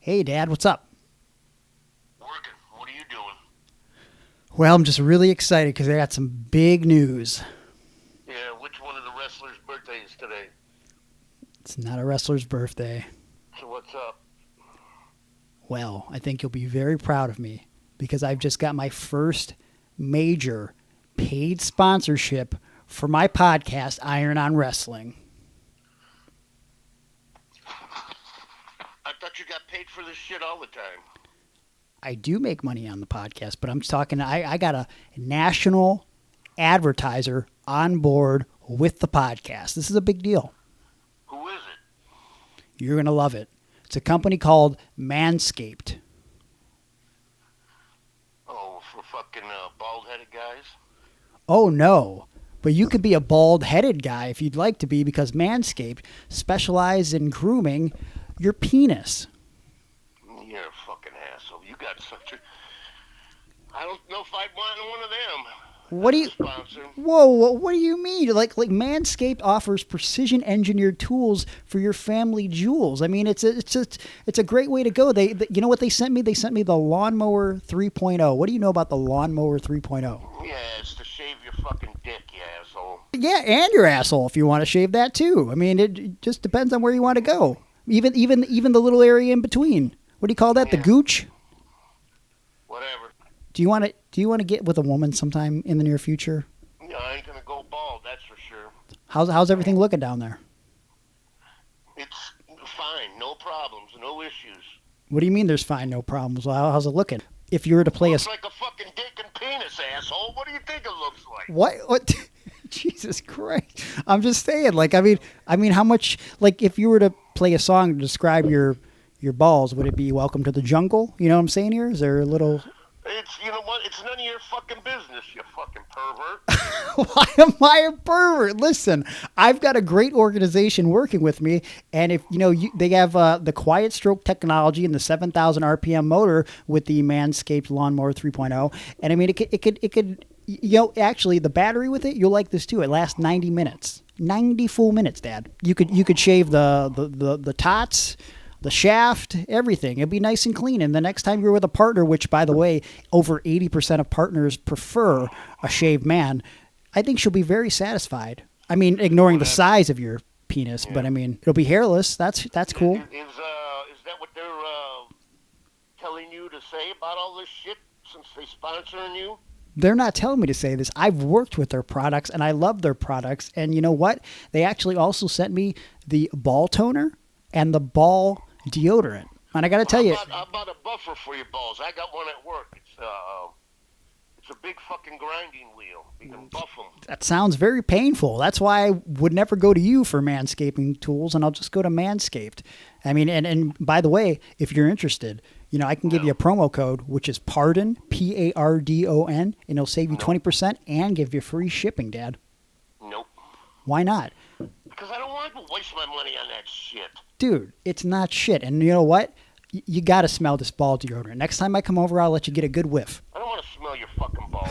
Hey, Dad, what's up? Working. What are you doing? Well, I'm just really excited because I got some big news. Yeah, which one of the wrestlers' birthday is today? It's not a wrestler's birthday. So what's up? Well, I think you'll be very proud of me because I've just got my first major paid sponsorship for my podcast, Iron on Wrestling. I thought you got paid for this shit all the time. I do make money on the podcast, but I'm talking, I got a national advertiser on board with the podcast. This is a big deal. Who is it? You're going to love it. It's a company called Manscaped. Oh, for fucking bald-headed guys? Oh, no. But you could be a bald-headed guy if you'd like to be, because Manscaped specializes in grooming your penis. You're a fucking asshole. You got such a... I don't know if I'd want one of them. What do you... Sponsor. Whoa, what do you mean? Like Manscaped offers precision-engineered tools for your family jewels. I mean, it's a great way to go. They you know what they sent me? They sent me the Lawnmower 3.0. What do you know about the Lawnmower 3.0? Yeah, it's to shave your fucking dick, you asshole. Yeah, and your asshole if you want to shave that too. I mean, it just depends on where you want to go. Even the little area in between. What do you call that? Yeah. The gooch? Whatever. Do you want to get with a woman sometime in the near future? Yeah, I ain't gonna go bald, that's for sure. How's everything looking down there? It's fine, no problems, no issues. What do you mean there's fine, no problems? Well, how's it looking? If you were to play Looks like a fucking dick and penis, asshole. What do you think it looks like? What? Jesus Christ. I'm just saying, like, I mean, how much, like, if you were to play a song to describe your balls, would it be Welcome to the Jungle? You know what I'm saying here? Is there a little... It's, you know what? It's none of your fucking business, you fucking pervert. Why am I a pervert? Listen, I've got a great organization working with me, and if they have the quiet stroke technology and the 7,000 RPM motor with the Manscaped Lawnmower 3.0, and I mean it could actually the battery with it, you'll like this too. It lasts 90 minutes, 90 full minutes, Dad. You could shave the tots, the shaft, everything. It'd be nice and clean. And the next time you're with a partner, which, by the way, over 80% of partners prefer a shaved man, I think she'll be very satisfied. I mean, ignoring the size of your penis, but I mean, it'll be hairless. That's cool. Is that what they're telling you to say about all this shit since they sponsoring you? They're not telling me to say this. I've worked with their products, and I love their products. And you know what? They actually also sent me the ball toner and the ball deodorant. And I got to tell you... How about a buffer for your balls? I got one at work. It's a big fucking grinding wheel. You can buff them. That sounds very painful. That's why I would never go to you for manscaping tools, and I'll just go to Manscaped. I mean, and by the way, if you're interested, I can give you a promo code, which is PARDON, PARDON, and it'll save you 20% and give you free shipping, Dad. Nope. Why not? Because I don't want to waste my money on that shit. Dude, it's not shit. And you know what? You got to smell this ball deodorant. Next time I come over, I'll let you get a good whiff. I don't want to smell your fucking balls.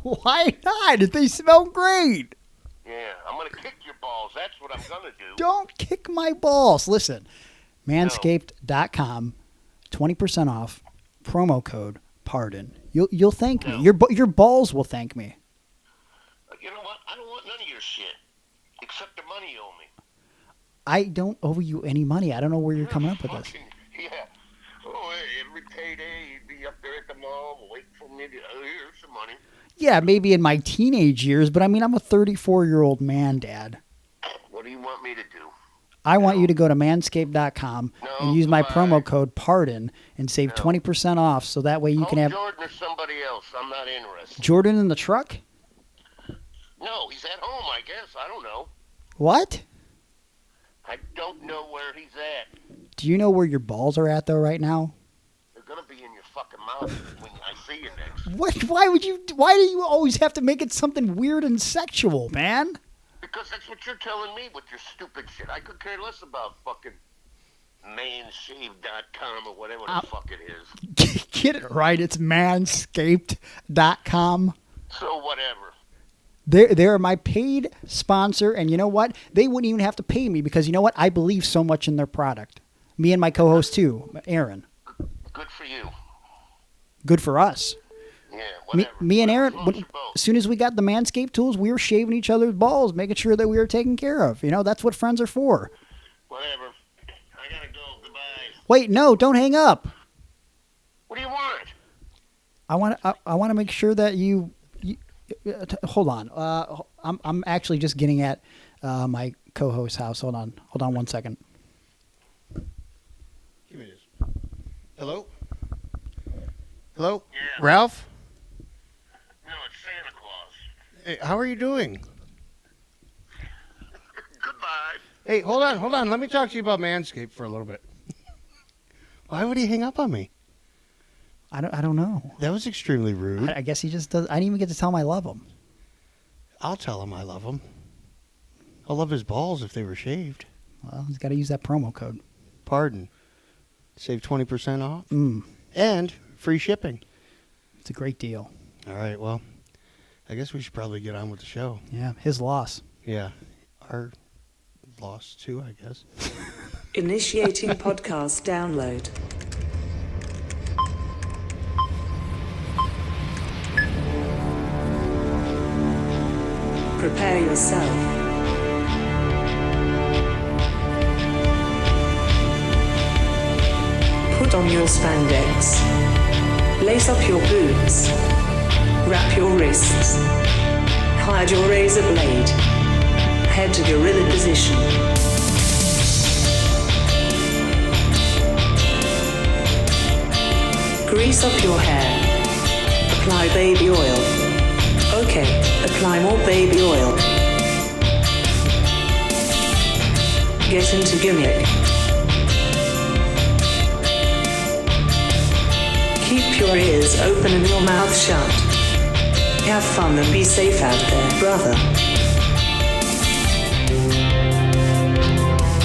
Why not? They smell great. Yeah, I'm going to kick your balls. That's what I'm going to do. Don't kick my balls. Listen, manscaped.com, 20% off, promo code PARDON. You'll thank me. Your balls will thank me. You know what? I don't want none of your shit. Except the money you owe me. I don't owe you any money. I don't know where you're coming up with this. Yeah. Oh, hey, every payday you'd be up there at the mall waiting for me to... here's some money. Yeah, maybe in my teenage years, but I mean, I'm a 34-year-old man, Dad. What do you want me to do? I want you to go to manscaped.com and use my promo code PARDON and save 20% off, so that way you can have... Jordan or somebody else. I'm not interested. Jordan in the truck? No, he's at home, I guess. I don't know. What? I don't know where he's at. Do you know where your balls are at, though, right now? They're going to be in your fucking mouth when I see you next. What? Why do you always have to make it something weird and sexual, man? Because that's what you're telling me with your stupid shit. I could care less about fucking manscaped.com or whatever the fuck it is. Get it right. It's manscaped.com. So whatever. They're my paid sponsor, and you know what? They wouldn't even have to pay me because you know what? I believe so much in their product. Me and my co-host too, Aaron. Good for you. Good for us. Yeah, whatever. Me and Aaron, Floats your boat. as soon as we got the Manscaped tools, we were shaving each other's balls, making sure that we were taken care of. That's what friends are for. Whatever. I gotta go. Goodbye. Wait, no, don't hang up. What do you want? I want to make sure that you hold on. I'm actually just getting at my co-host's house. Hold on 1 second. Give me this. Hello? Hello? Yeah. Ralph? No, it's Santa Claus. Hey, how are you doing? Goodbye. Hey, hold on. Let me talk to you about Manscaped for a little bit. Why would he hang up on me? I don't know. That was extremely rude. I guess he just does. I didn't even get to tell him I love him. I'll tell him I love him. I'll love his balls if they were shaved. Well, he's got to use that promo code. Pardon. Save 20% off. Mm, And free shipping. it's a great deal. All right, well, I guess we should probably get on with the show. Yeah, his loss. Yeah. Our loss, too, I guess. Initiating podcast download. Prepare yourself. Put on your spandex. Lace up your boots. Wrap your wrists. Hide your razor blade. Head to gorilla position. Grease up your hair. Apply baby oil. Okay, apply more baby oil. Get into gimmick. Keep your ears open and your mouth shut. Have fun and be safe out there, brother.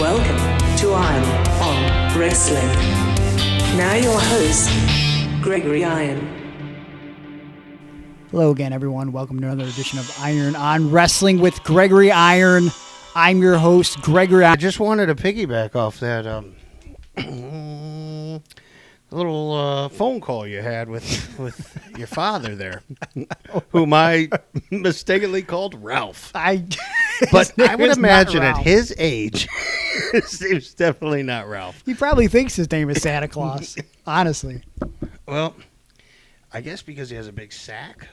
Welcome to I'm on Wrestling. Now your host, Gregory Iron. Hello again, everyone. Welcome to another edition of Iron on Wrestling with Gregory Iron. I'm your host, Gregory I Iron. just wanted to piggyback off that little phone call you had with your father there, whom I mistakenly called Ralph. But I would imagine at his age, his name's definitely not Ralph. He probably thinks his name is Santa Claus, honestly. Well, I guess because he has a big sack.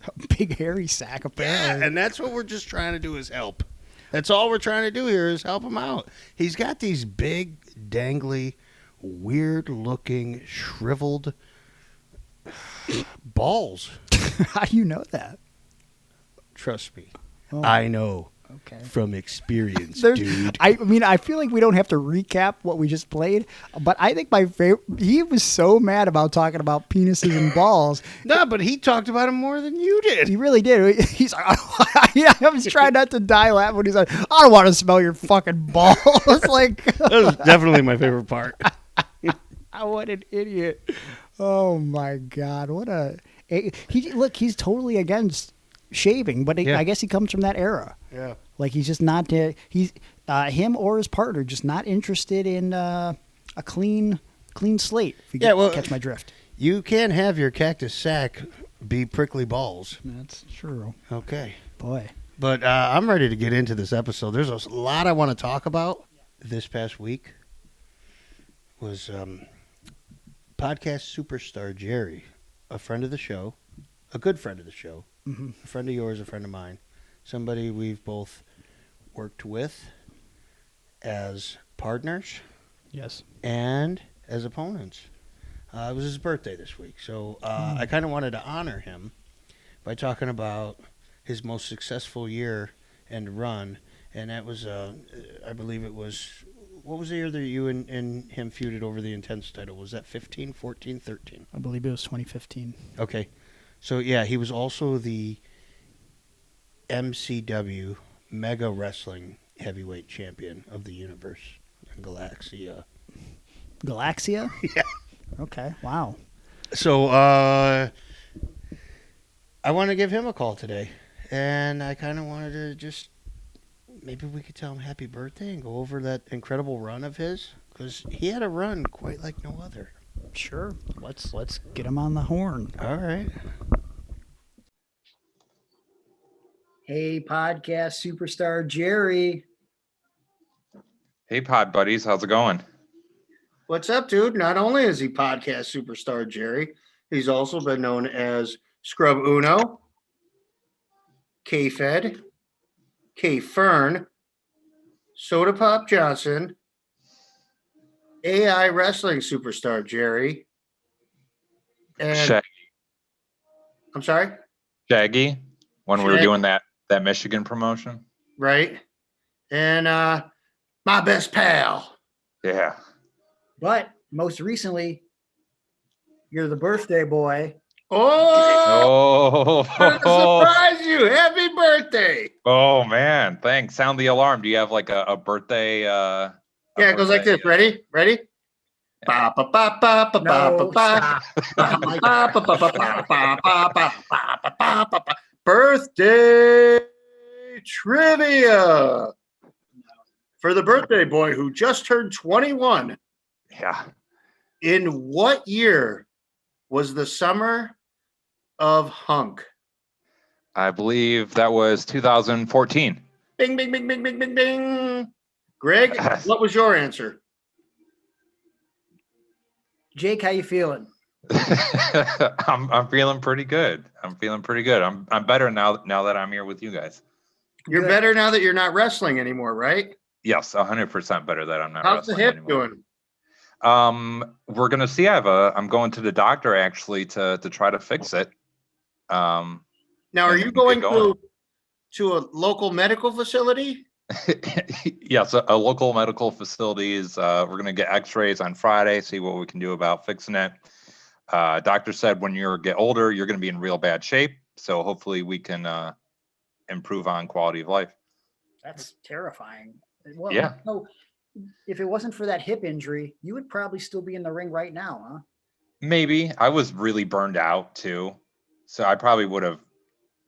A big hairy sack, apparently. Yeah, and that's what we're just trying to do is help. That's all we're trying to do here is help him out. He's got these big, dangly, weird-looking, shriveled balls. How do you know that? Trust me. Oh, I know okay. from experience, There's- dude. I mean, I feel like we don't have to recap what we just played, but I think my favorite, he was so mad about talking about penises and balls. No, but he talked about him more than you did. He really did. He's like, yeah, I was trying not to die laughing when he's like, I don't want to smell your fucking balls. Like, That was definitely my favorite part. what an idiot. Oh my God. He's totally against shaving, but Yeah. I guess he comes from that era. Yeah. Like he's just not, him or his partner just not interested in a clean slate. If you catch my drift. You can't have your cactus sack be prickly balls. That's true. Okay. Boy. But I'm ready to get into this episode. There's a lot I want to talk about. This past week was podcast superstar Jerry, a friend of the show, a good friend of the show, a friend of yours, a friend of mine, somebody we've both worked with as partners Yes. and as opponents. It was his birthday this week, so I kind of wanted to honor him by talking about his most successful year and run, and that was, I believe it was, what was the year that you and him feuded over the Intense title? Was that 15, 14, 13? I believe it was 2015. Okay. So, yeah, he was also the MCW Mega Wrestling Heavyweight Champion of the Universe and Galaxia. Galaxia? Yeah. Okay. Wow. So, I want to give him a call today, and I kind of wanted to just, maybe we could tell him happy birthday and go over that incredible run of his. because he had a run quite like no other. Sure. Let's get him on the horn. All right. Hey, podcast superstar Jerry. Hey, pod buddies, how's it going? What's up, dude? Not only is he podcast superstar Jerry, he's also been known as Scrub Uno, K-Fed, K-Fern, Soda Pop Johnson, AI wrestling superstar Jerry, and Shaggy. I'm sorry? Shaggy, when we were Shaggy. doing that Michigan promotion. Right? And my best pal. Yeah. But most recently, you're the birthday boy. Oh, to Oh, surprise you. Happy birthday. oh man, thanks. Sound the alarm. Do you have like a birthday? Yeah, it goes like this. Ready? Ready? Ba, ba, ba, ba, ba, No, ba, ba, stop. ba, ba, ba, ba, ba, ba, ba, ba, ba, ba, ba, ba. Birthday trivia for the birthday boy who just turned 21. Yeah. In what year was the summer of Hunk? I believe that was 2014. Bing, bing, bing, bing, bing, bing, bing. Greg, what was your answer? Jake, how you feeling? I'm feeling pretty good. I'm better now that I'm here with you guys. You're Good. better now that you're not wrestling anymore, right? Yes, 100% better that I'm not How's the wrestling hip anymore. doing? We're gonna see. I'm going to the doctor actually to try to fix it. Now, are and you get going going. to a local medical facility? Yes, a local medical facility is. We're gonna get X-rays on Friday, see what we can do about fixing it. Doctor said when you get older, you're gonna be in real bad shape. So hopefully we can improve on quality of life. That's terrifying. Well, Yeah. So if it wasn't for that hip injury, you would probably still be in the ring right now, huh? Maybe I was really burned out too, so I probably would have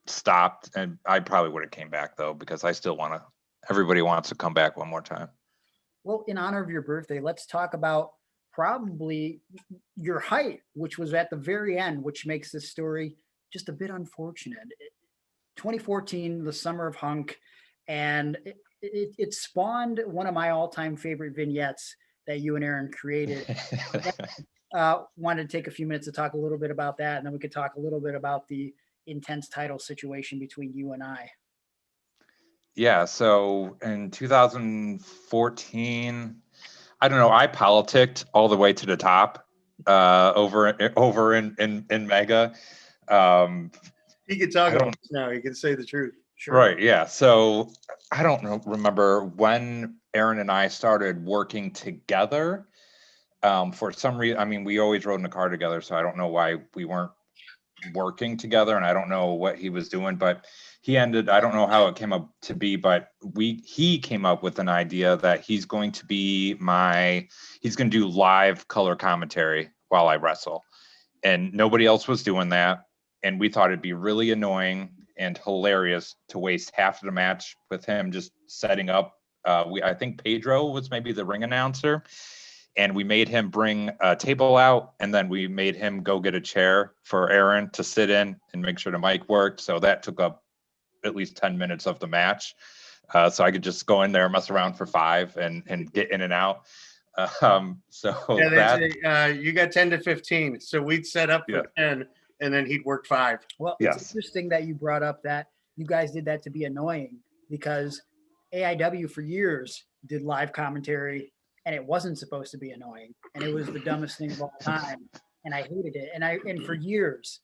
stopped, and I probably would have came back though because I still want to. Everybody wants to come back one more time. Well, in honor of your birthday, let's talk about probably your height, which was at the very end, which makes this story just a bit unfortunate. 2014, the summer of Hunk, and it spawned one of my all-time favorite vignettes that you and Aaron created. Wanted to take a few minutes to talk a little bit about that, and then we could talk a little bit about the intense title situation between you and I. Yeah, so in 2014, I don't know, I politicked all the way to the top over in Mega. He can talk I about don't- this now. He can say the truth. Sure. Right, yeah. So I don't remember when Aaron and I started working together. For some reason, I mean, we always rode in a car together, so I don't know why we weren't working together, and I don't know what he was doing, but I don't know how it came up to be, but he came up with an idea that he's going to do live color commentary while I wrestle. And nobody else was doing that. And we thought it'd be really annoying and hilarious to waste half of the match with him just setting up. I think Pedro was maybe the ring announcer, and we made him bring a table out, and then we made him go get a chair for Aaron to sit in and make sure the mic worked. So that took up at least 10 minutes of the match. So I could just go in there, mess around for 5 and get in and out. You got 10 to 15. So we'd set up for 10 and then he'd work 5. Well, Yes. It's interesting that you brought up that you guys did that to be annoying, because AIW for years did live commentary and it wasn't supposed to be annoying, and it was the dumbest thing of all time, and I hated it. And for years,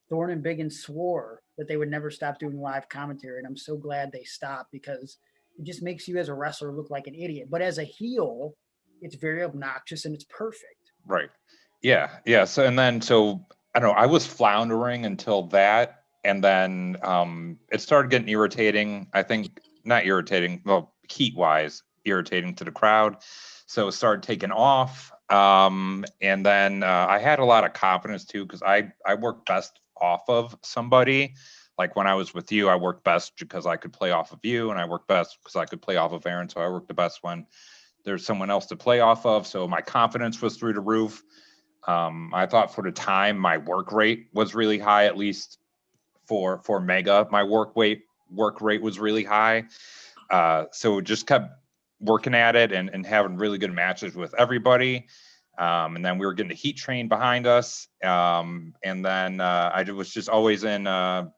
Thorne and Biggins swore that they would never stop doing live commentary, and I'm so glad they stopped, because it just makes you as a wrestler look like an idiot. But as a heel, it's very obnoxious and it's perfect. Right. Yeah. Yeah. So I don't know, I was floundering until that. And then it started getting irritating. I think not irritating, well, heat wise, irritating to the crowd. So it started taking off. And then I had a lot of confidence too, because I work best off of somebody. Like when I was with you, I worked best because I could play off of you, and I worked best because I could play off of Aaron. So I worked the best when there's someone else to play off of. So my confidence was through the roof. I thought for the time, my work rate was really high, at least for Mega. My work rate was really high. So just kept working at it and having really good matches with everybody. And then we were getting the heat train behind us. And then I was just always in Darren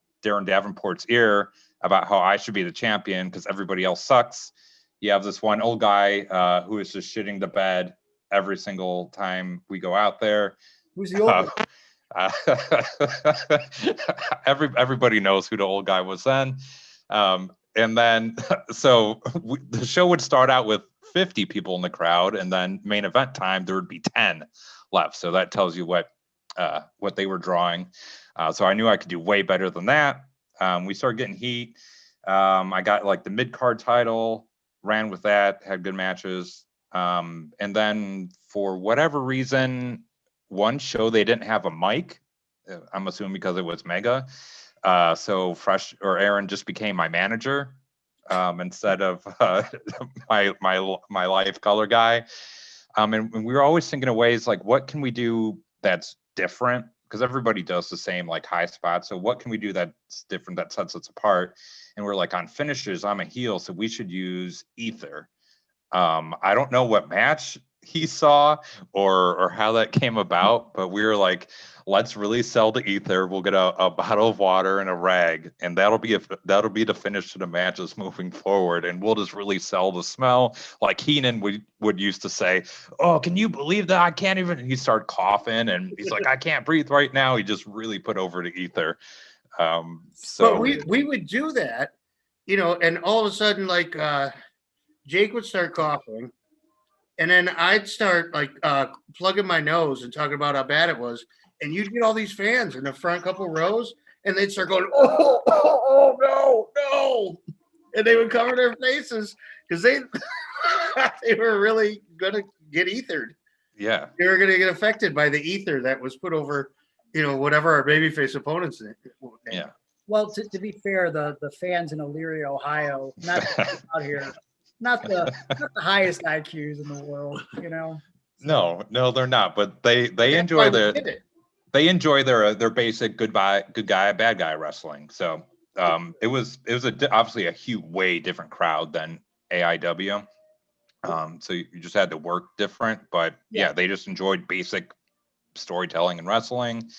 Davenport's ear about how I should be the champion because everybody else sucks. You have this one old guy who is just shitting the bed every single time we go out there. Who's the old everybody knows who the old guy was then. And then, so the show would start out with 50 people in the crowd, and then main event time, there would be 10 left. So that tells you what they were drawing. So I knew I could do way better than that. We started getting heat. I got like the mid-card title, ran with that, had good matches. And then for whatever reason, one show they didn't have a mic. I'm assuming because it was Mega. So Aaron just became my manager instead of my live color guy. And we were always thinking of ways like, what can we do that's different? Because everybody does the same like high spot. So what can we do that's different that sets us apart? And we're like, on finishes, I'm a heel, so we should use Ether. I don't know what match he saw or how that came about, but we were like, let's really sell the Ether. We'll get a bottle of water and a rag, and that'll be the finish to the matches moving forward. And we'll just really sell the smell. Like Heenan would used to say, "Oh, can you believe that? I can't even." And he started coughing, and he's like, "I can't breathe right now." He just really put over the Ether. So but we would do that, and all of a sudden, like Jake would start coughing. And then I'd start like plugging my nose and talking about how bad it was. And you'd get all these fans in the front couple rows, and they'd start going, oh, no. And they would cover their faces because they were really going to get ethered. Yeah. They were going to get affected by the ether that was put over, whatever our babyface opponents did. Yeah. Well, to be fair, the fans in Elyria, Ohio, not out here, not the highest IQs in the world, No, they're not. But they enjoy their basic good guy, bad guy wrestling. So it was obviously a way different crowd than AIW. So you just had to work different. But yeah, they just enjoyed basic storytelling and wrestling.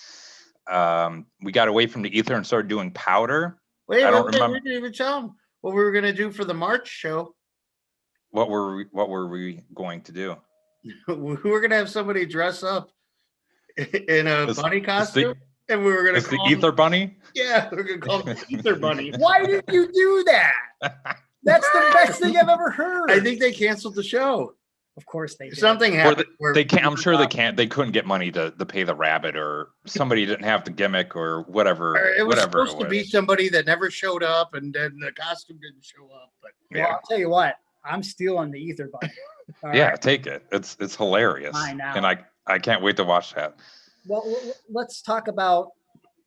We got away from the ether and started doing powder. I don't remember. We didn't even tell them what we were going to do for the March show. What were we going to do? We were going to have somebody dress up in a bunny costume, and we were going to call the Ether Bunny. Yeah, we're going to call him the Ether Bunny. Why did you do that? That's the best thing I've ever heard. I think they canceled the show. Of course they did. Something happened. I'm sure they can't. They couldn't get money to pay the rabbit, or somebody didn't have the gimmick, or whatever. It was supposed to be somebody that never showed up, and then the costume didn't show up. But I'll tell you what, I'm stealing the Ether Bunny. Right. Take it. It's hilarious. I know. And I can't wait to watch that. Well, let's talk about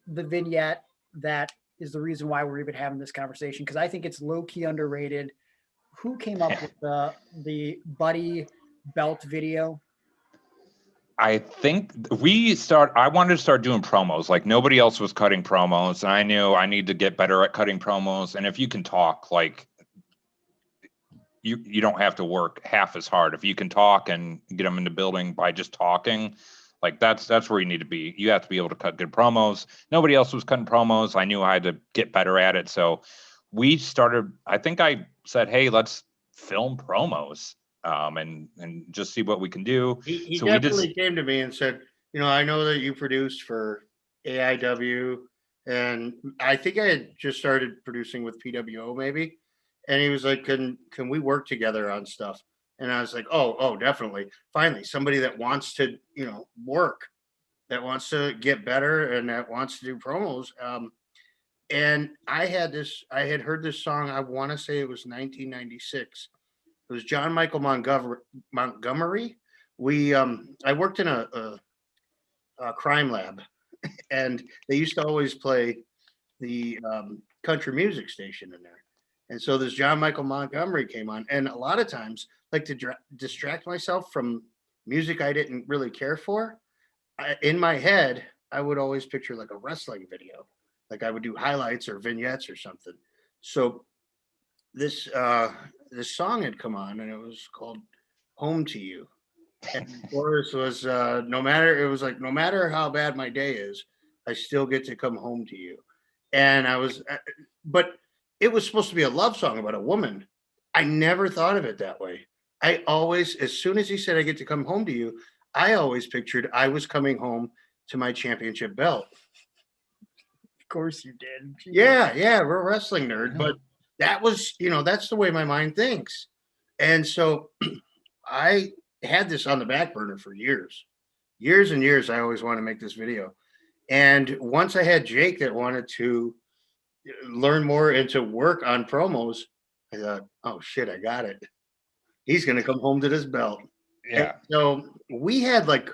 the vignette that is the reason why we're even having this conversation, because I think it's low-key underrated. Who came up with the Buddy belt video? I think I wanted to start doing promos. Like nobody else was cutting promos, and I knew I need to get better at cutting promos. And if you can talk, like you don't have to work half as hard. If you can talk and get them in the building by just talking, like that's where you need to be. You have to be able to cut good promos. Nobody else was cutting promos. I knew I had to get better at it. So we started, I think I said, hey, let's film promos and just see what we can do. He definitely came to me and said, I know that you produced for AIW, and I think I had just started producing with PWO maybe. And he was like, can we work together on stuff? And I was like, oh, definitely. Finally, somebody that wants to, work, that wants to get better and that wants to do promos. And I had heard this song. I want to say it was 1996. It was John Michael Montgomery. I worked in a crime lab, and they used to always play the country music station in there. And so this John Michael Montgomery came on, and a lot of times like to distract myself from music I didn't really care for, in my head, I would always picture like a wrestling video. Like I would do highlights or vignettes or something. So this song had come on and it was called Home to You. And the chorus was no matter how bad my day is, I still get to come home to you. And but it was supposed to be a love song about a woman. I never thought of it that way. I always, as soon as he said I get to come home to you, I always pictured I was coming home to my championship belt. Of course you did. Yeah, we're a wrestling nerd, but that was, that's the way my mind thinks. And so I had this on the back burner for years and years. I always wanted to make this video. And once I had Jake that wanted to learn more and to work on promos, I thought, oh shit, I got it. He's going to come home to this belt. Yeah. And so we had like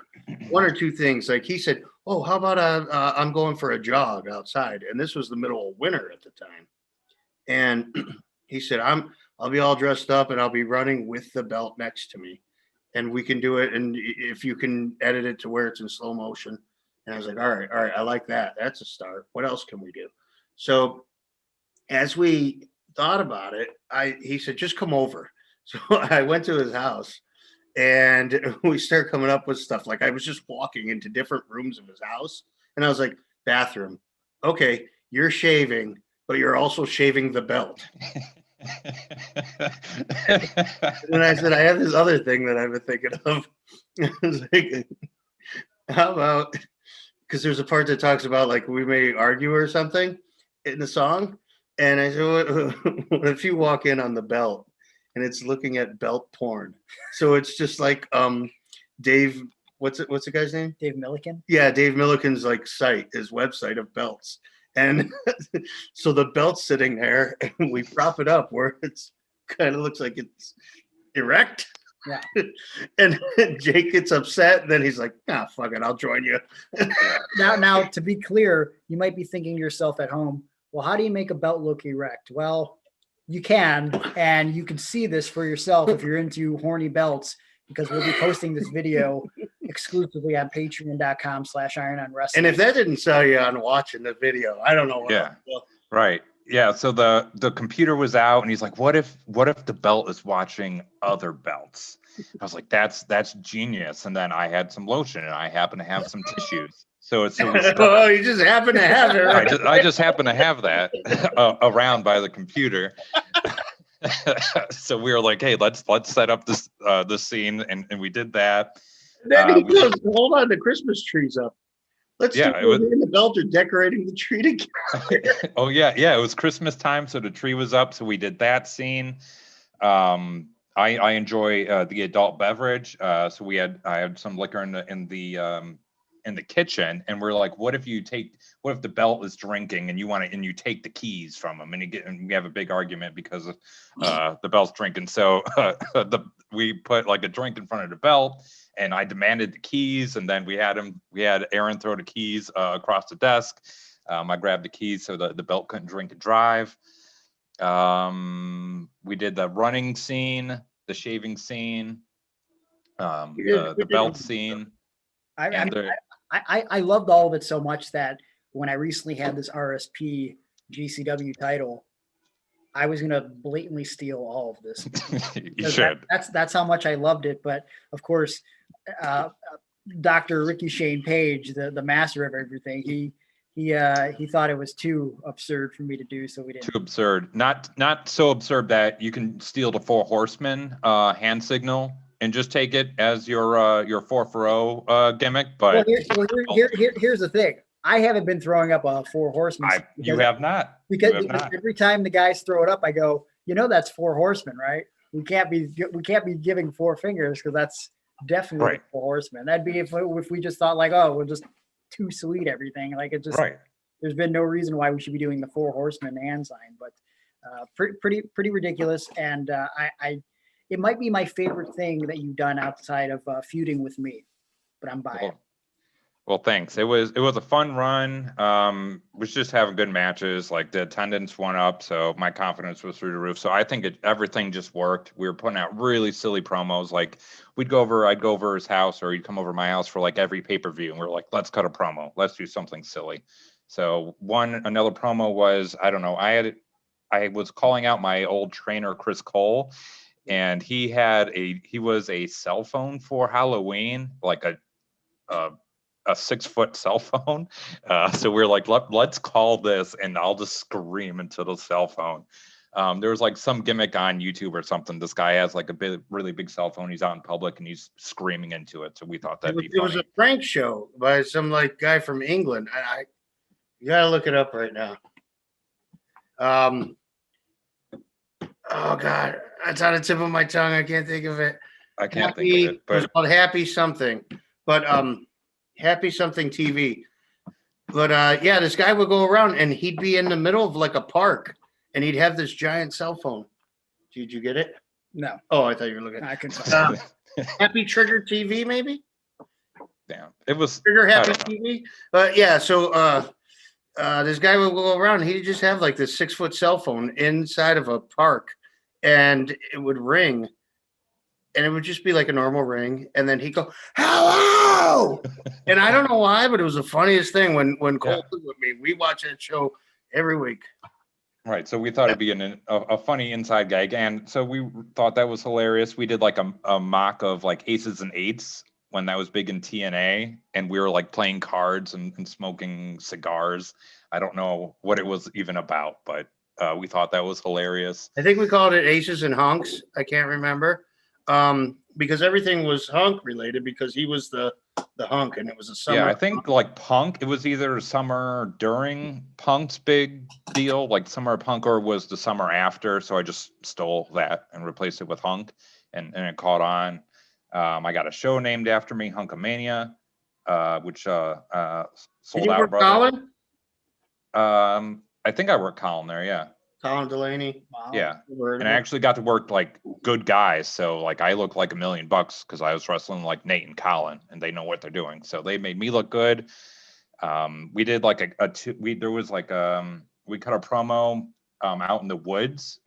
one or two things. Like he said, oh, how about I'm going for a jog outside. And this was the middle of winter at the time. And he said, I'll be all dressed up and I'll be running with the belt next to me. And we can do it. And if you can edit it to where it's in slow motion. And I was like, all right, I like that. That's a start. What else can we do? So as we thought about it, he said, just come over. So I went to his house and we started coming up with stuff. Like I was just walking into different rooms of his house and I was like, bathroom. Okay, you're shaving, but you're also shaving the belt. And I said, I have this other thing that I've been thinking of. I was like, how about, because there's a part that talks about like we may argue or something in the song. And I said, what if you walk in on the belt and it's looking at belt porn? So it's just like Dave, what's the guy's name? Dave Milliken? Yeah, Dave Milliken's like site, his website of belts. And so the belt's sitting there and we prop it up where it's kind of looks like it's erect. Yeah. And Jake gets upset and then he's like, fuck it, I'll join you. Now, to be clear, you might be thinking to yourself at home, well, how do you make a belt look erect? Well, you can, and you can see this for yourself if you're into horny belts, because we'll be posting this video exclusively on patreon.com/irononwrestling. And if that didn't sell you on watching the video, I don't know what. Yeah. Right. Yeah. So the computer was out and he's like, what if the belt is watching other belts? I was like, that's genius. And then I had some lotion and I happen to have some tissues. So oh, you just happen to have it. Right? I just happen to have that around by the computer. So we were like, hey, let's set up this scene, and we did that. Then he goes, hold on, the Christmas tree's up. Let's in the belt are decorating the tree together. Oh yeah, it was Christmas time, so the tree was up. So we did that scene. I enjoy the adult beverage. So I had some liquor in the kitchen, and we're like, what if the belt is drinking and you take the keys from him, and we have a big argument because of the belt's drinking. So we put like a drink in front of the belt, and I demanded the keys, and then we had Aaron throw the keys across the desk. I grabbed the keys so the belt couldn't drink and drive. We did the running scene, the shaving scene, the belt scene. I loved all of it so much that when I recently had this RSP GCW title, I was going to blatantly steal all of this. You should. That's how much I loved it. But of course, Dr. Ricky Shane Page, the master of everything, he thought it was too absurd for me to do, so we didn't. Too absurd. Not so absurd that you can steal the Four Horsemen hand signal and just take it as your 4-for-0 gimmick. But here's the thing. I haven't been throwing up a Four Horsemen. You have not. Because every time the guys throw it up, I go, that's Four Horsemen, right? We can't be giving four fingers, because that's definitely right. Four Horsemen. That'd be if we just thought like, oh, we're just too sweet everything. Like it just right. There's been no reason why we should be doing the Four Horsemen hand sign, but pretty ridiculous. And it might be my favorite thing that you've done outside of feuding with me, but I'm biased. Well, thanks. It was a fun run. Was just having good matches. Like the attendance went up, so my confidence was through the roof. So I think everything just worked. We were putting out really silly promos. Like I'd go over his house, or he'd come over to my house for like every pay-per-view, and we're like, let's cut a promo. Let's do something silly. So another promo was, I don't know. I was calling out my old trainer Chris Cole, and he was a cell phone for Halloween, like a 6-foot cell phone. So we were like, let's call this, and I'll just scream into the cell phone. There was like some gimmick on YouTube or something. This guy has like really big cell phone. He's out in public and he's screaming into it. So we thought that'd be funny. It was a prank show by some like guy from England. You gotta look it up right now. Oh God, that's on the tip of my tongue. I can't think of it. I can't think of it. But it was called Happy Something. But Happy Something TV. But yeah, this guy would go around and he'd be in the middle of like a park and he'd have this giant cell phone. Did you get it? No. Oh, I thought you were looking. I can find Happy Trigger TV, maybe? Damn. It was Trigger Happy TV. But yeah, so this guy would go around and he'd just have like this 6-foot cell phone inside of a park and it would ring. And it would just be like a normal ring. And then he'd go, hello. And I don't know why, but it was the funniest thing when Cole was with me. We watch that show every week. Right. So we thought it'd be a funny inside gag. And so we thought that was hilarious. We did like a mock of like aces and eights when that was big in TNA. And we were like playing cards and smoking cigars. I don't know what it was even about, but we thought that was hilarious. I think we called it Aces and Hunks. I can't remember. Because everything was Hunk related because he was the hunk and it was a summer. Yeah, I think like Punk, it was either summer during Punk's big deal, like summer of Punk, or was the summer after. So I just stole that and replaced it with Hunk and it caught on. I got a show named after me, Hunkamania, which sold out. Colin? I think I worked Colin there, yeah. Colin Delaney. Wow. Yeah. And I actually got to work like good guys. So like I look like $1 million because I was wrestling like Nate and Colin and they know what they're doing. So they made me look good. We did like we cut a promo out in the woods.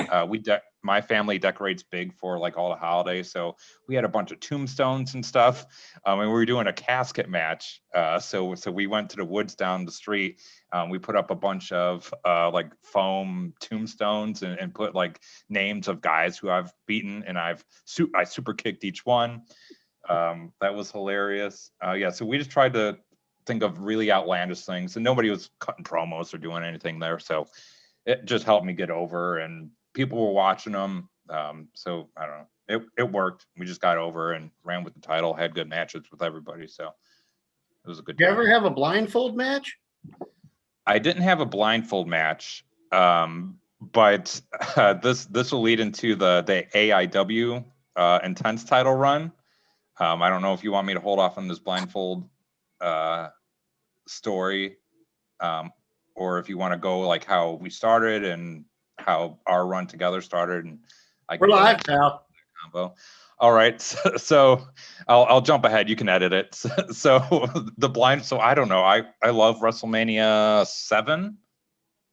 My family decorates big for like all the holidays. So we had a bunch of tombstones and stuff. And we were doing a casket match. So we went to the woods down the street. We put up a bunch of like foam tombstones and put like names of guys who I've beaten, and I super kicked each one. That was hilarious. Yeah, so we just tried to think of really outlandish things, and nobody was cutting promos or doing anything there. So it just helped me get over, and people were watching them. So I don't know. It worked. We just got over and ran with the title, had good matches with everybody. So it was a good time. Did you ever have a blindfold match? I didn't have a blindfold match, but this will lead into the AIW Intense title run. I don't know if you want me to hold off on this blindfold story, or if you want to go like how we started and how our run together started. And we're live now. Combo. All right, so I'll jump ahead. You can edit it. So I don't know. I love WrestleMania 7.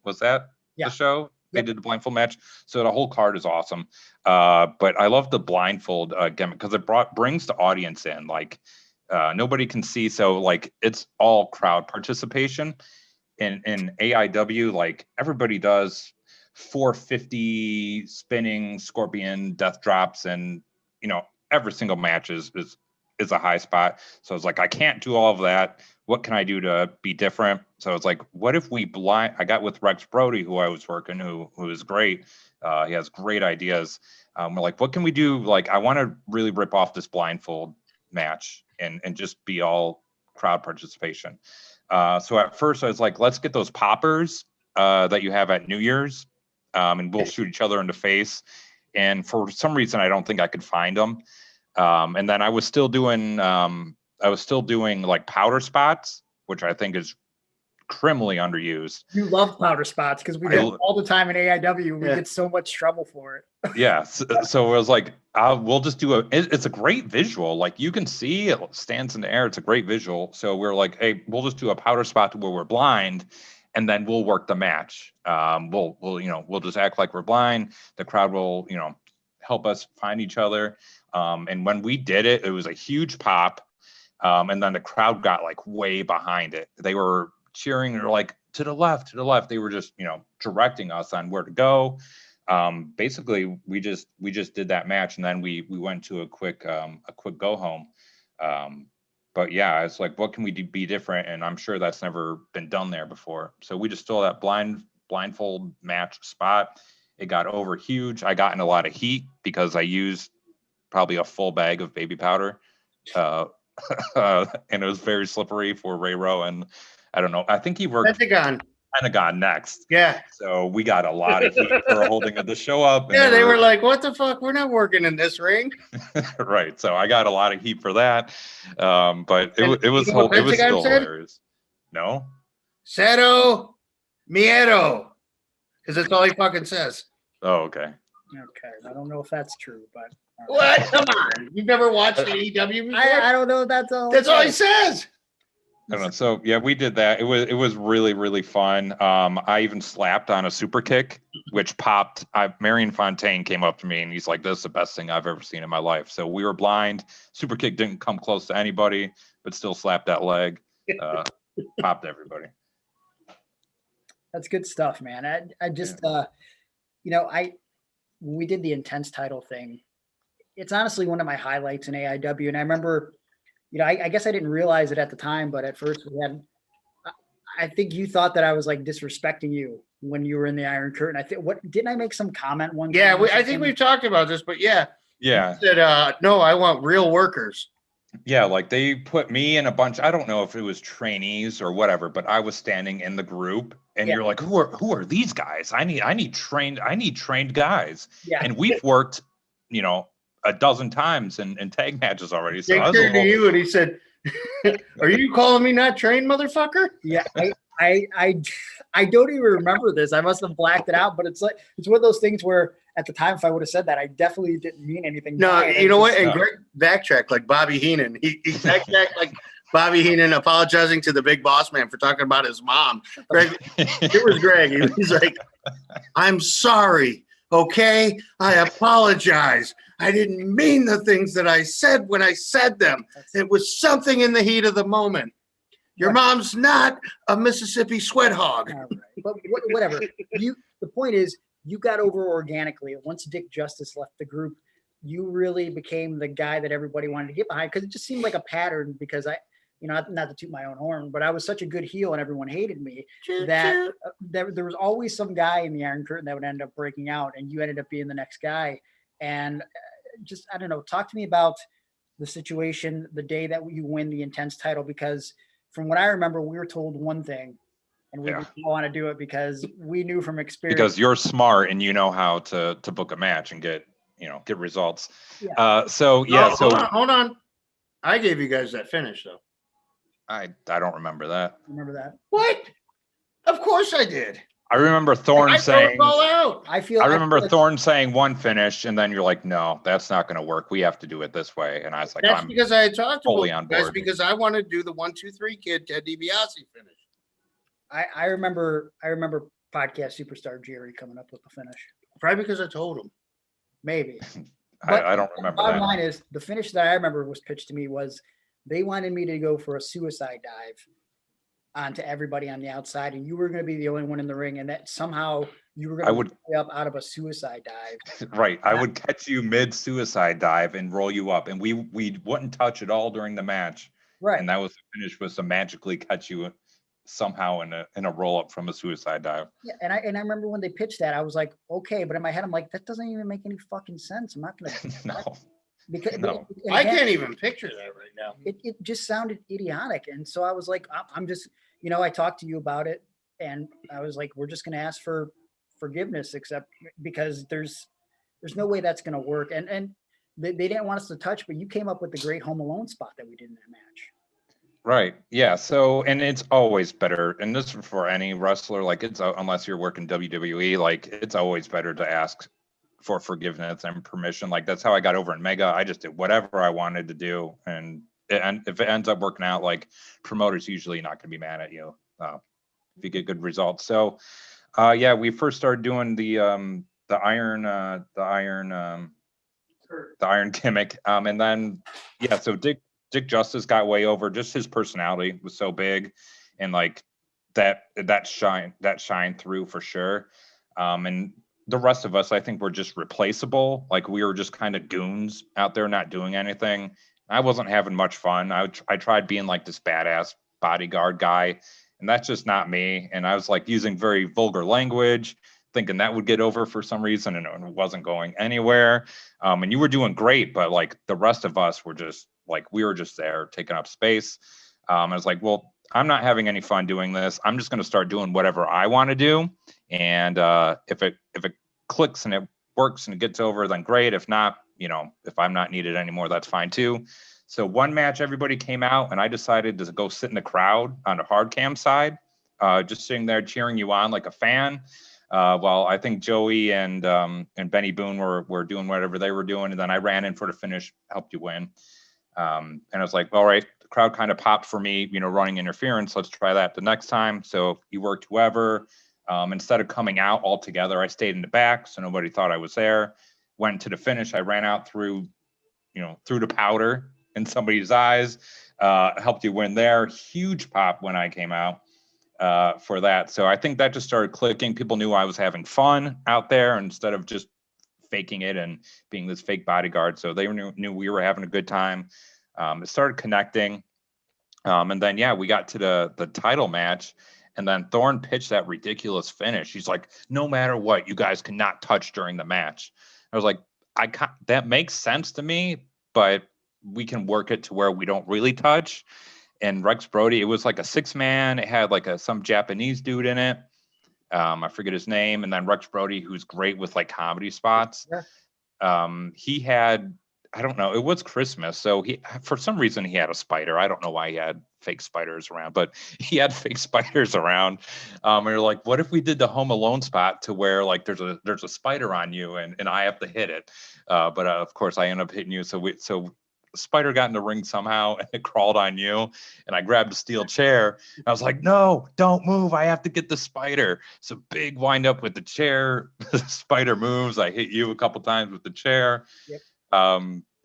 Was that the show? They did the blindfold match. So the whole card is awesome. But I love the blindfold gimmick because it brings the audience in. Like nobody can see, so like it's all crowd participation. In AIW, like everybody does 450 spinning scorpion death drops, and every single match is a high spot. So it's like, I can't do all of that. What can I do to be different? So it's like, what if we I got with Rex Brody, who I was working, who is great. He has great ideas. We're like, what can we do? Like, I want to really rip off this blindfold match and just be all crowd participation. So at first I was like, let's get those poppers that you have at New Year's, and we'll shoot each other in the face. And for some reason, I don't think I could find them. And then I was still doing like powder spots, which I think is criminally underused. You love powder spots because we do it all the time in AIW. We get so much trouble for it. Yeah. So it was like, we'll just do it's a great visual. Like you can see it stands in the air. It's a great visual. So we're like, hey, we'll just do a powder spot where we're blind and then we'll work the match. We'll just act like we're blind. The crowd will, help us find each other. And when we did it, it was a huge pop. And then the crowd got like way behind it. They were cheering, they're like to the left. They were just, directing us on where to go. Basically we just did that match and then we went to a quick go home. But yeah, it's like, what can we be different? And I'm sure that's never been done there before. So we just stole that blindfold match spot. It got over huge. I got in a lot of heat because I used probably a full bag of baby powder. And it was very slippery for Ray Rowe. And I don't know. I think he worked Pentagon next. Yeah. So we got a lot of heat for holding the show up. And they were like, what the fuck? We're not working in this ring. Right. So I got a lot of heat for that. But it was still hilarious. No? Cero Miedo. Because that's all he fucking says. Oh, okay. Okay. I don't know if that's true, but. What? Come on. You've never watched AEW before? I don't know if that's all. That's all he says. I don't know. So yeah, we did that. It was really, really fun. I even slapped on a super kick, which popped. Marion Fontaine came up to me and he's like, "This is the best thing I've ever seen in my life." So we were blind. Super kick didn't come close to anybody, but still slapped that leg. Popped everybody. That's good stuff, man. I just, when we did the Intense title thing, it's honestly one of my highlights in AIW. And I remember, I guess I didn't realize it at the time, but at first I think you thought that I was like disrespecting you when you were in the Iron Curtain. Didn't I make some comment one time? Yeah, I think we've talked about this, but yeah. Yeah. You said, no, I want real workers. Yeah, like they put me in a bunch. I don't know if it was trainees or whatever, but I was standing in the group, and you're like, "Who are these guys? I need trained guys." Yeah. And we've worked, a dozen times in tag matches already. So I turned to you and he said, "Are you calling me not trained, motherfucker?" Yeah, I don't even remember this. I must have blacked it out. But it's one of those things where at the time, if I would have said that, I definitely didn't mean anything. No, you know what? And Greg backtracked like Bobby Heenan. He backtracked like Bobby Heenan apologizing to the big boss man for talking about his mom. Greg, it was Greg. He's like, "I'm sorry. Okay, I apologize. I didn't mean the things that I said when I said them. It was something in the heat of the moment. Your mom's not a Mississippi sweat hog." All right. But whatever. The point is, you got over organically. Once Dick Justice left the group, you really became the guy that everybody wanted to get behind because it just seemed like a pattern because not to toot my own horn, but I was such a good heel and everyone hated me that there was always some guy in the Iron Curtain that would end up breaking out and you ended up being the next guy. And just, I don't know, talk to me about the situation the day that you win the Intense title, because from what I remember, we were told one thing. And we didn't want to do it because we knew from experience. Because you're smart and you know how to book a match and get results. Yeah. Hold on. I gave you guys that finish though. I don't remember that. Remember that? What? Of course I did. I remember Thorne saying. I remember Thorne saying one finish, and then you're like, "No, that's not going to work. We have to do it this way." And I was like, "That's because I had talked fully on board." That's because I wanted to do the 1-2-3 kid Ted DiBiase finish. I remember podcast superstar Jerry coming up with the finish. Probably because I told him. Maybe. I don't remember that. Bottom line is, the finish that I remember was pitched to me was they wanted me to go for a suicide dive onto everybody on the outside, and you were going to be the only one in the ring, and that somehow you were going to be up out of a suicide dive. Right. I would catch you mid-suicide dive and roll you up, and we wouldn't touch it all during the match. Right. And that was the finish, was to magically catch you somehow in a roll up from a suicide dive. Yeah, and I remember when they pitched that, I was like, okay, but in my head, I'm like, that doesn't even make any fucking sense. I'm not gonna No. Because no. I can't even picture that right now. It just sounded idiotic, and so I was like, I'm just, I talked to you about it, and I was like, we're just gonna ask for forgiveness, except because there's no way that's gonna work, and they didn't want us to touch, but you came up with the great Home Alone spot that we did in that match. Right. Yeah. So, and it's always better, and this is for any wrestler, like it's unless you're working WWE, like it's always better to ask for forgiveness and permission. Like that's how I got over in Mega. I just did whatever I wanted to do, and if it ends up working out, like promoters usually not going to be mad at you if you get good results. So, yeah, we first started doing the iron gimmick, and then yeah, so Dick Justice got way over. Just his personality was so big, and like that shine through for sure. And the rest of us, I think, were just replaceable. Like we were just kind of goons out there, not doing anything. I wasn't having much fun. I tried being like this badass bodyguard guy, and that's just not me. And I was like using very vulgar language, thinking that would get over for some reason, and it wasn't going anywhere. And you were doing great, but like the rest of us were just like, we were just there taking up space. I was like, well, I'm not having any fun doing this. I'm just going to start doing whatever I want to do. And if it clicks and it works and it gets over, then great. If not, if I'm not needed anymore, that's fine too. So one match, everybody came out, and I decided to go sit in the crowd on the hard cam side, just sitting there cheering you on like a fan. While I think Joey and Benny Boone were doing whatever they were doing, and then I ran in for the finish, helped you win. And I was like, all right, the crowd kind of popped for me, running interference. Let's try that the next time. So you worked whoever. Instead of coming out all together, I stayed in the back, so nobody thought I was there. Went to the finish. I ran out through the powder in somebody's eyes. Helped you win there. Huge pop when I came out. For that. So I think that just started clicking. People knew I was having fun out there instead of just faking it and being this fake bodyguard. So they knew we were having a good time. It started connecting. And then, yeah, we got to the title match, and then Thorne pitched that ridiculous finish. He's like, no matter what, you guys cannot touch during the match. I was like, that makes sense to me, but we can work it to where we don't really touch. And Rex Brody, it was like a 6-man. It had like some Japanese dude in it. I forget his name. And then Rex Brody, who's great with like comedy spots. Yeah. He had, I don't know, it was Christmas. So for some reason, he had a spider. I don't know why he had fake spiders around, but he had fake spiders around. And you're like, what if we did the Home Alone spot to where like there's a spider on you and I have to hit it. But of course I end up hitting you. So spider got in the ring somehow and it crawled on you, and I grabbed a steel chair. I was like, no, don't move. I have to get the spider. So big wind up with the chair. The spider moves. I hit you a couple times with the chair. Yep.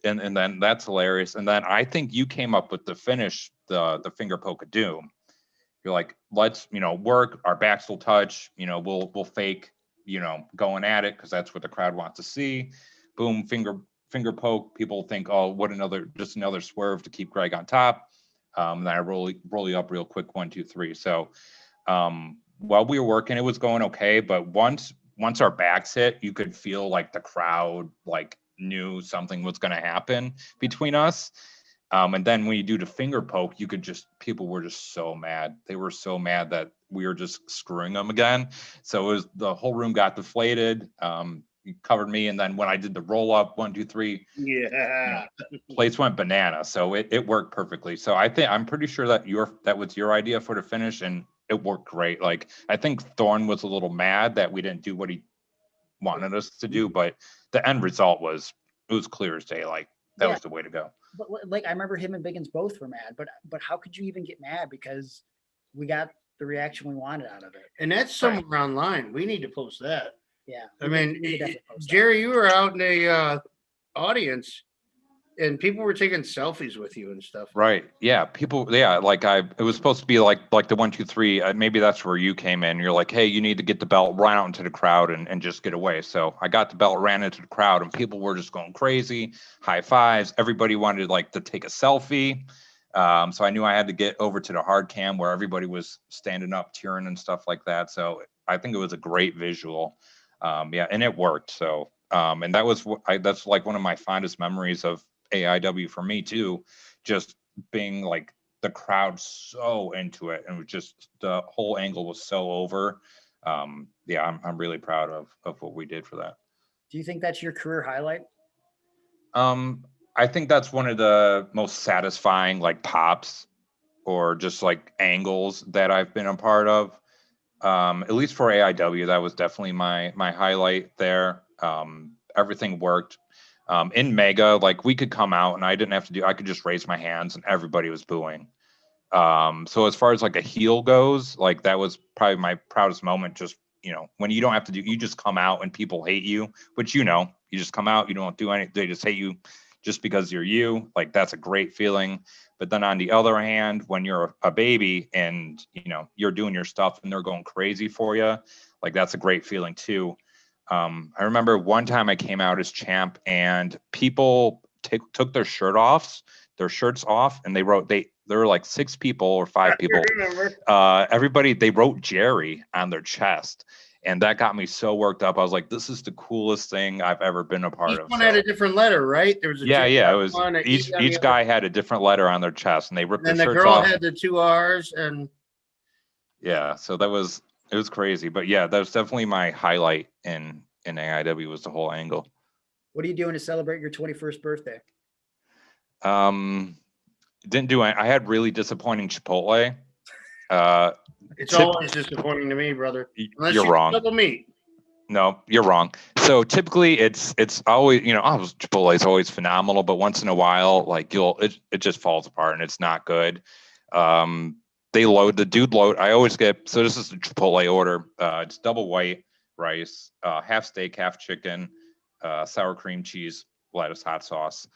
And then that's hilarious. And then I think you came up with the finish, the finger poke of doom. You're like, let's, work, our backs will touch, we'll fake, going at it, because that's what the crowd wants to see. Boom, finger poke. People think, oh, just another swerve to keep Greg on top. And then I roll you up real quick, 1, 2, 3. So while we were working, it was going okay. But once our backs hit, you could feel like the crowd like knew something was going to happen between us. And then when you do the finger poke, people were just so mad. They were so mad that we were just screwing them again. So the whole room got deflated. You covered me, and then when I did the roll up 1, 2, 3, yeah, place went banana. So it worked perfectly. So I'm pretty sure that was your idea for the finish, and it worked great. Like I think Thorne was a little mad that we didn't do what he wanted us to do, but the end result was clear as day. Like that was the way to go. But like I remember him and Biggins both were mad, but how could you even get mad, because we got the reaction we wanted out of it? And that's somewhere online. We need to post that. Yeah. I mean, Jerry, you were out in the audience, and people were taking selfies with you and stuff. Right. Yeah. People. Yeah. Like it was supposed to be like the 1, 2, 3. Maybe that's where you came in. You're like, hey, you need to get the belt, run out into the crowd and just get away. So I got the belt, ran into the crowd, and people were just going crazy. High fives. Everybody wanted like to take a selfie. So I knew I had to get over to the hard cam where everybody was standing up, cheering and stuff like that. So I think it was a great visual. Yeah, and it worked. So, and that's like one of my fondest memories of AIW for me too, just being like the crowd so into it, and it was just the whole angle was so over. Yeah, I'm really proud of what we did for that. Do you think that's your career highlight? I think that's one of the most satisfying like pops or just like angles that I've been a part of. At least for AIW, that was definitely my highlight there. Everything worked. In Mega, like we could come out and I could just raise my hands and everybody was booing. So as far as like a heel goes, like that was probably my proudest moment. Just, when you don't have to you just come out and people hate you, which, you just come out, you don't do anything. They just hate you just because you're you. Like, that's a great feeling. But then on the other hand, when you're a baby and, you're doing your stuff and they're going crazy for you, like that's a great feeling too. I remember one time I came out as champ and people took their shirts off, and there were like 6 people or 5 people. Everybody, they wrote Jerry on their chest. And that got me so worked up. I was like, this is the coolest thing I've ever been a part of. Each one had a different letter, right? There was it was one, each guy had a different letter on their chest, and they ripped their shirts And off. the girl had the 2 R's, and yeah, so it was crazy. But yeah, that was definitely my highlight in AIW, was the whole angle. What are you doing to celebrate your 21st birthday? Didn't do it. I had really disappointing Chipotle. It's always disappointing to me, brother. Unless you're wrong. Double meat. No, you're wrong. So typically it's always, Chipotle is always phenomenal, but once in a while, like it just falls apart and it's not good. They load. I always get, so this is the Chipotle order. It's double white rice, half steak, half chicken, sour cream, cheese, lettuce, hot sauce.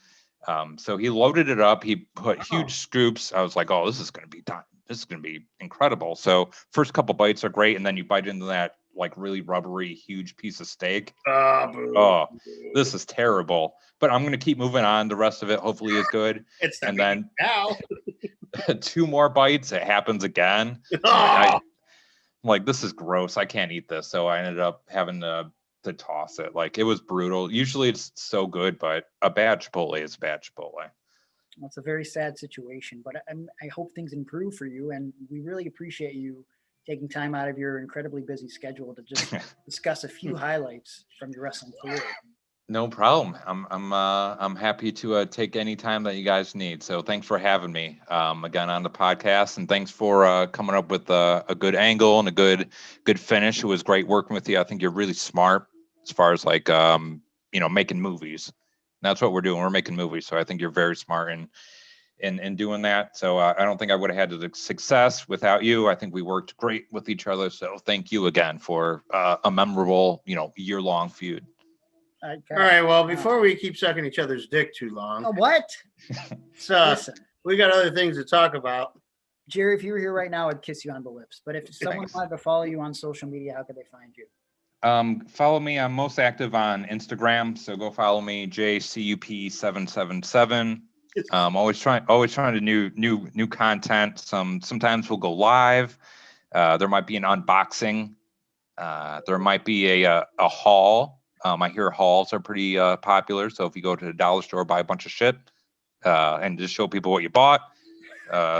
So he loaded it up. He put huge scoops. I was like, oh, this is going to be done. This is going to be incredible. So first couple bites are great. And then you bite into that like really rubbery, huge piece of steak. Oh, this is terrible. But I'm going to keep moving on. The rest of it hopefully is good. And then now 2 more bites, it happens again. I'm like, this is gross. I can't eat this. So I ended up having to toss it. Like, it was brutal. Usually it's so good, but a bad Chipotle is a bad Chipotle. Well, it's a very sad situation, but I hope things improve for you. And we really appreciate you taking time out of your incredibly busy schedule to just discuss a few highlights from your wrestling career. No problem. I'm happy to take any time that you guys need. So thanks for having me again on the podcast, and thanks for coming up with a good angle and a good finish. It was great working with you. I think you're really smart as far as like making movies. And that's what we're doing. We're making movies. So I think you're very smart in doing that. So I don't think I would have had the success without you. I think we worked great with each other. So thank you again for a memorable, year-long feud. All right. Well, before we keep sucking each other's dick too long. What? So Listen, we got other things to talk about. Jerry, if you were here right now, I'd kiss you on the lips. But if someone wanted to follow you on social media, how could they find you? Follow me. I'm most active on Instagram, so go follow me, JCUP777. Always trying to new content. Sometimes we'll go live. There might be an unboxing. There might be a haul. I hear hauls are pretty popular. So if you go to the dollar store, buy a bunch of shit, and just show people what you bought.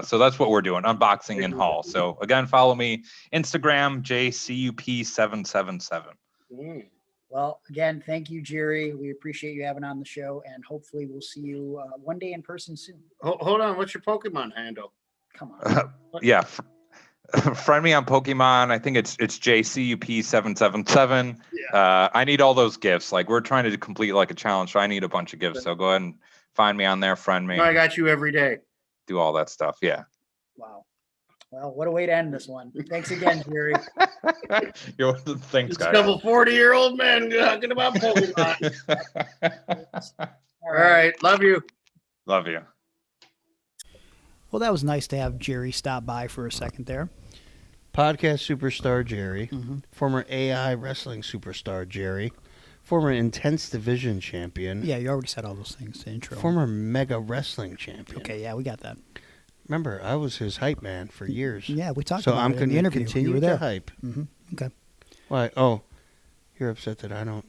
So that's what we're doing, unboxing and haul. So again, follow me, Instagram, JCUP777. Well, again, thank you, Jerry. We appreciate you having on the show, and hopefully we'll see you one day in person soon. Hold on. What's your Pokemon handle? Come on. Yeah. Friend me on Pokemon. I think it's JCUP777. Yeah. I need all those gifts. Like, we're trying to complete like a challenge, so I need a bunch of gifts. So go ahead and find me on there, friend me. I got you every day. Do all that stuff. Yeah. Wow. Well, what a way to end this one. Thanks again, Jerry. Thanks, guys. A couple 40-year-old men talking about Pokemon. All right. Love you. Love you. Well, that was nice to have Jerry stop by for a second there. Podcast superstar Jerry, former AI wrestling superstar Jerry, former Intense Division champion. Yeah, you already said all those things in the intro. Former Mega Wrestling champion. Okay, yeah, we got that. Remember, I was his hype man for years. Yeah, we talked about it in the interview. So I'm going to continue to hype. Okay. Why? Oh, you're upset that I don't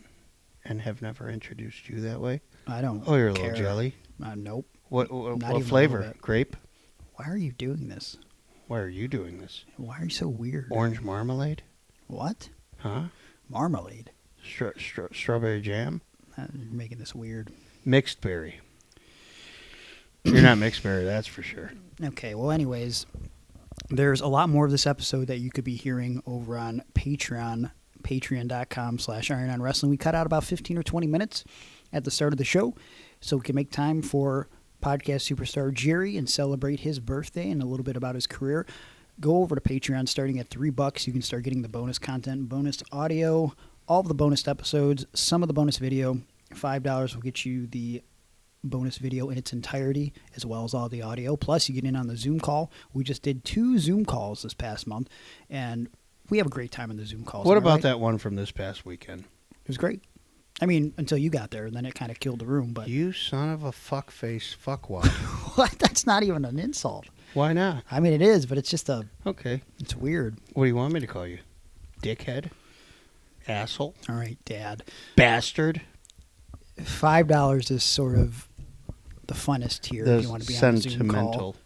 and have never introduced you that way? I don't Oh, you're a care. little jelly? Nope. What flavor? Grape? Why are you doing this? Why are you doing this? Why are you so weird? Orange marmalade? What? Huh? Marmalade? Strawberry jam? You're making this weird. Mixed berry. You're not mixed Mary, that's for sure. Okay, well, anyways, there's a lot more of this episode that you could be hearing over on Patreon, patreon.com/irononwrestling. We cut out about 15 or 20 minutes at the start of the show so we can make time for podcast superstar Jerry and celebrate his birthday and a little bit about his career. Go over to Patreon. Starting at $3, you can start getting the bonus content, bonus audio, all of the bonus episodes, some of the bonus video. $5 will get you the bonus video in its entirety, as well as all the audio. Plus, you get in on the Zoom call. We just did 2 Zoom calls this past month, and we have a great time in the Zoom calls. What about that one from this past weekend? It was great. I mean, until you got there, and then it kind of killed the room. But you son of a fuckface fuckwad. What? That's not even an insult. Why not? I mean, it is, but it's just okay. It's weird. What do you want me to call you? Dickhead? Asshole? All right, Dad. Bastard? $5 is sort of the funnest tier if you want to be on a Zoom call. Sentimental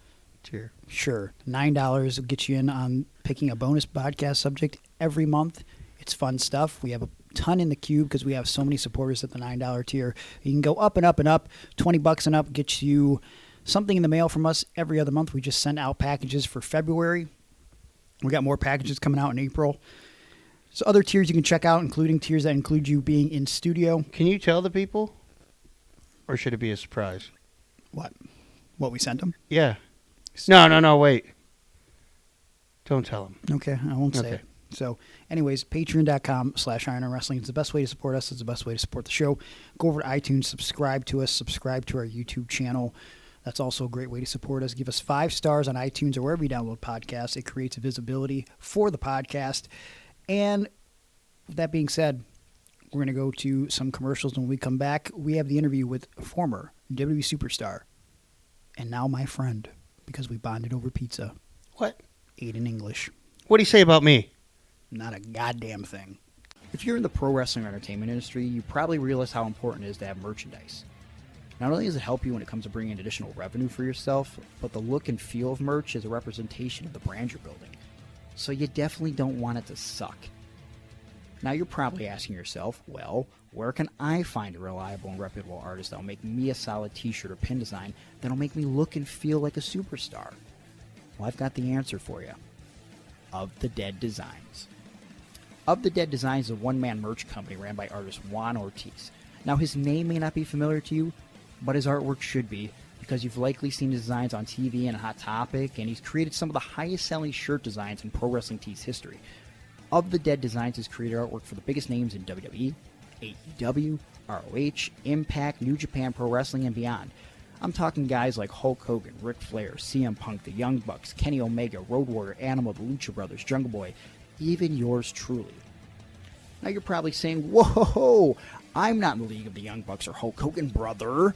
tier. Sure. $9 will get you in on picking a bonus podcast subject every month. It's fun stuff. We have a ton in the queue because we have so many supporters at the $9 tier. You can go up and up and up. $20 and up gets you something in the mail from us every other month. We just send out packages for February. We got more packages coming out in April. So other tiers you can check out, including tiers that include you being in studio. Can you tell the people? Or should it be a surprise? What? What we sent them? Yeah. No, wait. Don't tell them. Okay, I won't say it. So, anyways, patreon.com/irononwrestling is the best way to support us. It's the best way to support the show. Go over to iTunes, subscribe to us, subscribe to our YouTube channel. That's also a great way to support us. Give us 5 stars on iTunes or wherever you download podcasts. It creates visibility for the podcast. And with that being said, we're going to go to some commercials. When we come back, we have the interview with former WWE superstar and now my friend, because we bonded over pizza. What? Aiden English. What do you say about me? Not a goddamn thing. If you're in the pro wrestling or entertainment industry, you probably realize how important it is to have merchandise. Not only does it help you when it comes to bringing in additional revenue for yourself, but the look and feel of merch is a representation of the brand you're building. So you definitely don't want it to suck. Now you're probably asking yourself, well, where can I find a reliable and reputable artist that'll make me a solid t-shirt or pin design that'll make me look and feel like a superstar? Well, I've got the answer for you. Of the Dead Designs. Of the Dead Designs is a one-man merch company ran by artist Juan Ortiz. Now his name may not be familiar to you, but his artwork should be, because you've likely seen his designs on TV and Hot Topic, and he's created some of the highest-selling shirt designs in Pro Wrestling Tees history. Of the Dead Designs has created artwork for the biggest names in WWE, AEW, ROH, Impact, New Japan Pro Wrestling, and beyond. I'm talking guys like Hulk Hogan, Ric Flair, CM Punk, The Young Bucks, Kenny Omega, Road Warrior, Animal, The Lucha Brothers, Jungle Boy, even yours truly. Now you're probably saying, whoa, I'm not in the league of the Young Bucks or Hulk Hogan, brother.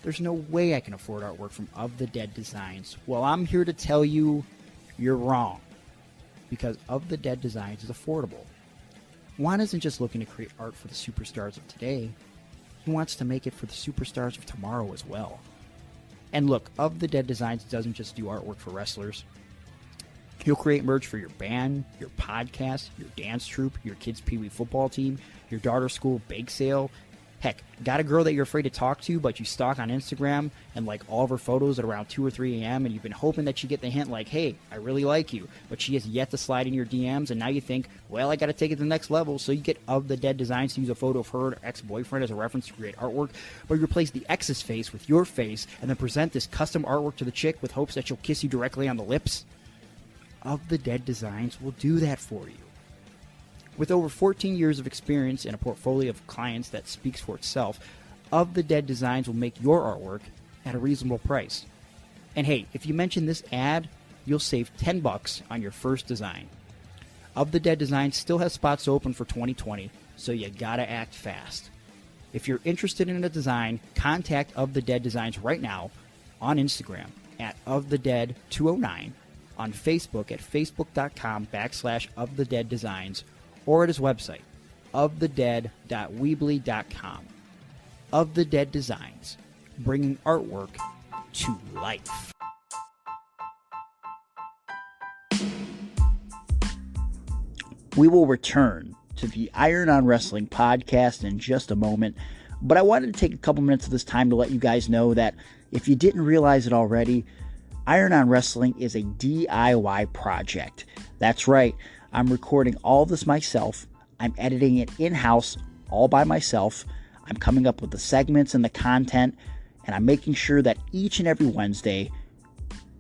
There's no way I can afford artwork from Of the Dead Designs. Well, I'm here to tell you you're wrong, because Of the Dead Designs is affordable. Juan isn't just looking to create art for the superstars of today. He wants to make it for the superstars of tomorrow as well. And look, Of the Dead Designs doesn't just do artwork for wrestlers. He'll create merch for your band, your podcast, your dance troupe, your kids' pee-wee football team, your daughter's school bake sale. Heck, got a girl that you're afraid to talk to, but you stalk on Instagram and like all of her photos at around 2 or 3 a.m. and you've been hoping that she get the hint like, hey, I really like you, but she has yet to slide in your DMs, and now you think, well, I got to take it to the next level, so you get Of the Dead Designs to use a photo of her ex-boyfriend as a reference to create artwork, but you replace the ex's face with your face and then present this custom artwork to the chick with hopes that she'll kiss you directly on the lips. Of the Dead Designs will do that for you. With over 14 years of experience and a portfolio of clients that speaks for itself, Of the Dead Designs will make your artwork at a reasonable price. And hey, if you mention this ad, you'll save $10 on your first design. Of the Dead Designs still has spots open for 2020, so you gotta act fast. If you're interested in a design, contact Of the Dead Designs right now on Instagram at ofthedead209, on Facebook at facebook.com/ofthedeaddesigns, or at his website, ofthedead.weebly.com. Of the Dead Designs, bringing artwork to life. We will return to the Iron on Wrestling podcast in just a moment, but I wanted to take a couple minutes of this time to let you guys know that If you didn't realize it already, Iron on Wrestling is a DIY project. That's right, I'm recording all this myself. I'm editing it in-house all by myself. I'm coming up with the segments and the content, and I'm making sure that each and every Wednesday,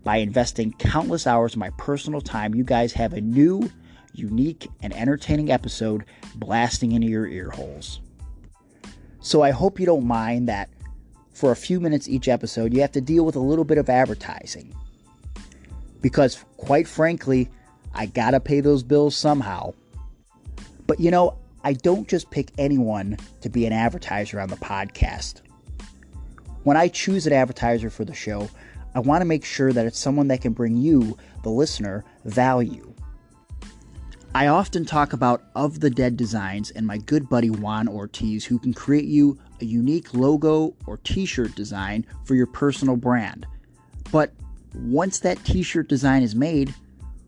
by investing countless hours of my personal time, you guys have a new, unique, and entertaining episode blasting into your ear holes. So I hope you don't mind that for a few minutes each episode, you have to deal with a little bit of advertising. Because, quite frankly, I gotta pay those bills somehow. But you know, I don't just pick anyone to be an advertiser on the podcast. When I choose an advertiser for the show, I want to make sure that it's someone that can bring you, the listener, value. I often talk about Of the Dead Designs and my good buddy Juan Ortiz, who can create you a unique logo or t-shirt design for your personal brand. But once that t-shirt design is made,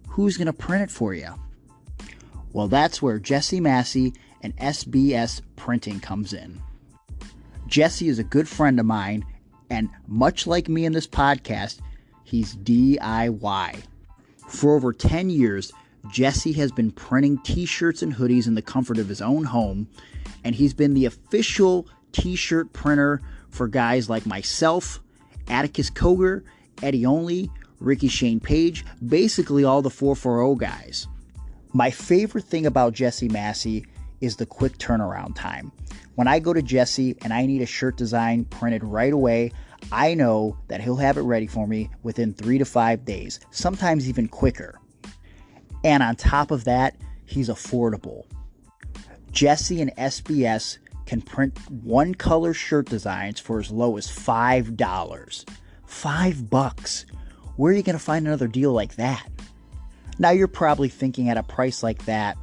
who's going to print it for you? Well, that's where Jesse Massey and SBS Printing comes in. Jesse is a good friend of mine, and much like me in this podcast, he's DIY. For over 10 years, Jesse has been printing t-shirts and hoodies in the comfort of his own home, and he's been the official t-shirt printer for guys like myself, Atticus Koger, Eddie Only, Ricky Shane Page, basically all the 440 guys. My favorite thing about Jesse Massey is the quick turnaround time. When I go to Jesse and I need a shirt design printed right away, I know that he'll have it ready for me within 3 to 5 days, sometimes even quicker. And on top of that, he's affordable. Jesse and SBS can print one color shirt designs for as low as $5. $5. Where are you going to find another deal like that? Now you're probably thinking at a price like that,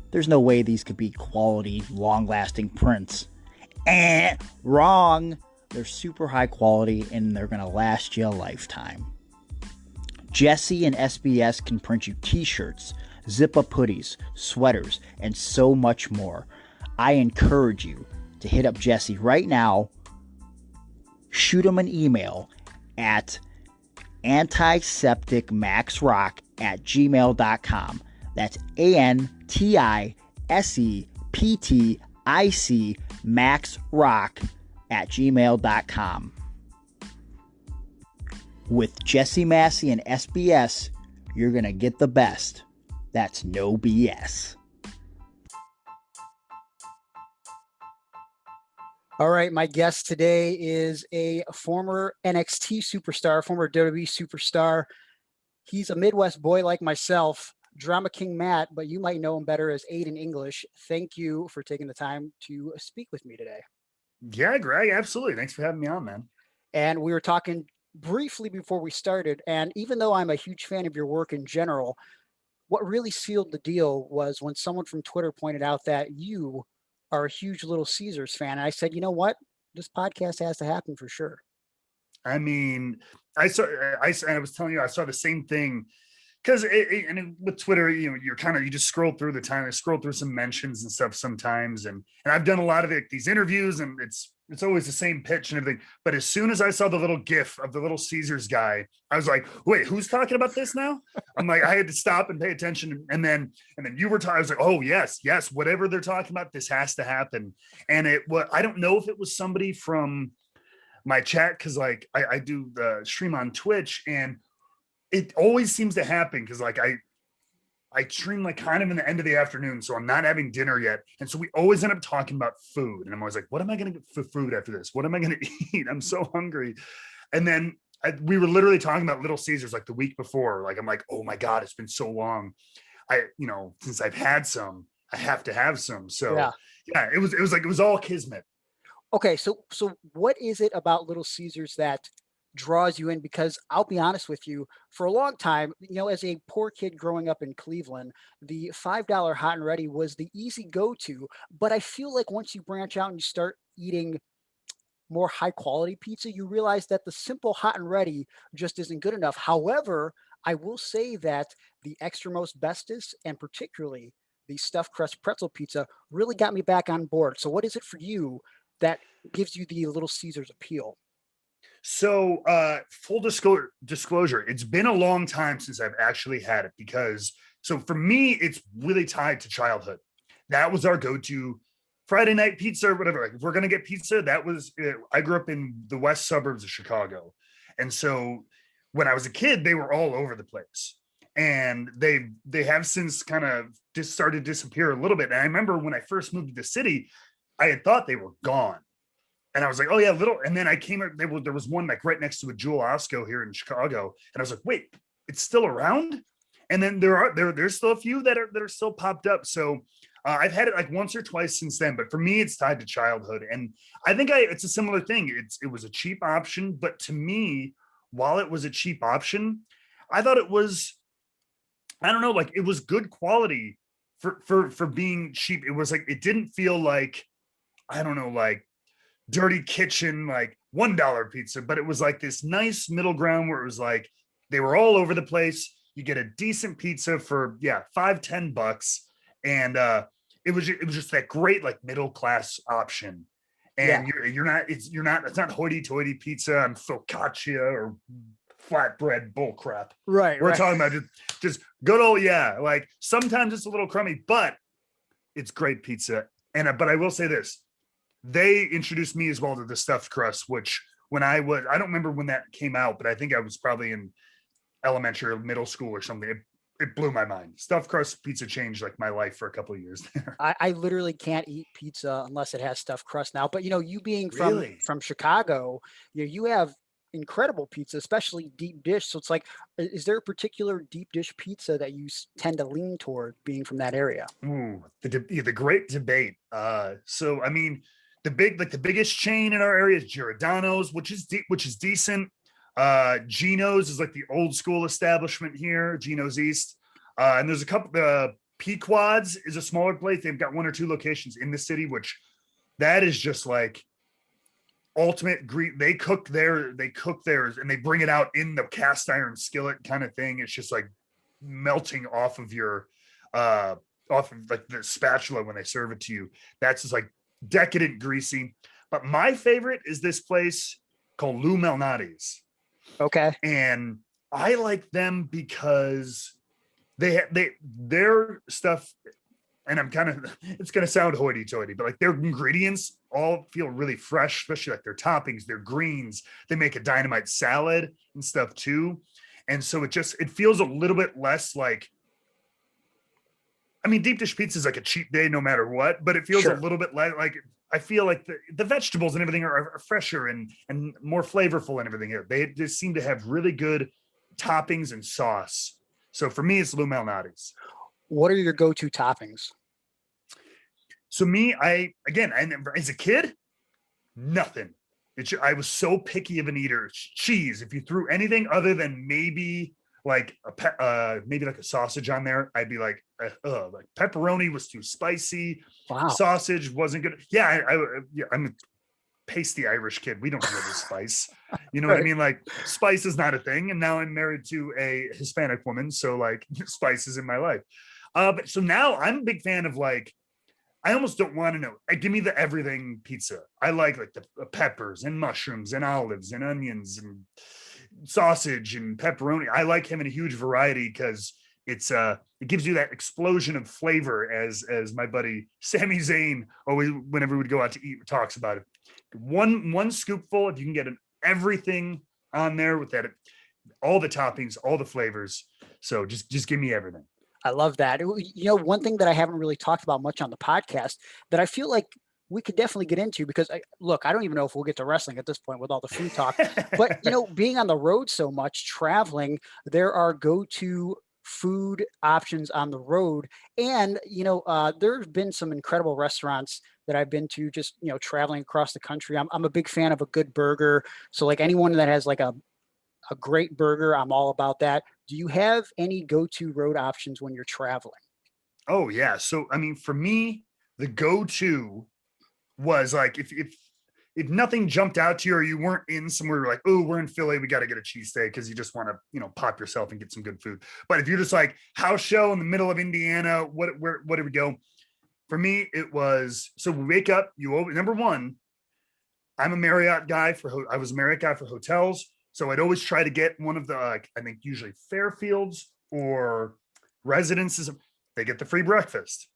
there's no way these could be quality, long-lasting prints. Wrong! They're super high quality and they're going to last you a lifetime. Jesse and SBS can print you t-shirts, zip-up hoodies, sweaters, and so much more. I encourage you to hit up Jesse right now. Shoot him an email at antisepticmaxrock@gmail.com. That's ANTISEPTIC maxrock@gmail.com. With Jesse Massey and SBS, you're going to get the best. That's no BS. All right, my guest today is a former NXT superstar, former WWE superstar. He's a Midwest boy like myself, Drama King Matt, but you might know him better as Aiden English. Thank you for taking the time to speak with me today. Yeah, Greg, absolutely. Thanks for having me on, man. And we were talking briefly before we started, and even though I'm a huge fan of your work in general, what really sealed the deal was when someone from Twitter pointed out that you are a huge Little Caesars fan. And I said, you know what? This podcast has to happen for sure. I mean, I was telling you, I saw the same thing because with Twitter, you just scroll through the time. I scroll through some mentions and stuff sometimes. And I've done a lot of these interviews and it's always the same pitch and everything. But as soon as I saw the little GIF of the Little Caesars guy, I was like, wait, who's talking about this now? I'm like, I had to stop and pay attention. And then you were talking, I was like, oh yes, whatever they're talking about, this has to happen. And I don't know if it was somebody from my chat, because like I do the stream on Twitch and it always seems to happen because like I stream like kind of in the end of the afternoon, so I'm not having dinner yet. And so we always end up talking about food. And I'm always like, what am I going to get for food after this? What am I going to eat? I'm so hungry. And then we were literally talking about Little Caesars like the week before. Like, I'm like, oh my God, it's been so long. Since I've had some, I have to have some. So yeah, it was all kismet. Okay. So what is it about Little Caesars that draws you in? Because I'll be honest with you, for a long time, as a poor kid growing up in Cleveland, the $5 hot and ready was the easy go-to. But I feel like once you branch out and you start eating more high quality pizza, you realize that the simple hot and ready just isn't good enough. However, I will say that the extramost bestest and particularly the stuffed crust pretzel pizza really got me back on board. So what is it for you that gives you the Little Caesars appeal? So, full disclosure, it's been a long time since I've actually had it because, so for me, it's really tied to childhood. That was our go-to Friday night pizza or whatever. Like if we're going to get pizza, that was, I grew up in the west suburbs of Chicago. And so when I was a kid, they were all over the place. And they have since kind of just started to disappear a little bit. And I remember when I first moved to the city, I had thought they were gone. And I was like, oh yeah, little. And then I came up, there was one like right next to a Jewel Osco here in Chicago. And I was like, wait, it's still around? And then there's still a few that are still popped up. So I've had it like once or twice since then, but for me, it's tied to childhood. And I think it's a similar thing. It was a cheap option, but to me, while it was a cheap option, I thought it was, I don't know, like it was good quality for being cheap. It was like, it didn't feel like, I don't know, like dirty kitchen, like $1 pizza, but it was like this nice middle ground where it was like, they were all over the place. You get a decent pizza for $5-10. And it was just that great like middle class option. And it's not hoity-toity pizza and focaccia or flatbread bullcrap. Right. We're talking about just good old, like sometimes it's a little crummy, but it's great pizza. And but I will say this, they introduced me as well to the stuffed crust, which when I don't remember when that came out, but I think I was probably in elementary or middle school or something. It blew my mind. Stuffed crust pizza changed like my life for a couple of years there. I literally can't eat pizza unless it has stuffed crust now. But you being from Chicago, you have incredible pizza, especially deep dish. So it's like, is there a particular deep dish pizza that you tend to lean toward being from that area? Ooh, the great debate. So I mean, the biggest chain in our area is Giordano's, which is decent. Gino's is like the old school establishment here, Gino's East. And there's a couple, Pequod's is a smaller place. They've got 1 or 2 locations in the city, which that is just like ultimate great. They cook theirs and they bring it out in the cast iron skillet kind of thing. It's just like melting off of like the spatula when they serve it to you. That's just like decadent greasy. But my favorite is this place called Lou Malnati's. Okay. And I like them because their stuff, and it's going to sound hoity-toity, but like their ingredients all feel really fresh, especially like their toppings, their greens. They make a dynamite salad and stuff too. And so it feels a little bit less like, I mean, deep dish pizza is like a cheap day no matter what, but it feels a little bit like I feel like the vegetables and everything are fresher and more flavorful and everything here. They just seem to have really good toppings and sauce. So for me, it's Lou Malnati's. What are your go-to toppings? So me, I as a kid, nothing. I was so picky of an eater. Cheese. If you threw anything other than maybe like a sausage on there, I'd be like pepperoni was too spicy. Wow. Sausage wasn't good. I'm a pasty Irish kid. We don't deal with spice. You know what I mean? Like spice is not a thing. And now I'm married to a Hispanic woman. So like spice is in my life. But so now I'm a big fan of like, I almost don't want to know. Give me the everything pizza. I like the peppers and mushrooms and olives and onions and sausage and pepperoni. I like having a huge variety because it gives you that explosion of flavor, as my buddy Sami Zayn always, whenever we'd go out to eat, talks about it. One scoopful, if you can get everything on there with that, all the toppings, all the flavors. So just give me everything. I love that. One thing that I haven't really talked about much on the podcast that I feel like we could definitely get into, because I don't even know if we'll get to wrestling at this point with all the food talk, but being on the road so much, traveling, there are go-to food options on the road. And, there's been some incredible restaurants that I've been to just, traveling across the country. I'm a big fan of a good burger. So like anyone that has like a great burger, I'm all about that. Do you have any go-to road options when you're traveling? Oh yeah. So, I mean, for me, the go-to was like, if nothing jumped out to you or you weren't in somewhere like, oh, we're in Philly, we got to get a cheesesteak because you just want to, pop yourself and get some good food. But if you're just like house show in the middle of Indiana, where do we go? For me, it was, so we wake up, number one, I'm a Marriott guy I was a Marriott guy for hotels. So I'd always try to get one of the, I think usually Fairfields or Residences. They get the free breakfast.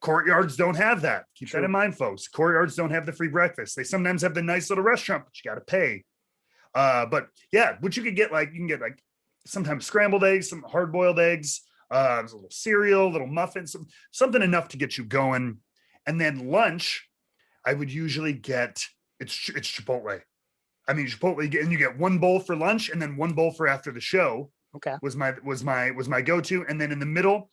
Courtyards don't have that. Keep that in mind, folks. Courtyards don't have the free breakfast. They sometimes have the nice little restaurant, but you got to pay. But yeah, what you could get, like, you can get like sometimes scrambled eggs, some hard-boiled eggs, a little cereal, little muffins, something enough to get you going. And then lunch, I would usually get, it's Chipotle. I mean, Chipotle, and you get one bowl for lunch and then one bowl for after the show. Okay. Was my go-to. And then in the middle,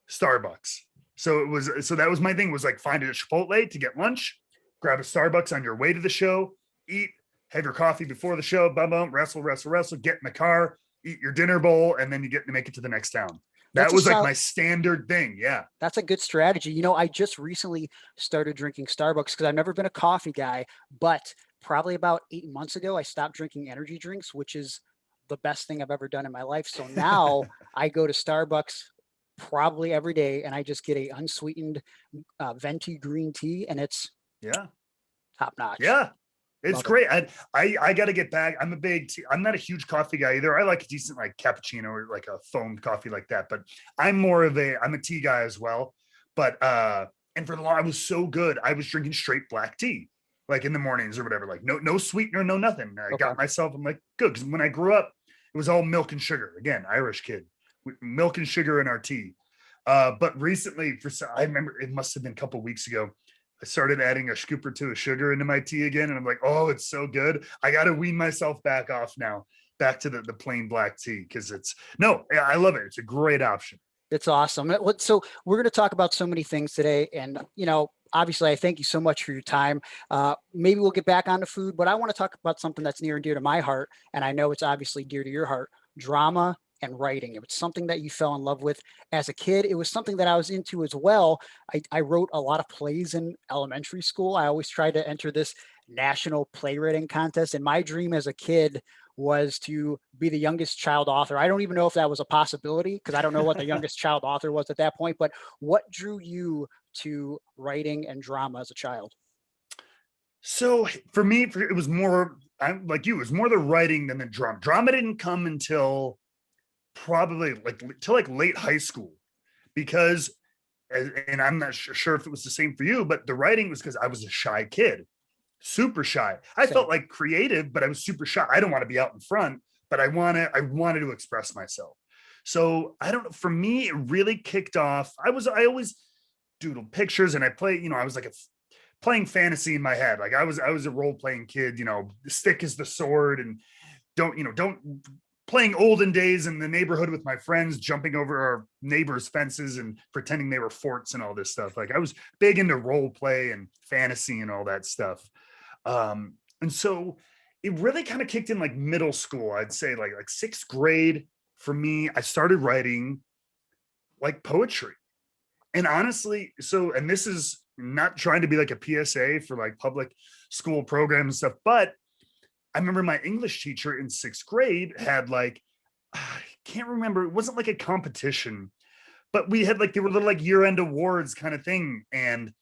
Starbucks. So that was my thing, was like find a Chipotle to get lunch, grab a Starbucks on your way to the show, eat, have your coffee before the show, wrestle, get in the car, eat your dinner bowl, and then you get to make it to the next town. That was like my standard thing. Yeah. That's a good strategy. You know, I just recently started drinking Starbucks because I've never been a coffee guy, but probably about 8 months ago, I stopped drinking energy drinks, which is the best thing I've ever done in my life. So now I go to Starbucks probably every day and I just get a unsweetened venti green tea, and it's top notch. Yeah. It's Love great. I got to get back. I'm not a huge coffee guy either. I like a decent like cappuccino or like a foamed coffee like that, but I'm a tea guy as well. But and for the long, I was so good. I was drinking straight black tea, like in the mornings or whatever, like no sweetener, no nothing. I got myself, I'm like, good. Cause when I grew up, it was all milk and sugar. Again, Irish kid, milk and sugar in our tea. But recently, I remember it must have been a couple of weeks ago, I started adding a scoop or two of sugar into my tea again. And I'm like, oh, it's so good. I got to wean myself back off now, back to the plain black tea. Cause I love it. It's a great option. It's awesome. So we're going to talk about so many things today. And, you know, obviously I thank you so much for your time. Maybe we'll get back onto food, but I want to talk about something that's near and dear to my heart. And I know it's obviously dear to your heart, drama and writing. It was something that you fell in love with as a kid. It was something that I was into as well. I wrote a lot of plays in elementary school. I always tried to enter this national playwriting contest. And my dream as a kid was to be the youngest child author. I don't even know if that was a possibility because I don't know what the youngest child author was at that point, but what drew you to writing and drama as a child? So for me, it was more, I'm like you, it was more the writing than the drama. Drama didn't come until probably like late high school, because, and I'm not sure if it was the same for you, but the writing was because I was a shy kid, super shy. I felt like creative, but I was super shy. I don't want to be out in front, but I wanted to express myself. So I don't know. For me, it really kicked off. I always doodled pictures and I play, I was like playing fantasy in my head. Like I was a role playing kid, the stick is the sword, and don't playing olden days in the neighborhood with my friends, jumping over our neighbors' fences and pretending they were forts and all this stuff. Like I was big into role play and fantasy and all that stuff. And so it really kind of kicked in like middle school. I'd say like sixth grade for me, I started writing like poetry. And honestly, and this is not trying to be like a PSA for like public school programs and stuff, but I remember my English teacher in sixth grade had like, I can't remember, it wasn't like a competition, but we had like, they were little like year-end awards kind of thing. And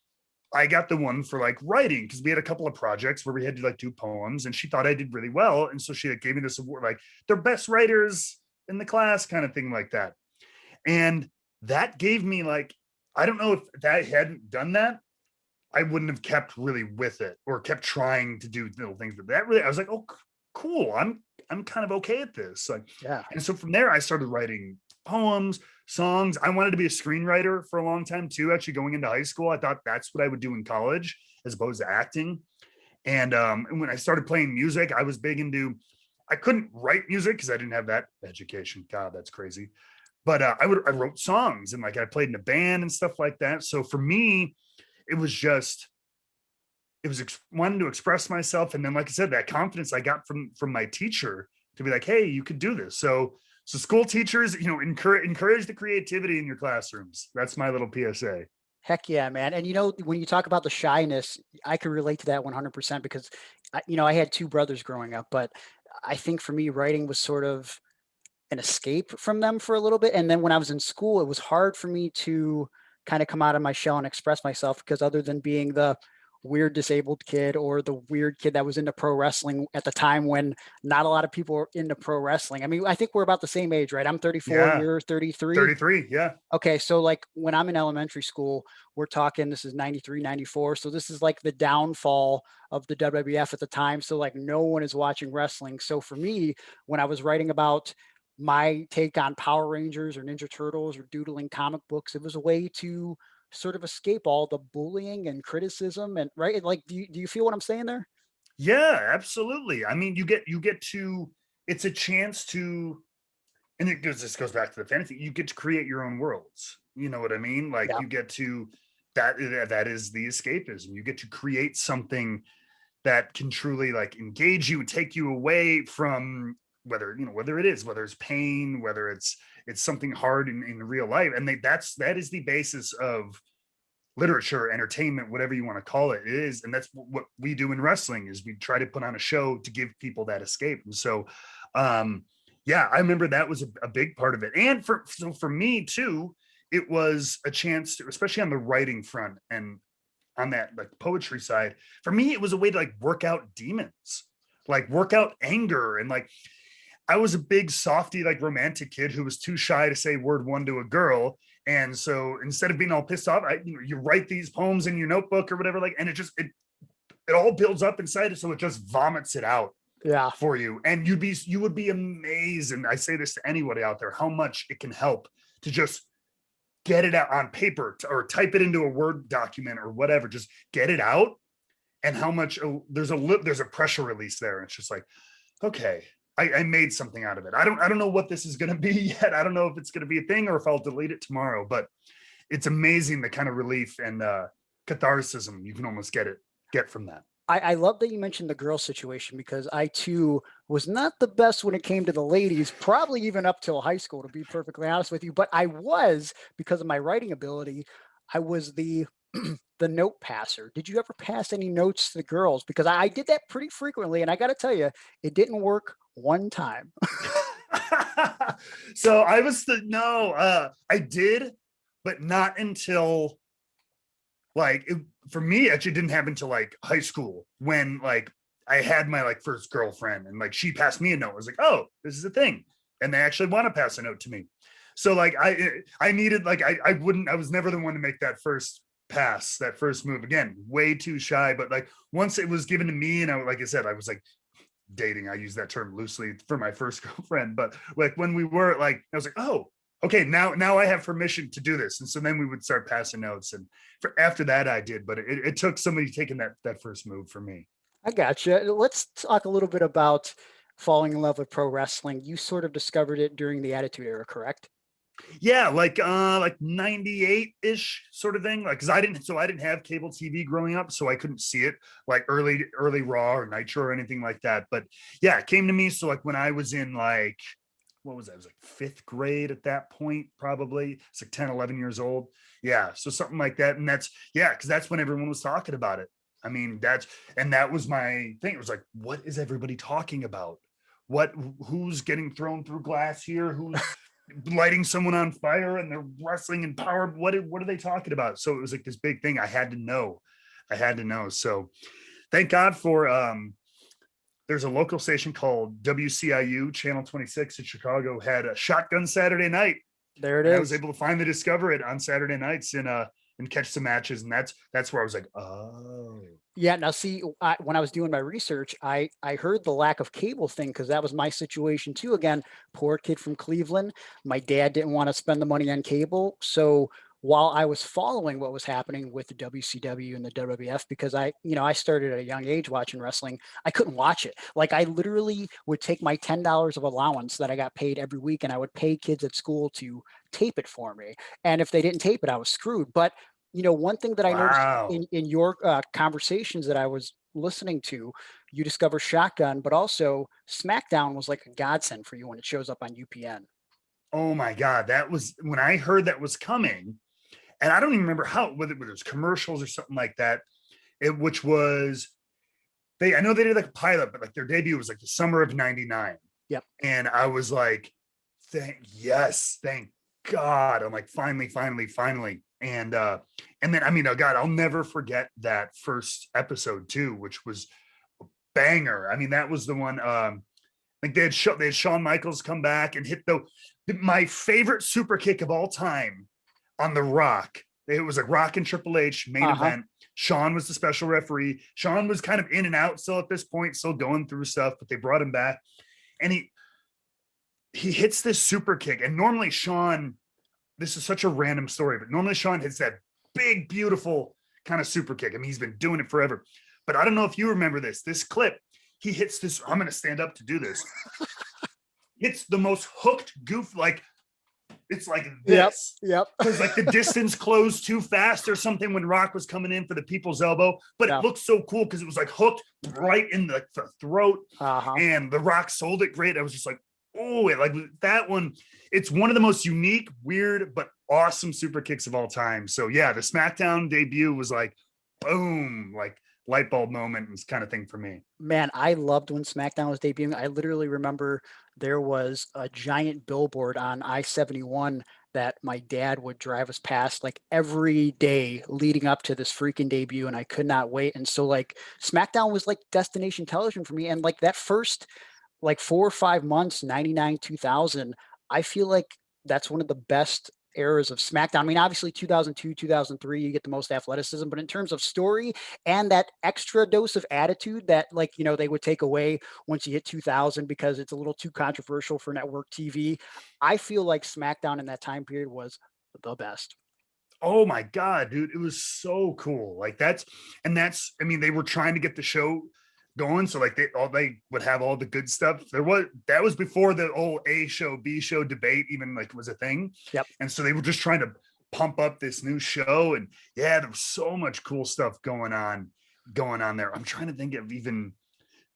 I got the one for like writing, because we had a couple of projects where we had to like do poems, and she thought I did really well. And so she like gave me this award, like they're best writers in the class kind of thing like that. And that gave me like, I don't know if I hadn't done that, I wouldn't have kept really with it or kept trying to do little things. But that really, I was like, oh, cool. I'm kind of okay at this. Like, yeah. And so from there, I started writing poems, songs. I wanted to be a screenwriter for a long time too. Actually, going into high school, I thought that's what I would do in college as opposed to acting. And when I started playing music, I was big into. I couldn't write music because I didn't have that education. God, that's crazy. But I wrote songs, and like I played in a band and stuff like that. So for me, it was wanting to express myself. And then, like I said, that confidence I got from my teacher to be like, hey, you could do this. So school teachers, encourage the creativity in your classrooms. That's my little PSA. Heck yeah, man. And, when you talk about the shyness, I could relate to that 100% because, I had two brothers growing up, but I think for me, writing was sort of an escape from them for a little bit. And then when I was in school, it was hard for me to kind of come out of my shell and express myself, because other than being the weird disabled kid or the weird kid that was into pro wrestling at the time when not a lot of people were into pro wrestling. I mean, I think we're about the same age, right? I'm 34, Yeah. you're 33. 33, yeah. Okay, so like when I'm in elementary school, we're talking, this is 93, 94. So this is like the downfall of the WWF at the time. So like no one is watching wrestling. So for me, when I was writing about my take on Power Rangers or Ninja Turtles or doodling comic books, it was a way to sort of escape all the bullying and criticism. And right, like, do you feel what I'm saying there? Yeah, absolutely. I mean, you get to, it's a chance to, and this goes back to the fantasy, you get to create your own worlds. You know what I mean? Like you get to, that is the escapism. You get to create something that can truly like engage you, take you away from whether it's pain, whether it's something hard in real life. And that is the basis of literature, entertainment, whatever you want to call it. It is. And that's what we do in wrestling, is we try to put on a show to give people that escape. And so, yeah, I remember that was a big part of it. And for me too, it was a chance to, especially on the writing front and on that like poetry side, for me, it was a way to like work out demons, like work out anger. And like, I was a big softy, like romantic kid who was too shy to say word one to a girl. And so instead of being all pissed off, you write these poems in your notebook or whatever, like, and it all builds up inside it. So it just vomits it out for you. And you would be amazed. And I say this to anybody out there, how much it can help to just get it out on paper or type it into a Word document or whatever, just get it out. And how much there's a pressure release there. And it's just like, okay, I made something out of it. I don't know what this is going to be yet. I don't know if it's going to be a thing or if I'll delete it tomorrow, but it's amazing the kind of relief and catharsis you can almost get from that. I love that you mentioned the girl situation, because I too was not the best when it came to the ladies, probably even up till high school, to be perfectly honest with you. But I was, because of my writing ability, I was the note passer. Did you ever pass any notes to the girls? Because I did that pretty frequently, and I got to tell you, it didn't work one time. So I did, but not until for me, actually didn't happen until like high school, when like I had my like first girlfriend, and like she passed me a note. I was like, oh, this is a thing. And they actually want to pass a note to me. So like I needed, like, I was never the one to make that first pass, that first move. Again, way too shy. But like once it was given to me, and like I said, I was like dating, I use that term loosely, for my first girlfriend, but like when we were like, I was like, oh, okay, now I have permission to do this. And so then we would start passing notes. And after that I did, but it took somebody taking that first move for me. I gotcha. Let's talk a little bit about falling in love with pro wrestling. You sort of discovered it during the Attitude Era, correct? Yeah, like 98-ish sort of thing. Like, because I didn't have cable TV growing up, so I couldn't see it like early Raw or Nitro or anything like that. But yeah, it came to me. So like when I was in like, what was that? I was like 5th grade at that point, probably. It's like 10, 11 years old. Yeah, so something like that. And because that's when everyone was talking about it. I mean, that was my thing. It was like, what is everybody talking about? Who's getting thrown through glass here? Who's lighting someone on fire, and they're wrestling in power? What are they talking about? So it was like this big thing. I had to know. So thank God for there's a local station called WCIU Channel 26 in Chicago, had a Shotgun Saturday Night. There it is. I was able to finally discover it on Saturday nights and catch some matches, and that's where I was like, oh. Yeah. Now, see, when I was doing my research, I heard the lack of cable thing, because that was my situation too. Again, poor kid from Cleveland. My dad didn't want to spend the money on cable. So while I was following what was happening with the WCW and the WWF, because I started at a young age watching wrestling, I couldn't watch it. Like, I literally would take my $10 of allowance that I got paid every week, and I would pay kids at school to tape it for me. And if they didn't tape it, I was screwed. But one thing that I noticed in your conversations that I was listening to, you discover Shotgun, but also SmackDown was like a godsend for you when it shows up on UPN. Oh my God. That was when I heard that was coming, and I don't even remember whether it was commercials or something like that, which was, I know they did like a pilot, but like their debut was like the summer of 99. Yep. And I was like, thank God. I'm like, finally. And then, I mean, oh God, I'll never forget that first episode too, which was a banger. I mean, that was the one, like they had Shawn Michaels come back and hit my favorite super kick of all time on The Rock. It was a Rock and Triple H main event. Shawn was the special referee. Shawn was kind of in and out still at this point, still going through stuff, but they brought him back. And he hits this super kick. And normally Shawn, this is such a random story, but normally Shawn hits that big, beautiful kind of super kick. I mean, he's been doing it forever. But I don't know if you remember this clip. He hits this. I'm going to stand up to do this. It's the most hooked goof, like it's like this. Yep. Because like the distance closed too fast or something when Rock was coming in for the people's elbow. But it looked so cool because it was like hooked right in the throat. And The Rock sold it great. I was just like, oh, like that one. It's one of the most unique, weird, but awesome super kicks of all time. So yeah, the SmackDown debut was like, boom, like light bulb moment and kind of thing for me. Man, I loved when SmackDown was debuting. I literally remember there was a giant billboard on I-71 that my dad would drive us past like every day leading up to this freaking debut, and I could not wait. And so like SmackDown was like destination television for me. And like that first like 4 or 5 months, 99, 2000, I feel like that's one of the best eras of SmackDown. I mean, obviously 2002, 2003, you get the most athleticism, but in terms of story and that extra dose of attitude that like, you know, they would take away once you hit 2000 because it's a little too controversial for network TV. I feel like SmackDown in that time period was the best. Oh my God, dude. It was so cool. Like I mean, they were trying to get the show going. So like they would have all the good stuff. That was before the old A show, B show debate even like was a thing. Yep. And so they were just trying to pump up this new show. And yeah, there was so much cool stuff going on there. I'm trying to think of even,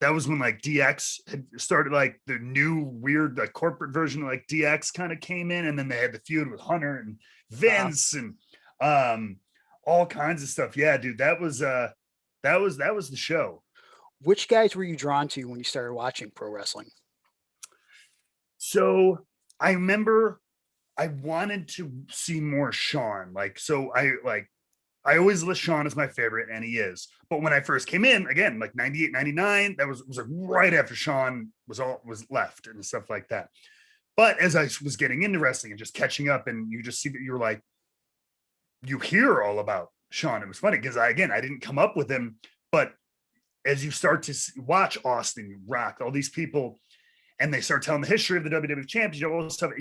that was when like DX had started, like the new weird like corporate version of like DX kind of came in. And then they had the feud with Hunter and Vince and all kinds of stuff. Yeah, dude, that was the show. Which guys were you drawn to when you started watching pro wrestling? So I remember I wanted to see more Shawn. Like, so I always list Shawn as my favorite, and he is. But when I first came in, again, like 98, 99, that was like right after Shawn was left and stuff like that. But as I was getting into wrestling and just catching up, and you just see that you're like, you hear all about Shawn. It was funny because I didn't come up with him, but as you start to watch Austin, Rock, all these people, and they start telling the history of the WWE Championship, all this stuff,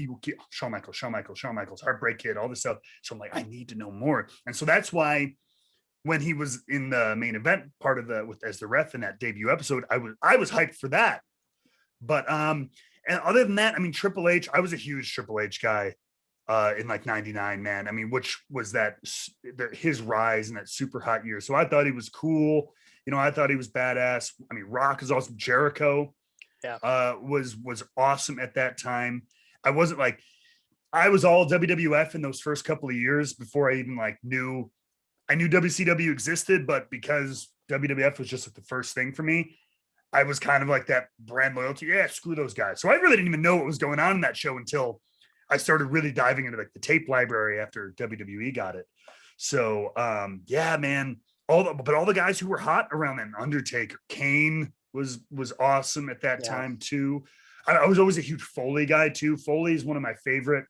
Shawn Michaels, Heartbreak Kid, all this stuff. So I'm like, I need to know more. And so that's why when he was in the main event part of as the ref in that debut episode, I was hyped for that. But and other than that, I mean, Triple H, I was a huge Triple H guy in like 99, man. I mean, which was his rise in that super hot year. So I thought he was cool. You know, I thought he was badass. I mean, Rock is awesome. Jericho was awesome at that time. I was all WWF in those first couple of years before I even like knew WCW existed, but because WWF was just like the first thing for me, I was kind of like that brand loyalty. Yeah, screw those guys. So I really didn't even know what was going on in that show until I started really diving into like the tape library after WWE got it. So yeah, man. All the guys who were hot around then, Undertaker, Kane was awesome at that time too. I was always a huge Foley guy too. Foley is one of my favorite.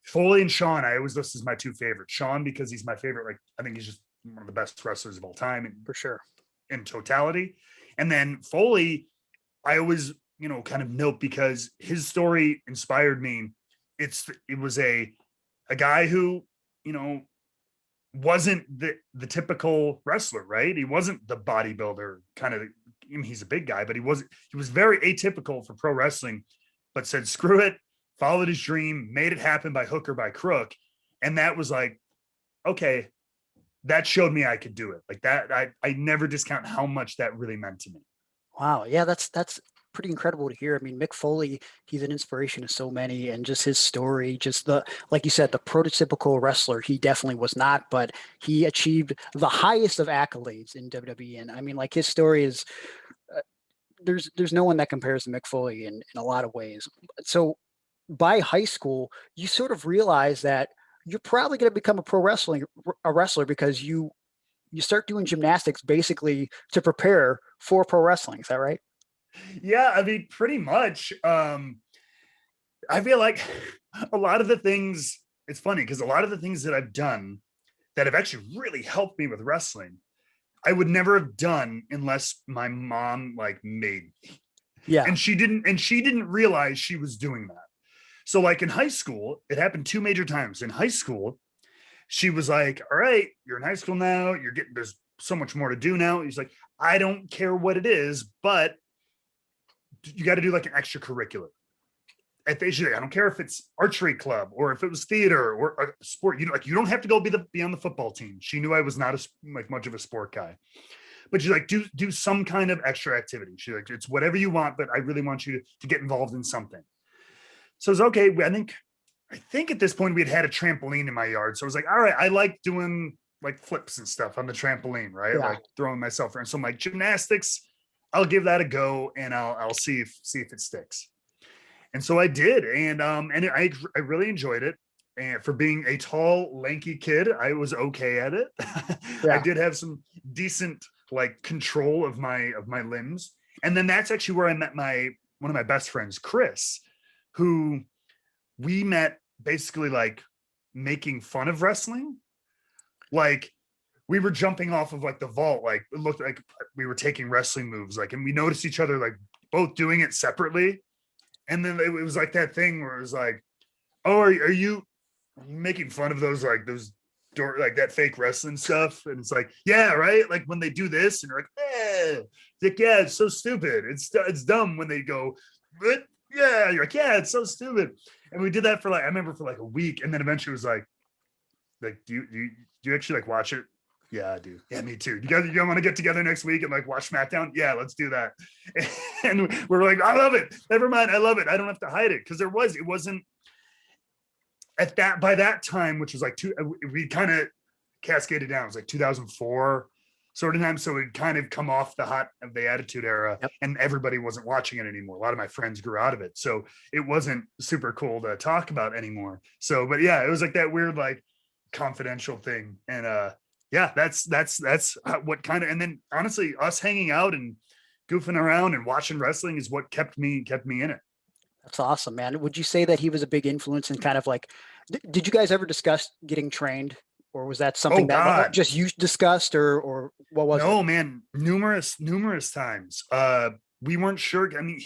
Foley and Shawn, I always list as my two favorites. Shawn because he's my favorite. Like I think he's just one of the best wrestlers of all time, for sure, in totality. And then Foley, I always kind of note because his story inspired me. It was a guy who wasn't the typical wrestler, right? He wasn't the bodybuilder kind of. I mean, he's a big guy, but he was very atypical for pro wrestling, but said, screw it, followed his dream, made it happen by hook or by crook. And that was like, okay, that showed me I could do it. Like that. I never discount how much that really meant to me. Wow. Yeah. That's pretty incredible to hear. I mean, Mick Foley, he's an inspiration to so many, and just his story, just like you said, the prototypical wrestler, he definitely was not, but he achieved the highest of accolades in WWE. And I mean, like his story is, there's no one that compares to Mick Foley in a lot of ways. So by high school, you sort of realize that you're probably going to become a wrestler because you start doing gymnastics basically to prepare for pro wrestling. Is that right? Yeah, I mean, pretty much. I feel like a lot of the things, it's funny because a lot of the things that I've done that have actually really helped me with wrestling, I would never have done unless my mom like made me. Yeah. And she didn't realize she was doing that. So like in high school, it happened 2 major times. In high school, she was like, all right, you're in high school now. There's so much more to do now. He's like, I don't care what it is, but you got to do like an extracurricular. At the age of, I don't care if it's archery club or if it was theater or a sport. You don't have to go be on the football team. She knew I was not much of a sport guy, but she's like, do some kind of extra activity. She's like, it's whatever you want, but I really want you to get involved in something. So it's okay. I think at this point we had a trampoline in my yard. So I was like, all right, I like doing like flips and stuff on the trampoline, right? Yeah. Like throwing myself around. So I'm like, gymnastics, I'll give that a go and I'll see if it sticks. And so I did, and I really enjoyed it. And for being a tall, lanky kid, I was okay at it. Yeah. I did have some decent like control of my limbs. And then that's actually where I met one of my best friends, Chris, who we met basically like making fun of wrestling. Like we were jumping off of like the vault, like it looked like we were taking wrestling moves, like, and we noticed each other like both doing it separately. And then it was like that thing where it was like, oh, are you making fun of those like that fake wrestling stuff? And it's like, yeah, right. Like when they do this and you're like, yeah, it's so stupid. It's dumb when they go, but yeah, you're like, yeah, it's so stupid. And we did that for like, I remember for like a week. And then eventually it was like, do you actually like watch it? Yeah, I do. Yeah, me too. You guys want to get together next week and like watch SmackDown? Yeah, let's do that. And we were like, I love it. Never mind, I love it. I don't have to hide it because it wasn't by that time, which was like we kind of cascaded down. It was like 2004 sort of time, so it kind of come off the Attitude Era, yep. And everybody wasn't watching it anymore. A lot of my friends grew out of it, so it wasn't super cool to talk about anymore. So, but yeah, it was like that weird like confidential thing, and yeah, that's what kind of, and then honestly, us hanging out and goofing around and watching wrestling is what kept me in it. That's awesome, man. Would you say that he was a big influence in kind of like, did you guys ever discuss getting trained, or was that something that just you discussed, or what was it? No, man, numerous times. We weren't sure. I mean,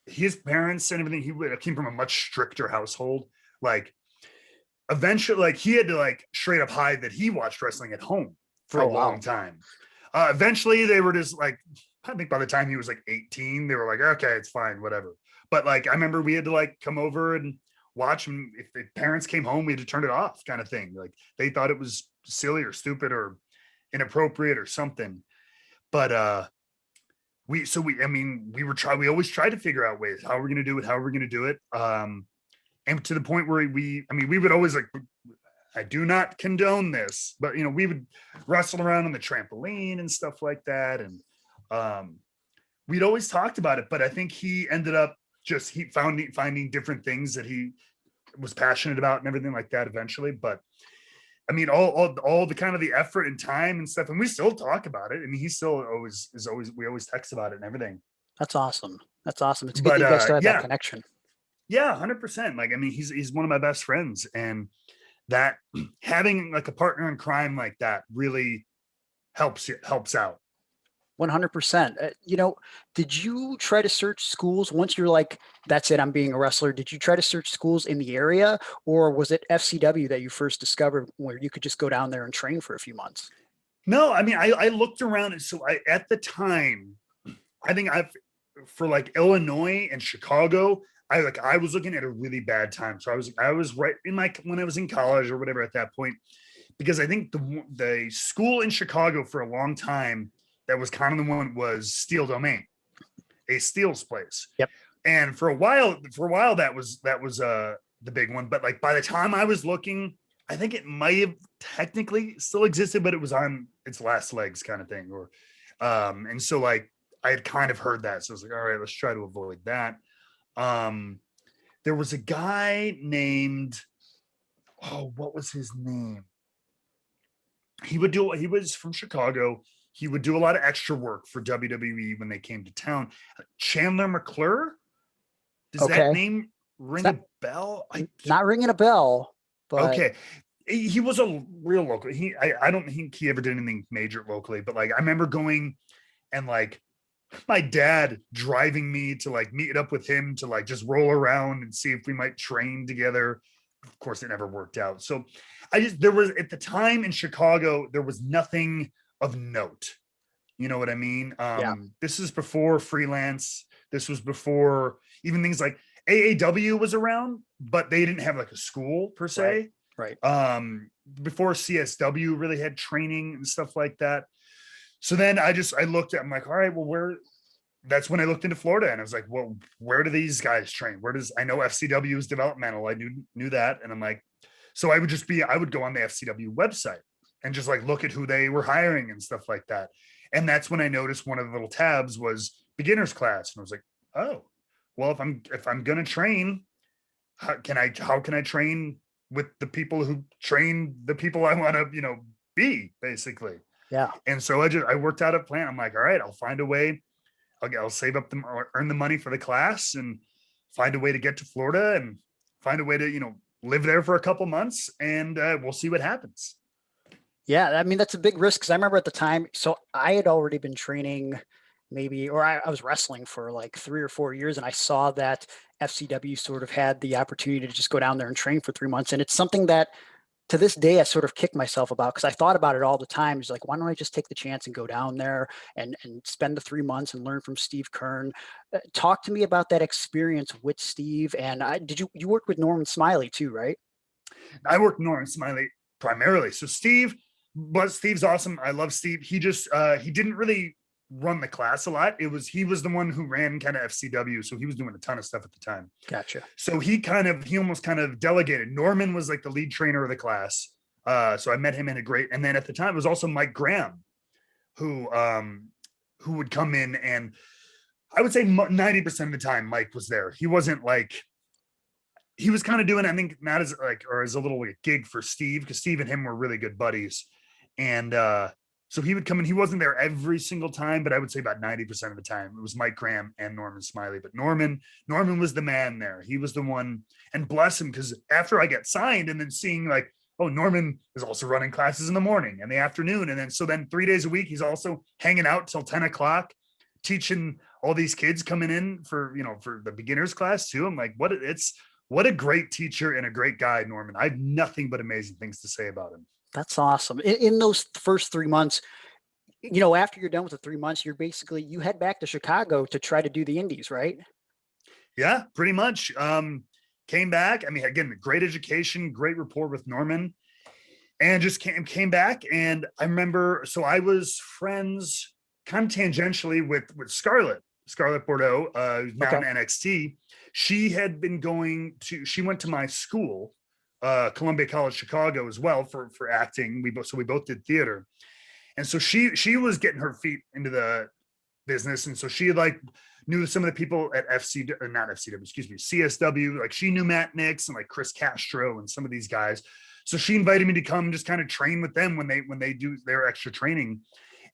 his parents and everything, he came from a much stricter household. Like, eventually, like he had to like straight up hide that he watched wrestling at home for a long time. Eventually they were just like, I think by the time he was like 18, they were like, okay, it's fine, whatever. But like, I remember we had to like come over and watch him. If the parents came home, we had to turn it off kind of thing. Like they thought it was silly or stupid or inappropriate or something. But we always tried to figure out ways, how we're going to do it. And to the point where we would always like, I do not condone this, but we would wrestle around on the trampoline and stuff like that. And we'd always talked about it, but I think he ended up finding different things that he was passionate about and everything like that eventually. But I mean, all the kind of the effort and time and stuff, and we still talk about it. I mean, he still we always text about it and everything. That's awesome. It's good that you guys still have that connection. Yeah, 100%. Like, I mean, he's one of my best friends, and that having like a partner in crime like that really helps out. 100%. Did you try to search schools once you're like, that's it, I'm being a wrestler? Did you try to search schools in the area, or was it FCW that you first discovered where you could just go down there and train for a few months? No, I mean, I looked around, and so at the time, I think for like Illinois and Chicago, I was looking at a really bad time. So I was right in when I was in college or whatever at that point, because I think the school in Chicago for a long time that was kind of the one was Steel Domain, a Steel's place. Yep. And for a while that was the big one. But like by the time I was looking, I think it might have technically still existed, but it was on its last legs kind of thing. Or and so like I had kind of heard that. So I was like, all right, let's try to avoid that. There was a guy named, what was his name? He was from Chicago. He would do a lot of extra work for WWE when they came to town. Chandler McClure. Does that name ring a bell? Not ringing a bell, but okay. He was a real local. I don't think he ever did anything major locally, but like I remember going and like my dad driving me to like meet up with him to like just roll around and see if we might train together. Of course, it never worked out. So there was at the time in Chicago, there was nothing of note. You know what I mean? This is before freelance. This was before even things like AAW was around, but they didn't have like a school per se. Right. Before CSW really had training and stuff like that. So then I looked at, I'm like, all right, well, that's when I looked into Florida and I was like, well, where do these guys train? I know FCW is developmental. I knew that. And I'm like, so I would go on the FCW website and just like look at who they were hiring and stuff like that. And that's when I noticed one of the little tabs was beginner's class. And I was like, oh, well, if I'm going to train, how can I train with the people who train the people I want to, be basically. Yeah. And so I worked out a plan. I'm like, all right, I'll find a way. I'll save up or earn the money for the class and find a way to get to Florida and find a way to, live there for a couple months and we'll see what happens. Yeah. I mean, that's a big risk. Cause I remember at the time, so I had already been training I was wrestling for like 3 or 4 years and I saw that FCW sort of had the opportunity to just go down there and train for 3 months. And it's something that to this day, I sort of kick myself about because I thought about it all the time. It's like, why don't I just take the chance and go down there and spend the 3 months and learn from Steve Kern? Talk to me about that experience with Steve. And you worked with Norman Smiley too, right? I worked with Norman Smiley primarily. So Steve's awesome. I love Steve. He just, he didn't really run the class a lot. He was the one who ran kind of FCW. So he was doing a ton of stuff at the time. Gotcha. So he almost kind of delegated. Norman was like the lead trainer of the class. So I met him and then at the time it was also Mike Graham who would come in and I would say 90% of the time Mike was there. He wasn't like, he was kind of doing, I think not as like, or as a little like gig for Steve because Steve and him were really good buddies. And, so he would come in, he wasn't there every single time, but I would say about 90% of the time it was Mike Graham and Norman Smiley. But Norman was the man there. He was the one, and bless him, because after I got signed and then seeing like, oh, Norman is also running classes in the morning and the afternoon. And then 3 days a week, he's also hanging out till 10 o'clock, teaching all these kids coming in for the beginners class too. I'm like, what a great teacher and a great guy, Norman. I have nothing but amazing things to say about him. That's awesome. In those first 3 months, after you're done with the 3 months, you head back to Chicago to try to do the indies, right? Yeah, pretty much. Came back. I mean, again, great education, great rapport with Norman, and just came back. And I remember, so I was friends kind of tangentially with Scarlett Bordeaux, who's now in NXT. She went to my school, Columbia College Chicago as well for acting. We both did theater, and so she was getting her feet into the business, and so she like knew some of the people at CSW. Like she knew Matt Nix and like Chris Castro and some of these guys. So she invited me to come just kind of train with them when they do their extra training.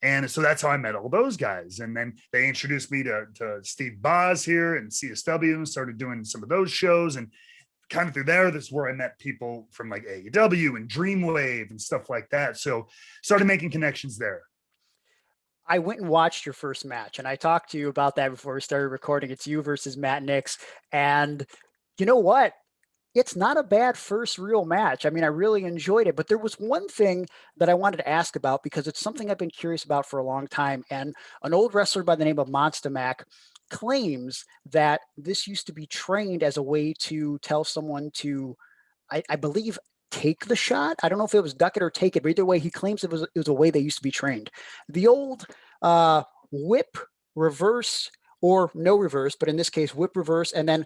And so that's how I met all those guys. And then they introduced me to Steve Boz here and CSW and started doing some of those shows. And kind of through there, this is where I met people from like AEW and Dreamwave and stuff like that. So started making connections there. I went and watched your first match, and I talked to you about that before we started recording. It's you versus Matt Nix. And you know what? It's not a bad first real match. I mean, I really enjoyed it, but there was one thing that I wanted to ask about because it's something I've been curious about for a long time. And an old wrestler by the name of Monster Mac claims that this used to be trained as a way to tell someone to, I believe, take the shot. I don't know if it was duck it or take it, but either way, he claims it was a way they used to be trained. The old whip, reverse, or no reverse, but in this case, whip, reverse, and then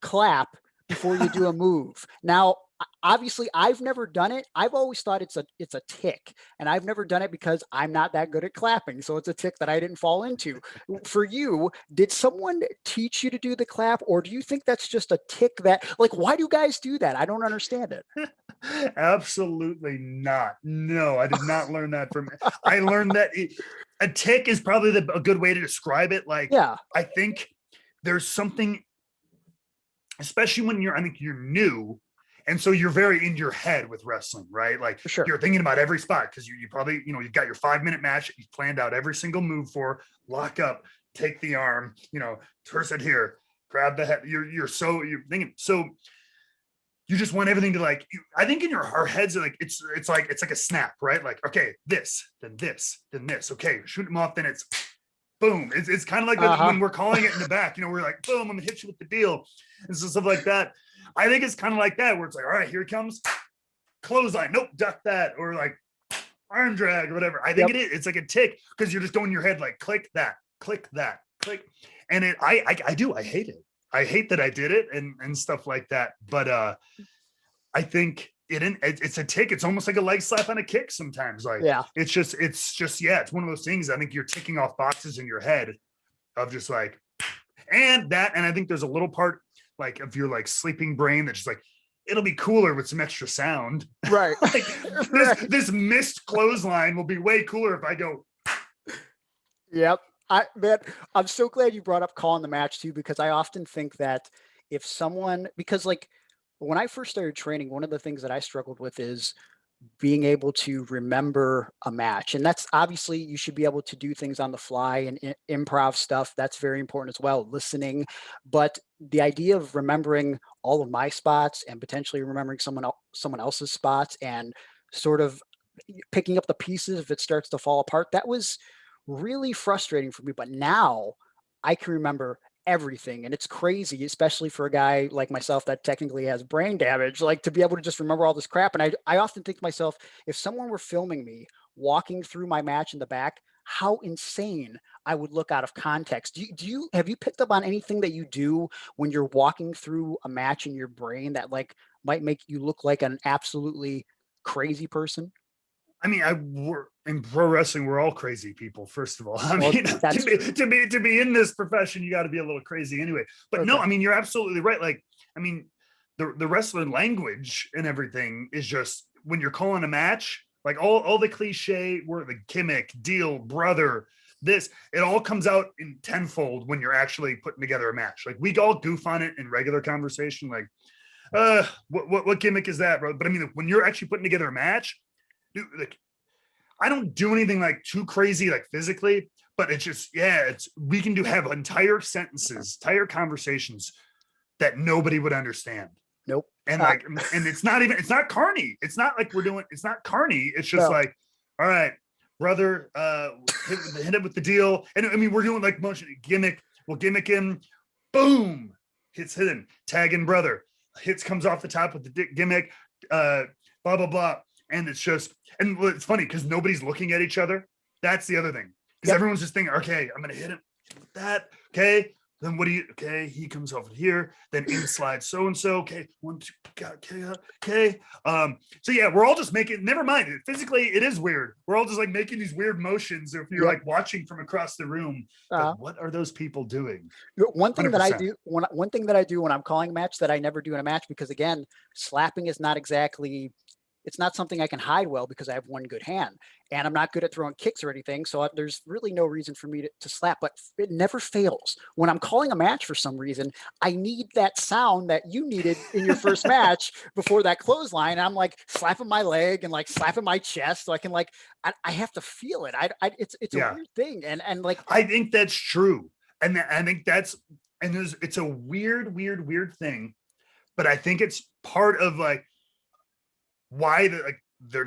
clap before you do a move. Now, obviously I've never done it. I've always thought it's a tick, and I've never done it because I'm not that good at clapping. So it's a tick that I didn't fall into. For you, did someone teach you to do the clap, or do you think that's just a tick that, like, why do guys do that? I don't understand it. Absolutely not. No, I did not learn that from. I learned that a tick is probably a good way to describe it. Like, Yeah. I think there's something, especially when I think you're new. And so you're very in your head with wrestling, right? Like, For sure. you're thinking about every spot because you probably, you've got your 5-minute match. You've planned out every single move for, lock up, take the arm, twist it here, grab the head. You're thinking, so you just want everything to I think in our heads, it's like a snap, right? Like, okay, this, then this, then this. Okay, shoot them off. Then it's boom. It's kind of like when we're calling it in the back, we're like, boom, I'm gonna hit you with the deal. And so stuff like that. I think it's kind of like that, where it's like, all right, here it comes. Clothesline. Nope, duck that. Or like arm drag or whatever. I think it is. It's like a tick because you're just going in your head like, click that, click that, click. And I do. I hate it. I hate that I did it and stuff like that. But I think it's a tick. It's almost like a leg slap on a kick sometimes. Like, it's just, it's one of those things. I think you're ticking off boxes in your head of just like, and I think there's a little part, like, of your sleeping brain that's just like, it'll be cooler with some extra sound. Right. Like, this missed clothesline will be way cooler if I go. Yep. I'm so glad you brought up calling the match too, because I often think that because when I first started training, one of the things that I struggled with is being able to remember a match. And that's obviously, you should be able to do things on the fly and improv stuff. That's very important as well, listening. But the idea of remembering all of my spots and potentially remembering someone else's spots and sort of picking up the pieces if it starts to fall apart, that was really frustrating for me. But now I can remember everything, and it's crazy, especially for a guy like myself that technically has brain damage, like, to be able to just remember all this crap. And I often think to myself, if someone were filming me walking through my match in the back, how insane I would look out of context. Have you picked up on anything that you do when you're walking through a match in your brain that might make you look like an absolutely crazy person? I mean, we're in pro wrestling, we're all crazy people, first of all. I Well, mean, to be in this profession, you got to be a little crazy anyway. But no, I mean, you're absolutely right. Like, I mean, the wrestler language and everything is just, when you're calling a match, like all the cliche word, the gimmick, deal, brother, this, it all comes out in tenfold when you're actually putting together a match. Like, we all goof on it in regular conversation, like, what gimmick is that, bro? But I mean, when you're actually putting together a match, dude, like, I don't do anything like too crazy, like physically, but it's just, we can have entire sentences, entire conversations that nobody would understand. Nope. And and it's not carny. It's not like it's not carny. It's just like, all right, brother, hit it with the deal. And I mean, we're doing like motion gimmick. We'll gimmick him. Boom. Hits hidden. Tag in brother. Hits comes off the top with the gimmick. Blah, blah, blah. And it's just, and it's funny because nobody's looking at each other. That's the other thing. Because everyone's just thinking, okay, I'm going to hit him with that. Okay. Then okay, he comes over here. Then in slides so-and-so. Okay. 1, 2, okay. So yeah, we're all just making, never mind. Physically, it is weird. We're all just like making these weird motions. If you're like watching from across the room, like, what are those people doing? One thing 100%. That I do, one thing that I do when I'm calling a match that I never do in a match, because again, slapping is not exactly, it's not something I can hide well because I have one good hand and I'm not good at throwing kicks or anything. So there's really no reason for me to slap, but it never fails. When I'm calling a match for some reason, I need that sound that you needed in your first match before that clothesline. I'm like slapping my leg and like slapping my chest. So I can I have to feel it. It's a weird thing. And like, I think that's true. And I think it's a weird thing, but I think it's part of like, why there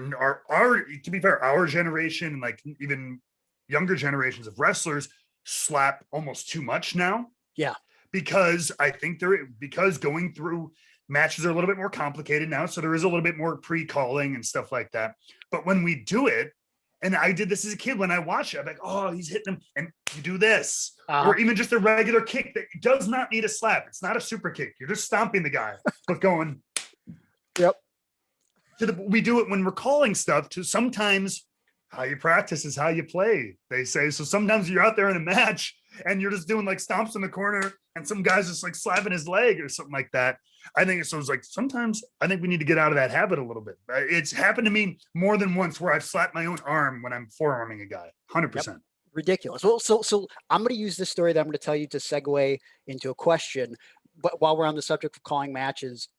are to be fair, our generation and like even younger generations of wrestlers slap almost too much now. Yeah. Because I think because going through matches are a little bit more complicated now. So there is a little bit more pre-calling and stuff like that. But when we do it, and I did this as a kid, when I watched it, I'm like, oh, he's hitting him, and you do this. Or even just a regular kick that does not need a slap. It's not a super kick. You're just stomping the guy, but going, Yep. We do it when we're calling stuff. To sometimes how you practice is how you play, they say. So sometimes you're out there in a match and you're just doing like stomps in the corner and some guy's just like slapping his leg or something like that. I think so. It's like sometimes I think we need to get out of that habit a little bit. It's happened to me more than once where I've slapped my own arm when I'm forearming a guy. 100%. Yep. Ridiculous. Well, so I'm going to use this story that I'm going to tell you to segue into a question. But while we're on the subject of calling matches,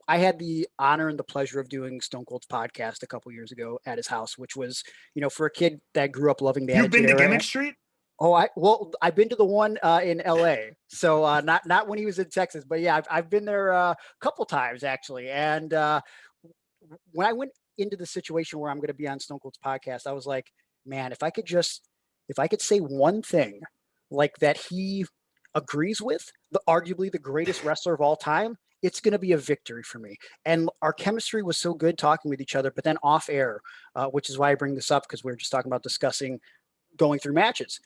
I had the honor and the pleasure of doing Stone Cold's podcast a couple years ago at his house, which was, for a kid that grew up loving the You've been to era. Gimmick Street? Oh, I've been to the one in LA. So not when he was in Texas, but yeah, I've been there a couple times actually. And when I went into the situation where I'm going to be on Stone Cold's podcast, I was like, man, if I could say one thing like that he agrees with, arguably the greatest wrestler of all time, it's going to be a victory for me. And our chemistry was so good talking with each other, but then off air, which is why I bring this up, because we were just talking about discussing going through matches.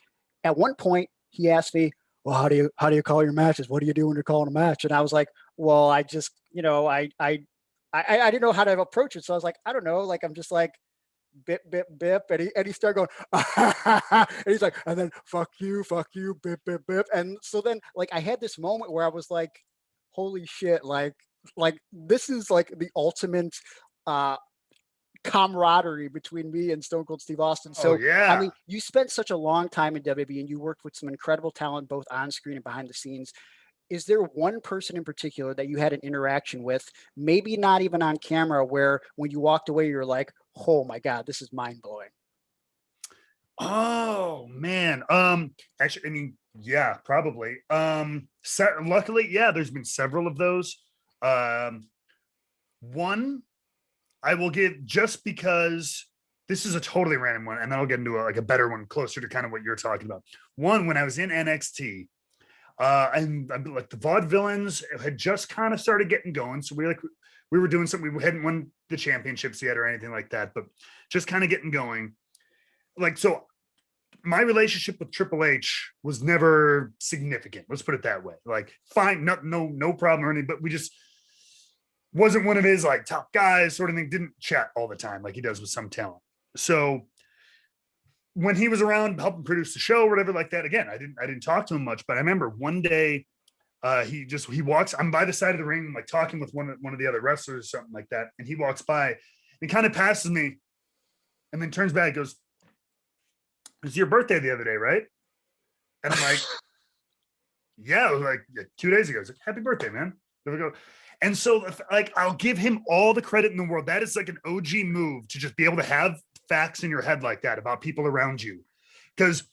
At one point he asked me, well, how do you call your matches? What do you do when you're calling a match? And I was like, well, I just, I didn't know how to approach it. So I was like, I don't know. Like, I'm just like, bip, bip, bip. And he started going, and he's like, and then fuck you, bip, bip, bip. And so then like, I had this moment where I was like, holy shit. Like this is like the ultimate, camaraderie between me and Stone Cold Steve Austin. So, yeah. I mean, you spent such a long time in WWE and you worked with some incredible talent, both on screen and behind the scenes. Is there one person in particular that you had an interaction with, maybe not even on camera, where when you walked away, you're like, oh my God, this is mind blowing? Oh man. Actually, I mean, yeah, probably. Luckily, yeah, there's been several of those. One I will give, just because this is a totally random one, and then I'll get into a better one closer to kind of what you're talking about. One, when I was in NXT, and like the Vaudevillains had just kind of started getting going. So we were doing something. We hadn't won the championships yet or anything like that, but just kind of getting going. Like, so my relationship with Triple H was never significant. Let's put it that way. Like, fine, no problem or anything, but we just wasn't one of his like top guys sort of thing. Didn't chat all the time like he does with some talent. So when he was around helping produce the show or whatever like that, again, I didn't talk to him much, but I remember one day he walks, I'm by the side of the ring, like talking with one of the other wrestlers or something like that. And he walks by and kind of passes me and then turns back and goes, "It was your birthday the other day, right?" And I'm like, yeah, it was like 2 days ago. I was like, "Happy birthday, man." There we go. And so, like, I'll give him all the credit in the world. That is like an OG move, to just be able to have facts in your head like that about people around you, because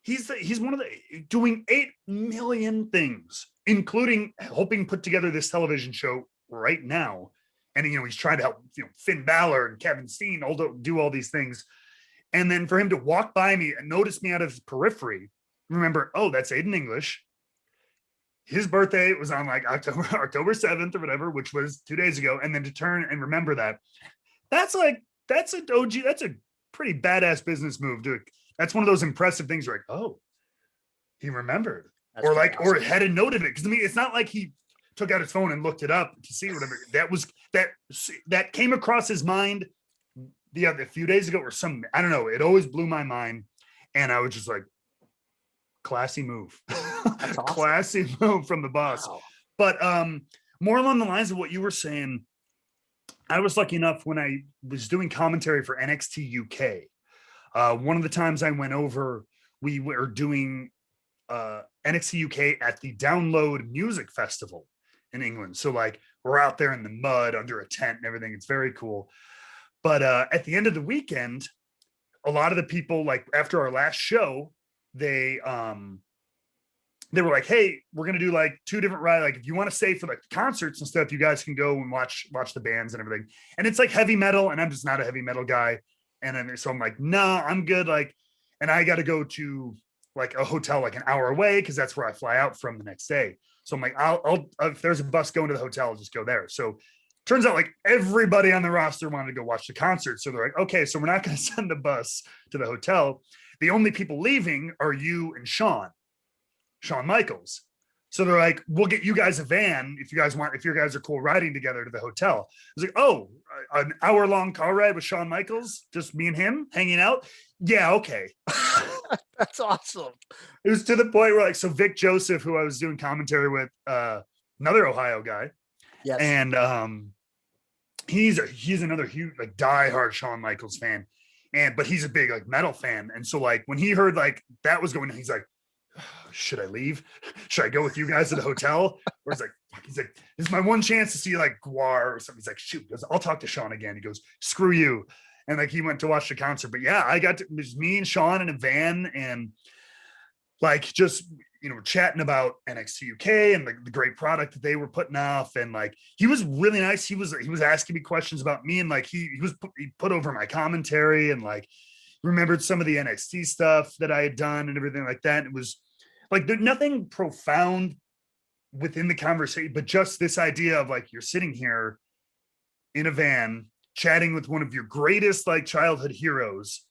he's one of the doing 8 million things, including helping put together this television show right now. And he's trying to help Finn Balor and Kevin Steen all do all these things. And then for him to walk by me and notice me out of his periphery, remember, oh, that's Aiden English. His birthday was on like October 7th or whatever, which was 2 days ago. And then to turn and remember that's a pretty badass business move. That's one of those impressive things where, like, oh, he remembered. That's or like, awesome. Or had a note of it. Cause I mean, it's not like he took out his phone and looked it up to see whatever that came across his mind a few days ago or something. I don't know. It always blew my mind. And I was just like, classy move. Awesome. Classy move from the boss. Wow. But more along the lines of what you were saying, I was lucky enough when I was doing commentary for NXT UK. One of the times I went over, we were doing NXT UK at the Download Music Festival in England. So like we're out there in the mud under a tent and everything. It's very cool. But at the end of the weekend, a lot of the people, like after our last show, they were like, "Hey, we're gonna do like 2 different rides. Like, if you want to stay for like the concerts and stuff, you guys can go and watch the bands and everything." And it's like heavy metal, and I'm just not a heavy metal guy. And then so I'm like, "No, I'm good." Like, and I got to go to like a hotel like an hour away because that's where I fly out from the next day. So I'm like, I'll if there's a bus going to the hotel, I'll just go there. So turns out like everybody on the roster wanted to go watch the concert. So they're like, "Okay, so we're not going to send a bus to the hotel. The only people leaving are you and Shawn Michaels." So they're like, we'll get you guys a van if you guys are cool riding together to the hotel. I was like, oh, an hour-long car ride with Shawn Michaels, just me and him hanging out. Yeah, okay. That's awesome. It was to the point where, like, so Vic Joseph, who I was doing commentary with, another Ohio guy. Yes. And he's another huge, like, diehard Shawn Michaels fan. But he's a big, like, metal fan. And so, like, when he heard, like, that was going on, he's like, should I leave? Should I go with you guys to the hotel? Or he's like, this is my one chance to see, like, Guar or something. He's like, shoot, I'll talk to Shawn again. He goes, screw you. And, like, he went to watch the concert. But yeah, it was me and Shawn in a van, and, like, just, you know, chatting about NXT UK and the great product that they were putting off. And, like, he was really nice. He was asking me questions about me, and, like, he put over my commentary, and, like, remembered some of the NXT stuff that I had done and everything like that. It was like, there's nothing profound within the conversation, but just this idea of, like, you're sitting here in a van chatting with one of your greatest, like, childhood heroes.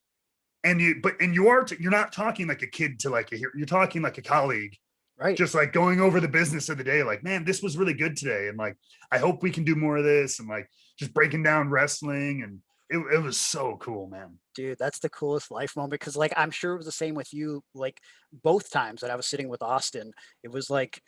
And you're not talking like a kid to, like, you're talking like a colleague, right? Just, like, going over the business of the day. Like, man, this was really good today. And, like, I hope we can do more of this, and, like, just breaking down wrestling. And it was so cool, man. Dude, that's the coolest life moment. Because, like, I'm sure it was the same with you. Like, both times that I was sitting with Austin, it was like,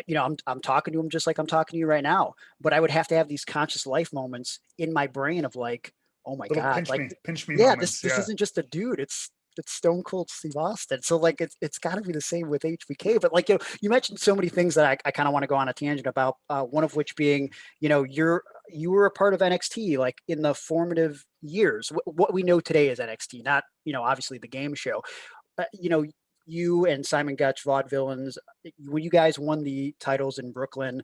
you know, I'm talking to him just like I'm talking to you right now. But I would have to have these conscious life moments in my brain of, like, oh my God, pinch me. Yeah, moments. this isn't just a dude. It's Stone Cold Steve Austin. So, like, it's got to be the same with HBK. But, like, you know, you mentioned so many things that I kind of want to go on a tangent about. One of which being, you know, you were a part of NXT, like, in the formative years. What we know today is NXT, not, you know, obviously the game show. You know, you and Simon Gutch, Vaudevillains, when you guys won the titles in Brooklyn,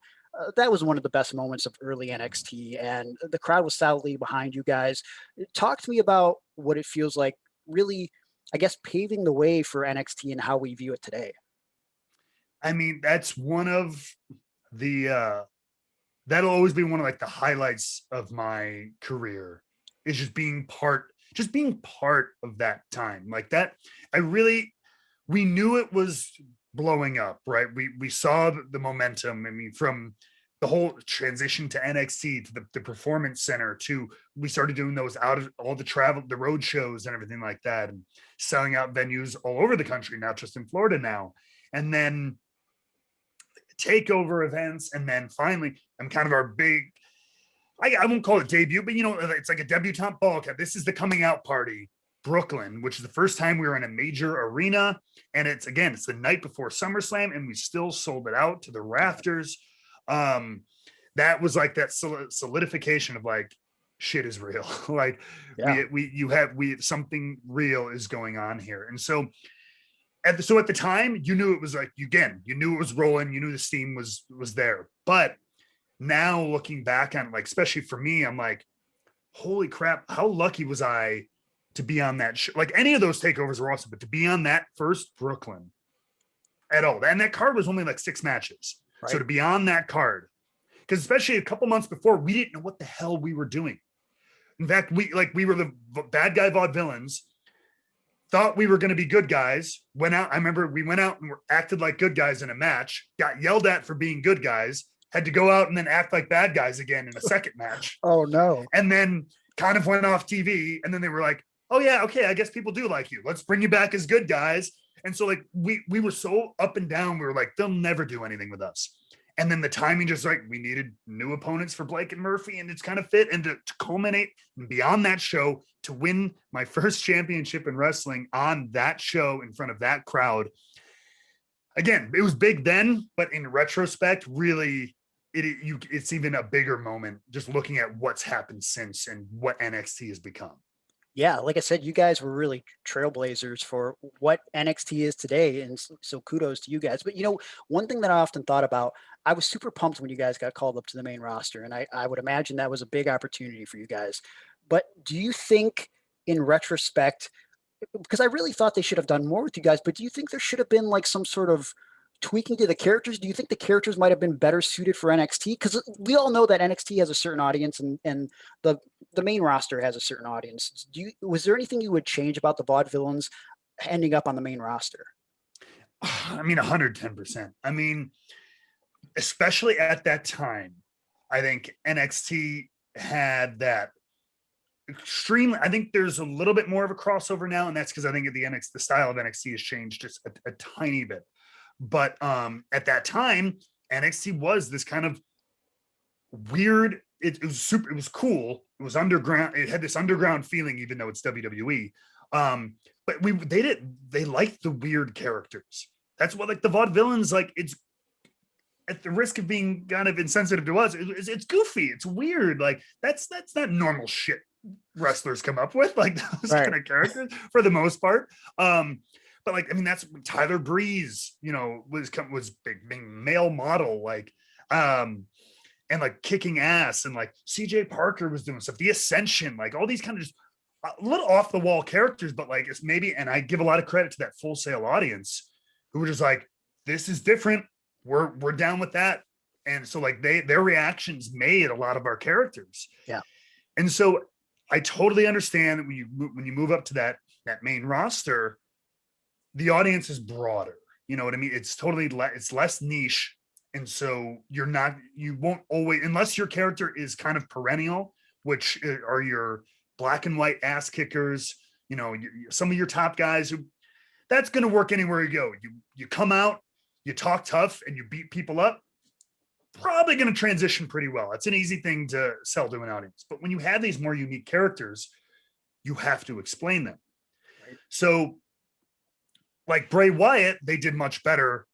that was one of the best moments of early NXT, and the crowd was solidly behind you guys. Talk to me about what it feels like, really, I guess, paving the way for NXT and how we view it today. I mean, that's one of the that'll always be one of, like, the highlights of my career, is just being part of that time. Like, that, we knew it was blowing up, right? We saw the momentum. I mean, from the whole transition to NXT to the Performance Center, to we started doing those out of all the road shows and everything like that, and selling out venues all over the country, not just in Florida now. And then takeover events, and then finally, I'm kind of our big, I won't call it debut, but, you know, it's like a debutante ball cap. This is the coming out party, Brooklyn, which is the first time we were in a major arena. And it's the night before SummerSlam, and we still sold it out to the rafters. That was like that solidification of, like, shit is real. Like, yeah. we something real is going on here. And so at the time, you knew it was, like, you knew it was rolling, you knew the steam was there. But now, looking back on it, like, especially for me, I'm like, holy crap, how lucky was I to be on that show? Like, any of those takeovers were awesome, but to be on that first Brooklyn at all, and that card was only like 6 matches. Right. So to be on that card, because especially a couple months before, we didn't know what the hell we were doing. In fact, we were the bad guy Vaudevillains, thought we were going to be good guys, went out. I remember we went out and acted like good guys in a match, got yelled at for being good guys, had to go out and then act like bad guys again in a second match. Oh, no. And then kind of went off TV. And then they were like, oh, yeah, okay, I guess people do like you. Let's bring you back as good guys. And so, like, we were so up and down. We were like, they'll never do anything with us. And then the timing just, like, we needed new opponents for Blake and Murphy, and it's kind of fit. And to culminate and be on that show, to win my first championship in wrestling on that show in front of that crowd. Again, it was big then, but in retrospect, really, it's even a bigger moment just looking at what's happened since and what NXT has become. Yeah, like I said, you guys were really trailblazers for what NXT is today, and so kudos to you guys. But, you know, one thing that I often thought about, I was super pumped when you guys got called up to the main roster, and I would imagine that was a big opportunity for you guys. But do you think, in retrospect, because I really thought they should have done more with you guys, but do you think there should have been, like, some sort of tweaking to the characters? Do you think the characters might have been better suited for NXT? Because we all know that NXT has a certain audience, and the main roster has a certain audience. Was there anything you would change about the Vaudevillains ending up on the main roster? I mean, 110%. I mean, especially at that time, I think NXT had that extreme. I think there's a little bit more of a crossover now, and that's because I think the style of NXT has changed just a tiny bit. But at that time, NXT was this kind of weird. It was super. It was cool. It was underground. It had this underground feeling, even though it's WWE. But they liked the weird characters. That's what, like, the Vaudevillains, like, it's at the risk of being kind of insensitive to us. It's goofy. It's weird. Like, that's not normal shit wrestlers come up with, like, those kind of characters for the most part. But like, I mean, that's Tyler Breeze, you know, was being male model, like, and like kicking ass, and like CJ Parker was doing stuff, the Ascension, like all these kind of just a little off the wall characters, but like it's maybe, and I give a lot of credit to that Full Sail audience who were just like, this is different. We're down with that. And so like their reactions made a lot of our characters. Yeah. And so I totally understand that when you move up to that main roster, the audience is broader. You know what I mean? It's totally it's less niche. And so you won't always, unless your character is kind of perennial, which are your black and white ass kickers, you know, some of your top guys who, that's going to work anywhere you go. You come out, you talk tough, and you beat people up, probably going to transition pretty well. It's an easy thing to sell to an audience. But when you have these more unique characters, you have to explain them. Right. So like Bray Wyatt, they did much better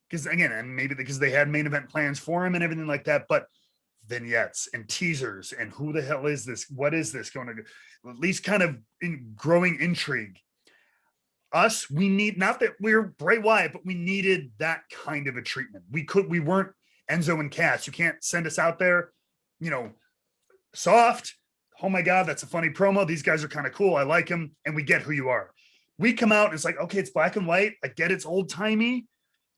because, again, and maybe because they had main event plans for him and everything like that, but vignettes and teasers and who the hell is this? What is this going to do? At least kind of growing intrigue. Us, we need, not that we're Bray Wyatt, but we needed that kind of a treatment. We weren't Enzo and Cass. You can't send us out there, you know, soft. Oh my God, that's a funny promo. These guys are kind of cool. I like them. And we get who you are. We come out and it's like, okay, it's black and white. I get it's old timey.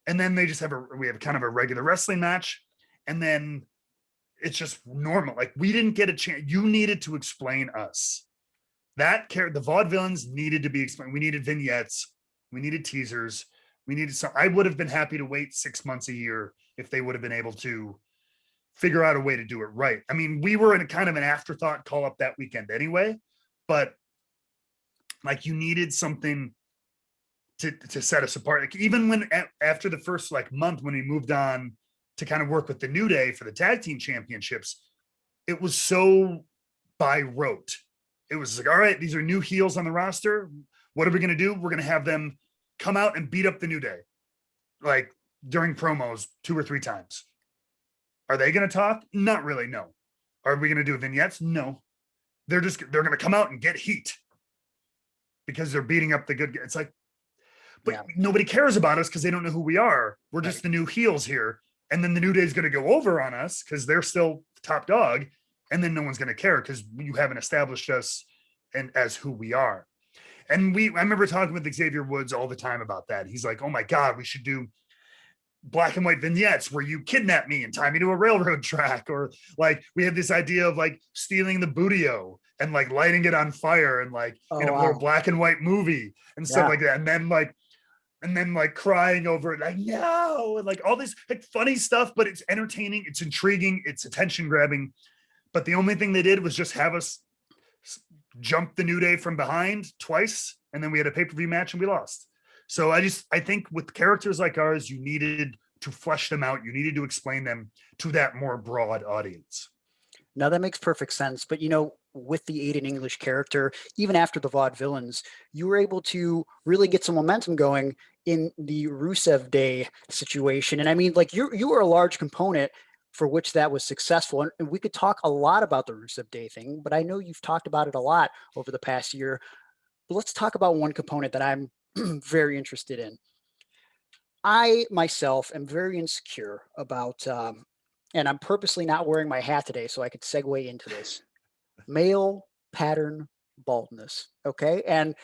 And then they just we have kind of a regular wrestling match. And then it's just normal. Like, we didn't get a chance. You needed to explain us. The Vaudevillains needed to be explained. We needed vignettes. We needed teasers. We needed some. I would have been happy to wait 6 months a year if they would have been able to figure out a way to do it right. I mean, we were in a kind of an afterthought call up that weekend anyway, but like, you needed something to set us apart. Like, even when after the first like month, when we moved on to kind of work with the New Day for the Tag Team Championships, it was so by rote. It was like, all right, these are new heels on the roster. What are we going to do? We're going to have them come out and beat up the New Day, like during promos 2 or 3 times. Are they going to talk? Not really. No. Are we going to do vignettes? No. They're going to come out and get heat because they're beating up the good guys. It's like, but nobody cares about us because they don't know who we are. We're just the new heels here. And then the New Day is going to go over on us because they're still top dog. And then no one's going to care because you haven't established us and as who we are. And I remember talking with Xavier Woods all the time about that. He's like, oh my God, we should do black and white vignettes where you kidnap me and tie me to a railroad track. Or like, we had this idea of like stealing the Budio and like lighting it on fire and like in a more black and white movie and stuff like that. And then like crying over it, like, no, and like all this like funny stuff, but it's entertaining, it's intriguing, it's attention grabbing. But the only thing they did was just have us jump the New Day from behind twice. And then we had a pay-per-view match and we lost. So I think with characters like ours, you needed to flesh them out. You needed to explain them to that more broad audience. Now that makes perfect sense. But, you know, with the Aiden English character, even after the Vaudevillains, you were able to really get some momentum going in the Rusev Day situation. And I mean, like, you were a large component for which that was successful. And we could talk a lot about the Rusev Day thing, but I know you've talked about it a lot over the past year. But let's talk about one component that I'm very interested in. I myself am very insecure about, and I'm purposely not wearing my hat today so I could segue into this, male pattern baldness. Okay. And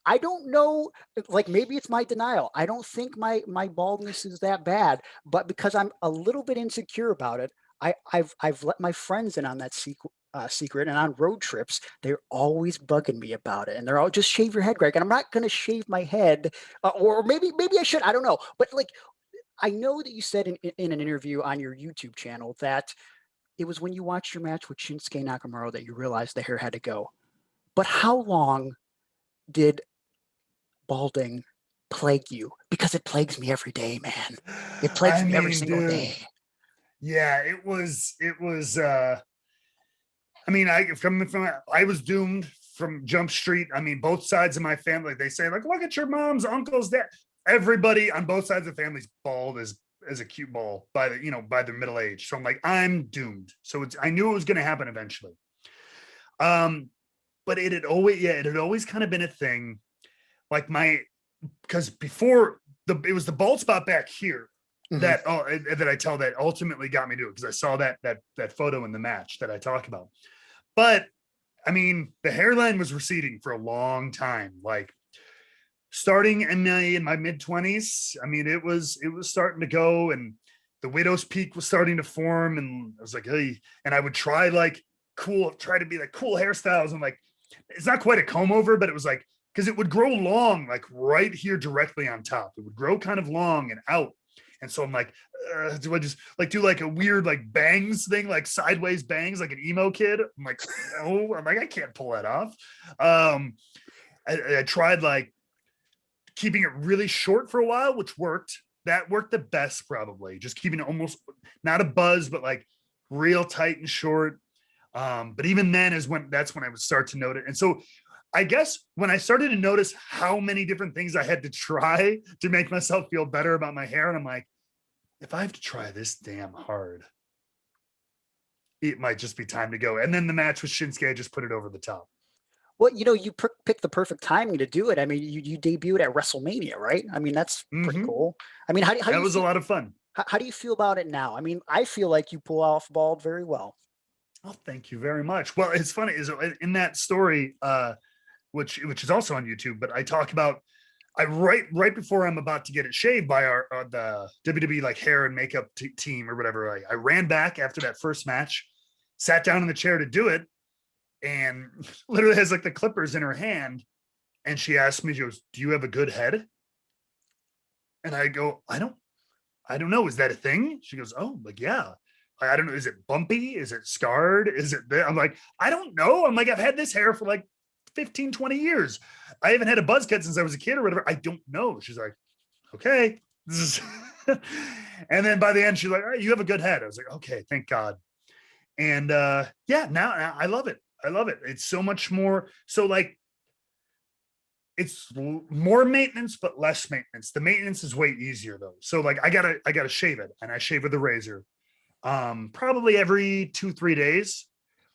I don't know, like, maybe it's my denial. I don't think my baldness is that bad, but because I'm a little bit insecure about it, I've let my friends in on that secret, and on road trips, they're always bugging me about it. And they're all, just shave your head, Greg. And I'm not going to shave my head, or maybe I should, I don't know. But like, I know that you said in an interview on your YouTube channel that it was when you watched your match with Shinsuke Nakamura that you realized the hair had to go. But how long did balding plague you? Because it plagues me every day, man. It plagues me every single day. Yeah, it was I mean, I was doomed from Jump Street. I mean, both sides of my family, they say, like, look at your mom's, uncle's, dad. Everybody on both sides of the family's bald as a cute ball by their middle age. So I'm like, I'm doomed. So I knew it was going to happen eventually. But it had always kind of been a thing. Like because before it was the bald spot back here that I tell that ultimately got me to it, because I saw that photo in the match that I talk about. But I mean, the hairline was receding for a long time, like starting in my mid-20s. I mean, it was starting to go, and the widow's peak was starting to form, and I was like, hey, and I would try to be like cool hairstyles, and like, it's not quite a comb over, but it was like, because it would grow long, like right here directly on top. It would grow kind of long and out. And so I'm like, do I just like do like a weird like bangs thing, like sideways bangs, like an emo kid? I'm like, no, I'm like, I can't pull that off. I tried like keeping it really short for a while, which worked. That worked the best, probably. Just keeping it almost not a buzz, but like real tight and short. But even then that's when I would start to notice. And so I guess when I started to notice how many different things I had to try to make myself feel better about my hair, and I'm like, if I have to try this damn hard, it might just be time to go. And then the match with Shinsuke, I just put it over the top. Well, you picked the perfect timing to do it. I mean, you debuted at WrestleMania, right? I mean, that's pretty cool. I mean, how that was a lot of fun. How do you feel about it now? I mean, I feel like you pull off bald very well. Oh, thank you very much. Well, it's funny is in that story, which is also on YouTube, but I talk about right before I'm about to get it shaved by the WWE like hair and makeup team or whatever. I ran back after that first match, sat down in the chair to do it, and literally has like the clippers in her hand, and she asked me, she goes, "Do you have a good head?" And I go, I don't know. Is that a thing? She goes, "Oh, like, yeah. I don't know. Is it bumpy? Is it scarred? Is it there?" I'm like, I don't know. I'm like, I've had this hair for like 15, 20 years. I haven't had a buzz cut since I was a kid or whatever. I don't know. She's like, okay. And then by the end, she's like, all right, you have a good head. I was like, okay, thank God. And yeah, now I love it. I love it. It's so much more. So like, it's more maintenance, but less maintenance. The maintenance is way easier though. So like, I gotta shave it, and I shave with a razor, probably every 2-3 days.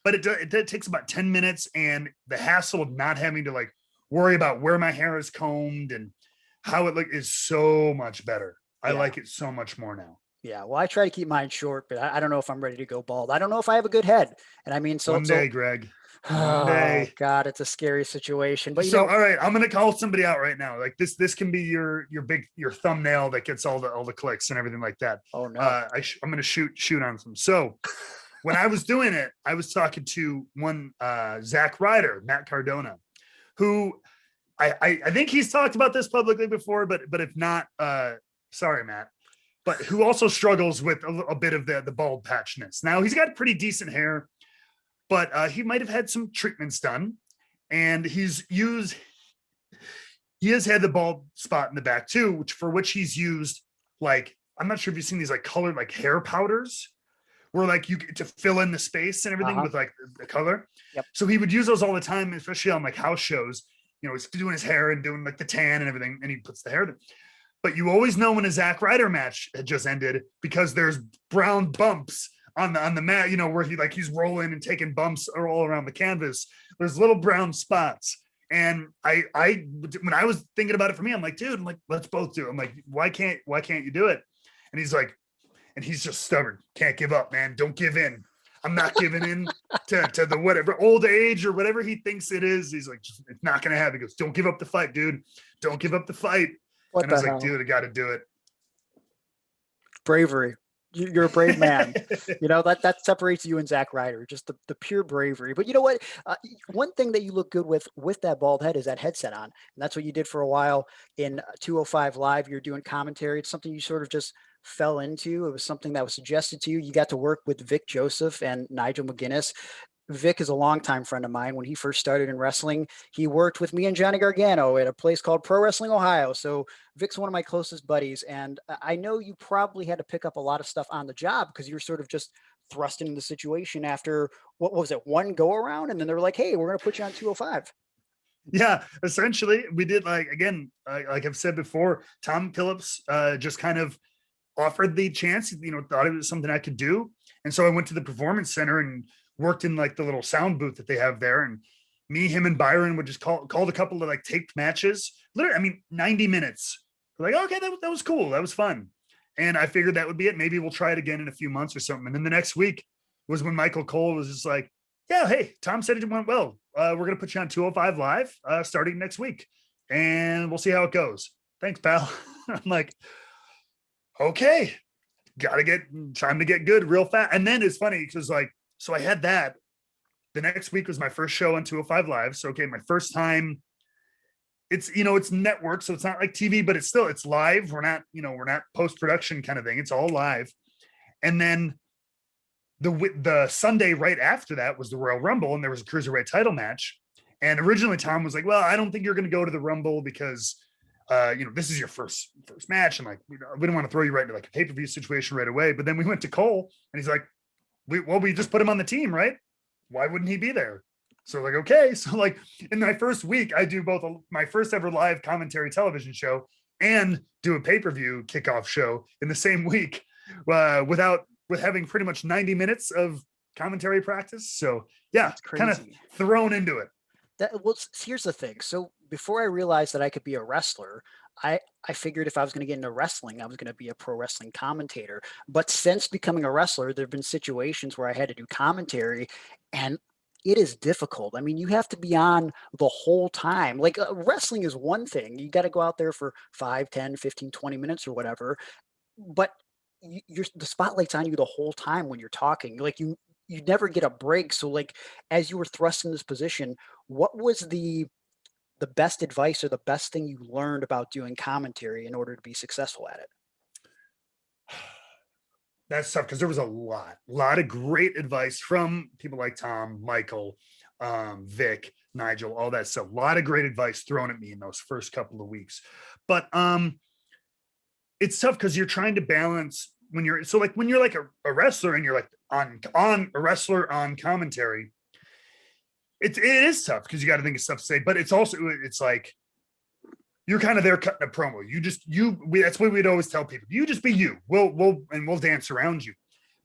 But it takes about 10 minutes, and the hassle of not having to like worry about where my hair is combed and how it is so much better. I like it so much more now. Yeah. Well, I try to keep mine short, but I don't know if I'm ready to go bald. I don't know if I have a good head. And I mean, one day, Greg. One day. God, it's a scary situation. But all right, I'm gonna call somebody out right now. Like this can be your thumbnail that gets all the clicks and everything like that. Oh no. I'm gonna shoot on some. So when I was doing it, I was talking to one Zack Ryder, Matt Cardona, who I think he's talked about this publicly before, but if not, sorry, Matt, but who also struggles with a bit of the bald patchness. Now he's got pretty decent hair, but he might have had some treatments done, and he has had the bald spot in the back too, for which he's used, like, I'm not sure if you've seen these like colored like hair powders, where like you get to fill in the space and everything with like the color. Yep. So he would use those all the time, especially on like house shows. He's doing his hair and doing like the tan and everything, and he puts the hair there. But you always know when a Zack Ryder match had just ended, because there's brown bumps on the mat, where he's rolling and taking bumps all around the canvas. There's little brown spots. And I when I was thinking about it for me, I'm like, dude, let's both do it. I'm like, why can't you do it? And he's like, and he's just stubborn. Can't give up, man. Don't give in. I'm not giving in to the whatever old age or whatever he thinks it is. He's like, it's not going to happen. He goes, don't give up the fight, dude. Don't give up the fight. And I was like, dude, I got to do it. Bravery. You're a brave man. That separates you and Zack Ryder, just the pure bravery. But you know what? One thing that you look good with that bald head is that headset on. And that's what you did for a while in 205 Live. You're doing commentary. It's something you sort of just fell into. It was something that was suggested to you. You got to work with Vic Joseph and Nigel McGuinness. Vic is a longtime friend of mine. When he first started in wrestling, he worked with me and Johnny Gargano at a place called Pro Wrestling Ohio. So Vic's one of my closest buddies. And I know you probably had to pick up a lot of stuff on the job because you were sort of just thrust into the situation after, what was it, one go around? And then they were like, hey, we're going to put you on 205. Yeah, essentially we did, like, again, like I've said before, Tom Phillips just kind of offered the chance, thought it was something I could do. And so I went to the Performance Center and worked in like the little sound booth that they have there. And me, him, and Byron would just called a couple of like taped matches. Literally, 90 minutes. We're like, okay, that was cool. That was fun. And I figured that would be it. Maybe we'll try it again in a few months or something. And then the next week was when Michael Cole was just like, yeah, hey, Tom said it went well. We're going to put you on 205 Live starting next week. And we'll see how it goes. Thanks, pal. I'm like, okay, time to get good real fast. And then it's funny because so I had that. The next week was my first show on 205 Live. So, okay, my first time. It's, it's network, so it's not like TV, but it's live. We're not post-production kind of thing. It's all live. And then the Sunday right after that was the Royal Rumble, and there was a Cruiserweight title match. And originally Tom was like, well, I don't think you're going to go to the Rumble because, this is your first match. And like, we don't want to throw you right into like a pay-per-view situation right away. But then we went to Cole and he's like, we just put him on the team, right? Why wouldn't he be there? So like, okay. So like in my first week, I do both my first ever live commentary television show and do a pay-per-view kickoff show in the same week with having pretty much 90 minutes of commentary practice. So yeah, kind of thrown into it. Here's the thing. So before I realized that I could be a wrestler, I figured if I was going to get into wrestling, I was going to be a pro wrestling commentator. But since becoming a wrestler, there have been situations where I had to do commentary, and it is difficult. I mean, you have to be on the whole time. Like wrestling is one thing. You got to go out there for 5, 10, 15, 20 minutes or whatever. But the spotlight's on you the whole time when you're talking. Like you never get a break. So like, as you were thrust in this position, what was the best advice or the best thing you learned about doing commentary in order to be successful at it? That's tough because there was a lot of great advice from people like Tom, Michael, Vic, Nigel, all that stuff. A lot of great advice thrown at me in those first couple of weeks. But it's tough because you're trying to balance when you're like a wrestler and you're like on a wrestler on commentary. It is tough because you got to think of stuff to say, but it's like you're kind of there cutting a promo. That's what we'd always tell people. You just be you. We'll dance around you.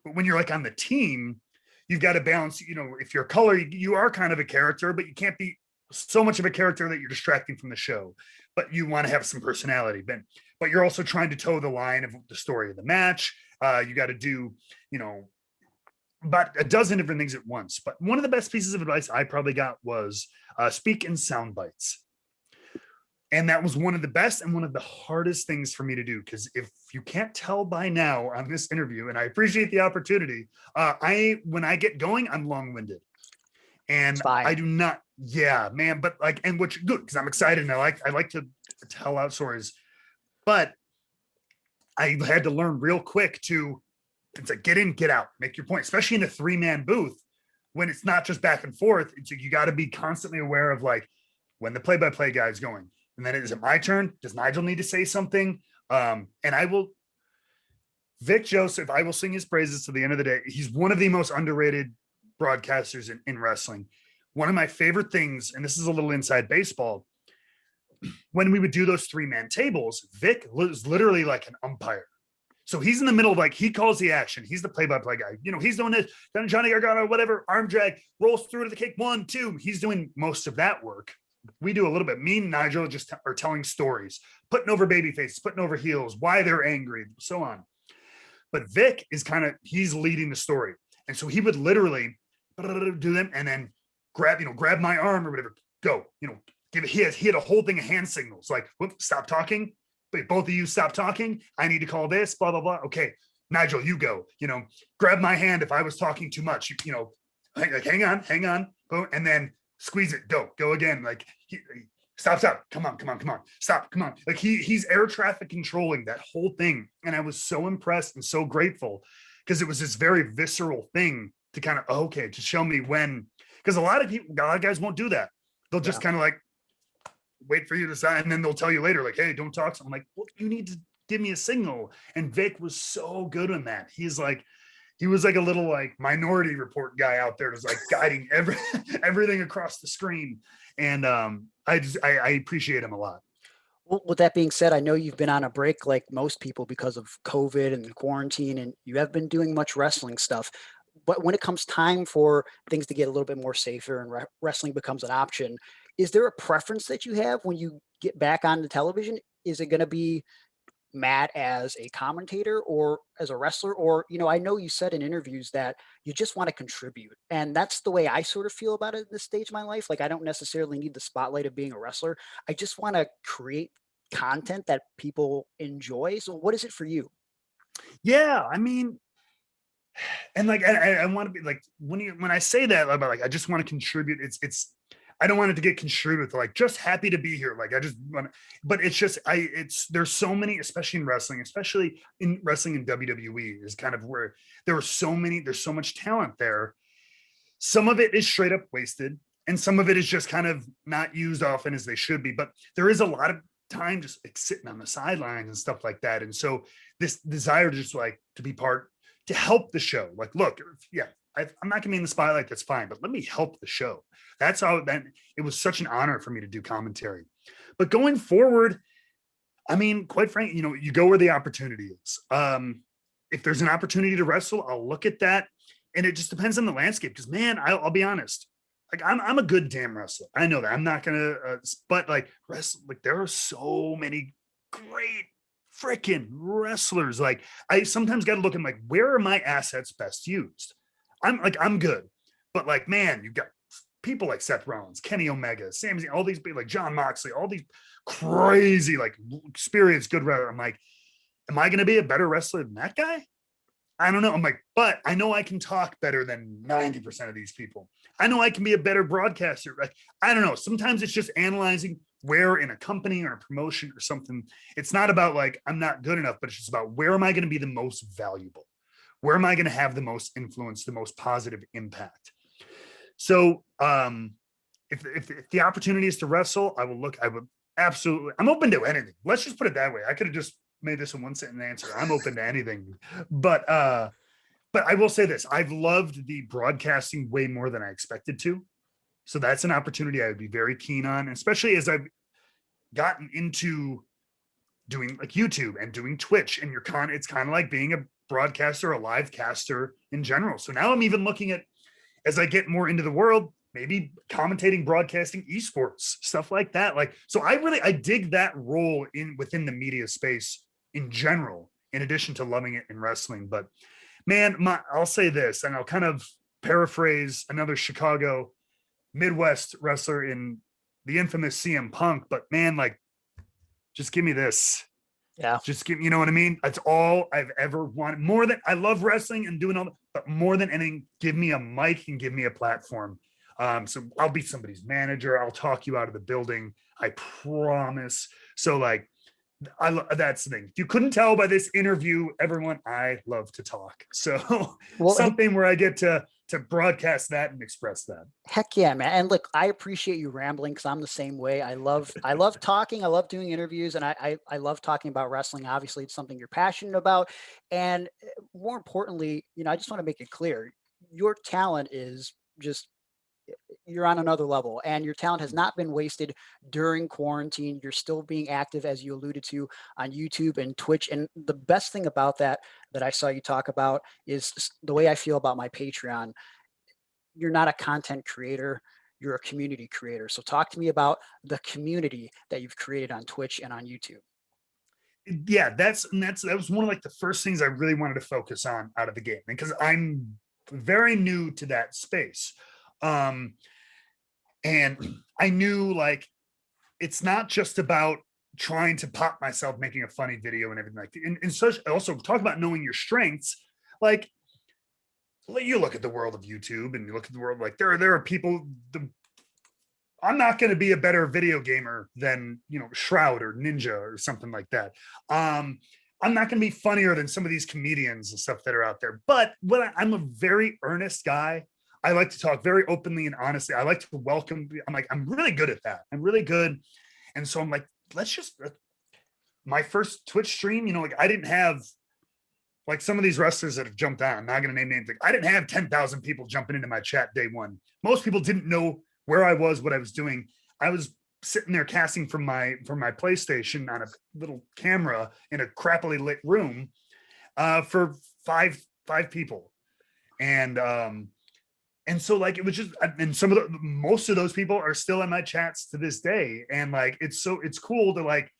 But when you're like on the team, you've got to balance, if you're color, you are kind of a character, but you can't be so much of a character that you're distracting from the show, but you want to have some personality, but you're also trying to toe the line of the story of the match. You got to do, about a dozen different things at once. But one of the best pieces of advice I probably got was speak in sound bites. And that was one of the best and one of the hardest things for me to do. Because if you can't tell by now on this interview, and I appreciate the opportunity, when I get going, I'm long-winded. And I do not, yeah, man. But like, and which good, because I'm excited and I like to tell out stories. But I had to learn real quick it's like get in, get out, make your point, especially in a 3-man booth when it's not just back and forth. It's like you got to be constantly aware of like when the play-by-play guy is going. And then is it my turn? Does Nigel need to say something? And Vic Joseph, I will sing his praises to the end of the day. He's one of the most underrated broadcasters in wrestling. One of my favorite things, and this is a little inside baseball, when we would do those 3-man tables, Vic was literally like an umpire. So he's in the middle of like, he calls the action. He's the play-by-play guy. He's doing this, then Johnny Gargano, whatever, arm drag, rolls through to the kick, 1, 2. He's doing most of that work. We do a little bit. Me and Nigel just are telling stories, putting over baby faces, putting over heels, why they're angry, so on. But Vic is he's leading the story. And so he would literally do them and then grab my arm or whatever, go, he had a whole thing of hand signals, like, whoop, stop talking. But both of you stop talking. I need to call this, blah, blah, blah. Okay, Nigel, you go, grab my hand if I was talking too much, like, hang on, boom, and then squeeze it, go again. Like stop, come on, stop, come on. Like he's air traffic controlling that whole thing. And I was so impressed and so grateful because it was this very visceral thing to kind of, okay, to show me when, because a lot of guys won't do that. They'll just kind of like wait for you to sign, and then they'll tell you later, like, hey, don't talk. So I'm like, well, you need to give me a signal. And Vic was so good on that. He was like a little like Minority Report guy out there, just like guiding everything across the screen. And I appreciate him a lot. Well, with that being said, I know you've been on a break like most people because of COVID and quarantine, and you have been doing much wrestling stuff. But when it comes time for things to get a little bit more safer and wrestling becomes an option, is there a preference that you have when you get back on the television? Is it going to be Matt as a commentator or as a wrestler? Or, I know you said in interviews that you just want to contribute. And that's the way I sort of feel about it at this stage of my life. Like, I don't necessarily need the spotlight of being a wrestler. I just want to create content that people enjoy. So what is it for you? Yeah, I mean, and like, I want to be like, when I say that about like, I just want to contribute, it's, I don't want it to get construed with like, just happy to be here. Like, I just want to, but it's just, there's so many, especially in wrestling in WWE is kind of where there's so much talent there. Some of it is straight up wasted and some of it is just kind of not used often as they should be, but there is a lot of time just like sitting on the sidelines and stuff like that. And so this desire to just like to be part, to help the show, like, look, yeah, I'm not gonna be in the spotlight, that's fine, but let me help the show. That's how then it was such an honor for me to do commentary. But going forward, I mean, quite frankly, you go where the opportunity is. If there's an opportunity to wrestle, I'll look at that. And it just depends on the landscape. Because man, I'll be honest, like I'm a good damn wrestler. I know that. I'm not gonna, but like wrestle, like there are so many great freaking wrestlers. Like I sometimes got to look at like, where are my assets best used? I'm good, but like, man, you've got people like Seth Rollins, Kenny Omega, Sami Zayn, all these people like John Moxley, all these crazy, like experienced good wrestler. I'm like, am I going to be a better wrestler than that guy? I don't know. I'm like, but I know I can talk better than 90% of these people. I know I can be a better broadcaster. Like, I don't know. Sometimes it's just analyzing where in a company or a promotion or something. It's not about like, I'm not good enough, but it's just about where am I going to be the most valuable? Where am I going to have the most influence, the most positive impact? So if the opportunity is to wrestle, I would absolutely, I'm open to anything. Let's just put it that way. I could have just made this a one sentence answer. I'm open to anything, but I will say this, I've loved the broadcasting way more than I expected to. So that's an opportunity I would be very keen on, especially as I've gotten into doing like YouTube and doing Twitch, and it's kind of like being a broadcaster, a live caster in general. So now I'm even looking at, as I get more into the world, maybe commentating, broadcasting, esports, stuff like that. Like, so I dig that role within the media space in general, in addition to loving it in wrestling. But man, I'll say this, and I'll kind of paraphrase another Chicago Midwest wrestler in the infamous CM Punk, but man, like, just give me this. Yeah. Just give, you know what I mean? That's all I've ever wanted. More than I love wrestling and doing all that, but more than anything, give me a mic and give me a platform. So I'll be somebody's manager. I'll talk you out of the building. I promise. So like, that's the thing. If you couldn't tell by this interview, everyone, I love to talk. So something where I get to broadcast that and express that. Heck yeah, man. And look, I appreciate you rambling because I'm the same way. I love talking. I love doing interviews, and I love talking about wrestling. Obviously, it's something you're passionate about. And more importantly, I just want to make it clear, your talent is just, you're on another level, and your talent has not been wasted during quarantine. You're still being active, as you alluded to, on YouTube and Twitch. And the best thing about that I saw you talk about is the way I feel about my Patreon. You're not a content creator, you're a community creator. So talk to me about the community that you've created on Twitch and on YouTube. Yeah, that was one of like the first things I really wanted to focus on out of the gate, because I'm very new to that space. And I knew like, it's not just about trying to pop myself making a funny video and everything like that. And such, also talk about knowing your strengths. Like you look at the world of YouTube and you look at the world, like there are people, I'm not going to be a better video gamer than, Shroud or Ninja or something like that. I'm not going to be funnier than some of these comedians and stuff that are out there. But I'm a very earnest guy. I like to talk very openly and honestly. I like to welcome. I'm really good at that. I'm really good. And so I'm like, my first Twitch stream, I didn't have like some of these wrestlers that have jumped on. I'm not going to name names. Like, I didn't have 10,000 people jumping into my chat day one. Most people didn't know where I was, what I was doing. I was sitting there casting from my PlayStation on a little camera in a crappily lit room for five people. And so like, it was just, and most of those people are still in my chats to this day. And like, it's cool to like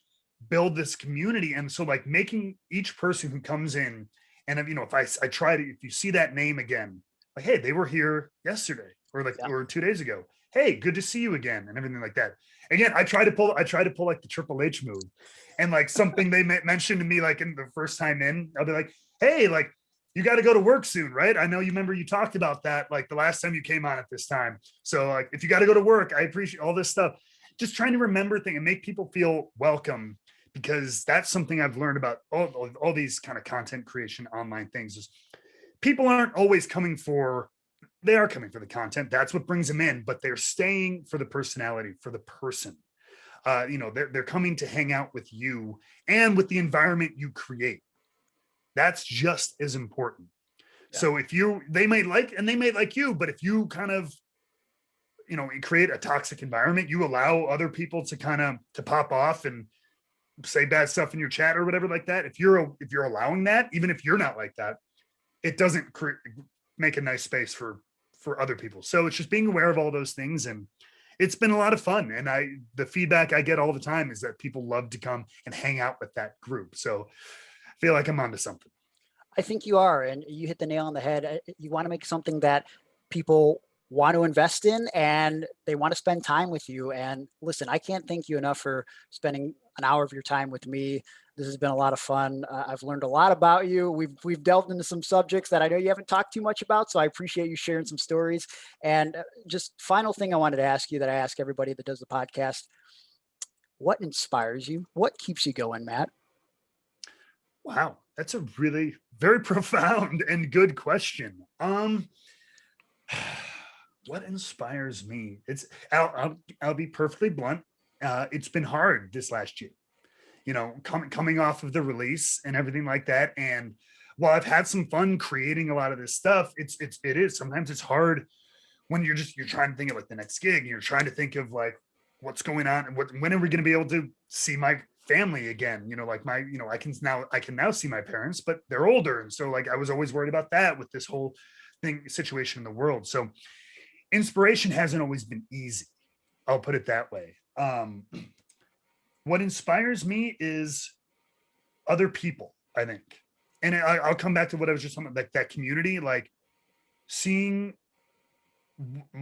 build this community. And so like making each person who comes in, and if I try to, if you see that name again, like, hey, they were here yesterday or 2 days ago. Hey, good to see you again, and everything like that. Again, I try to pull like the Triple H move, and like something they mentioned to me like in the first time in, I'll be like, hey, like you got to go to work soon, right? I know you talked about that like the last time you came on at this time. So like if you got to go to work, I appreciate all this stuff. Just trying to remember things and make people feel welcome, because that's something I've learned about all these kind of content creation online things is people aren't always they are coming for the content. That's what brings them in, but they're staying for the personality, for the person. They're coming to hang out with you and with the environment you create. That's just as important. Yeah. So they may like you, but if you kind of, create a toxic environment, you allow other people to pop off and say bad stuff in your chat or whatever like that. If you're allowing that, even if you're not like that, it doesn't make a nice space for other people. So it's just being aware of all those things, and it's been a lot of fun. And the feedback I get all the time is that people love to come and hang out with that group. So I feel like I'm onto something. I think you are, and you hit the nail on the head. You want to make something that people want to invest in and they want to spend time with you. And listen, I can't thank you enough for spending an hour of your time with me. This has been a lot of fun. I've learned a lot about you. We've delved into some subjects that I know you haven't talked too much about, so I appreciate you sharing some stories. And just final thing I wanted to ask you that I ask everybody that does the podcast: what inspires you? What keeps you going, Matt? Wow, that's a really very profound and good question. What inspires me? I'll be perfectly blunt. It's been hard this last year. Coming off of the release and everything like that. And while I've had some fun creating a lot of this stuff, it is sometimes it's hard when you're trying to think of like the next gig, and you're trying to think of like what's going on and when are we going to be able to see my family again? I can now see my parents, but they're older. And so like, I was always worried about that with this whole situation in the world. So inspiration hasn't always been easy. I'll put it that way. What inspires me is other people, I think. And I'll come back to what I was just talking about, like that community, like seeing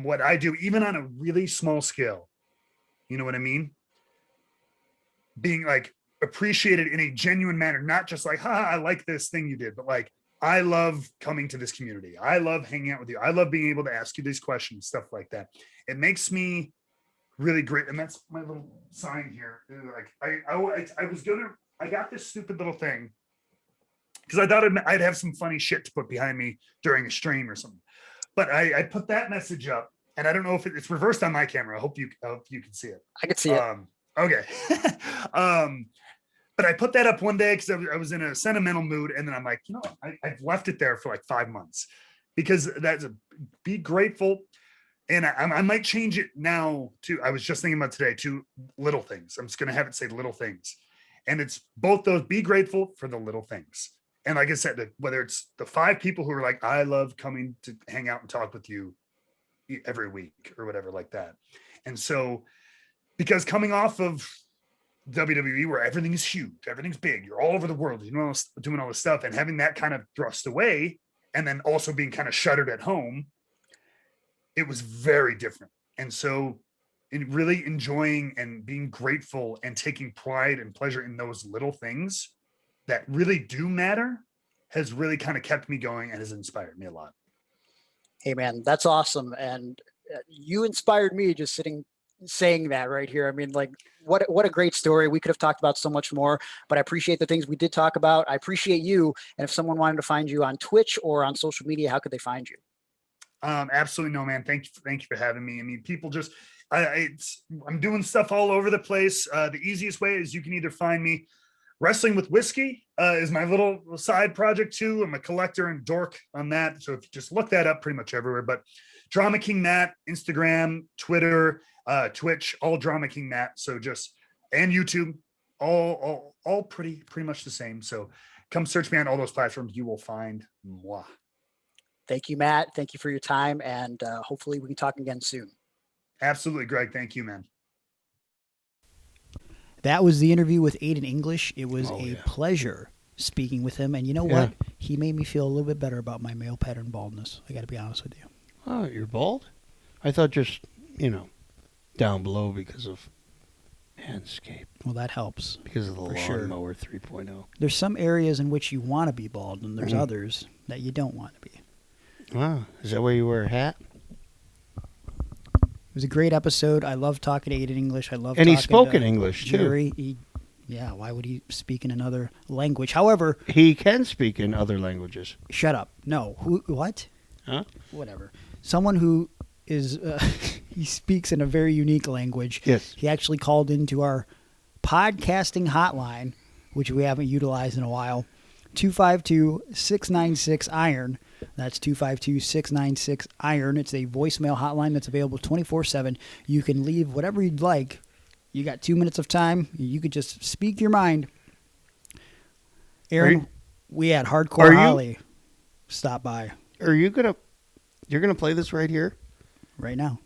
what I do, even on a really small scale. You know what I mean? Being like appreciated in a genuine manner, not just like, I like this thing you did, but like, I love coming to this community. I love hanging out with you. I love being able to ask you these questions, stuff like that. It makes me really great. And that's my little sign here. Like I got this stupid little thing because I thought I'd have some funny shit to put behind me during a stream or something. But I put that message up, and I don't know if it's reversed on my camera. I hope you can see it. I can see it. Okay. But I put that up one day because I was in a sentimental mood, and then I'm like, I've left it there for like 5 months because be grateful. And I might change it now to, I was just thinking about today, to little things. I'm just going to have it say little things. And it's both those, be grateful for the little things. And like I said, whether it's the 5 people who are like, I love coming to hang out and talk with you every week or whatever like that. And so, because coming off of WWE where everything is huge, everything's big, you're all over the world, doing all this stuff, and having that kind of thrust away, and then also being kind of shuttered at home, it was very different. And so really enjoying and being grateful and taking pride and pleasure in those little things that really do matter has really kind of kept me going and has inspired me a lot. Hey man, that's awesome. And you inspired me just sitting saying that right here. I mean, like, what a great story. We could have talked about so much more, but I appreciate the things we did talk about. I appreciate you. And if someone wanted to find you on Twitch or on social media, how could they find you? Absolutely no, man. Thank you for having me. I mean, people just, I'm doing stuff all over the place. The easiest way is you can either find me Wrestling with Whiskey is my little side project too. I'm a collector and dork on that. So if you just look that up pretty much everywhere, but Drama King Matt, Instagram, Twitter, Twitch, all Drama King Matt. So just, and YouTube, all pretty much the same. So come search me on all those platforms. You will find moi. Thank you, Matt. Thank you for your time. And hopefully we can talk again soon. Absolutely, Greg. Thank you, man. That was the interview with Aiden English. It was a pleasure speaking with him. And you know what? He made me feel a little bit better about my male pattern baldness. I got to be honest with you. Oh, you're bald? I thought just, down below because of Manscaped. Well, that helps. Because of the Lawnmower 3.0. There's some areas in which you want to be bald, and there's others that you don't want to be. Wow. Is that why you wear a hat? It was a great episode. I love talking to Aiden English. And he spoke in English, too. Jerry, why would he speak in another language? However... He can speak in other languages. Shut up. No. What? Huh? Whatever. Someone who is... he speaks in a very unique language. Yes. He actually called into our podcasting hotline, which we haven't utilized in a while, 252-696-IRON. That's 252-696-IRON. It's a voicemail hotline that's available 24/7. You can leave whatever you'd like. You got 2 minutes of time. You could just speak your mind. Aaron, we had Hardcore Holly stop by. You're gonna play this right here? Right now.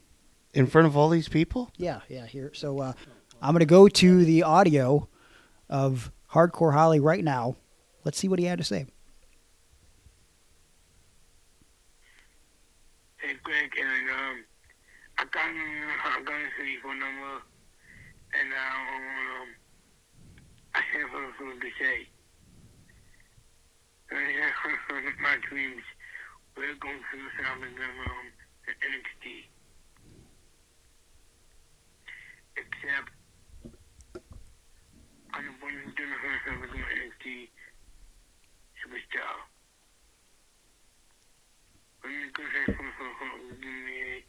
In front of all these people? Yeah, here. So I'm going to go to the audio of Hardcore Holly right now. Let's see what he had to say. Hey, Greg, and I got your phone number, and I have something to say. My dreams, we're going through something at NXT. Except, I'm the one who's doing something at NXT Superstar. When you go ahead and give me a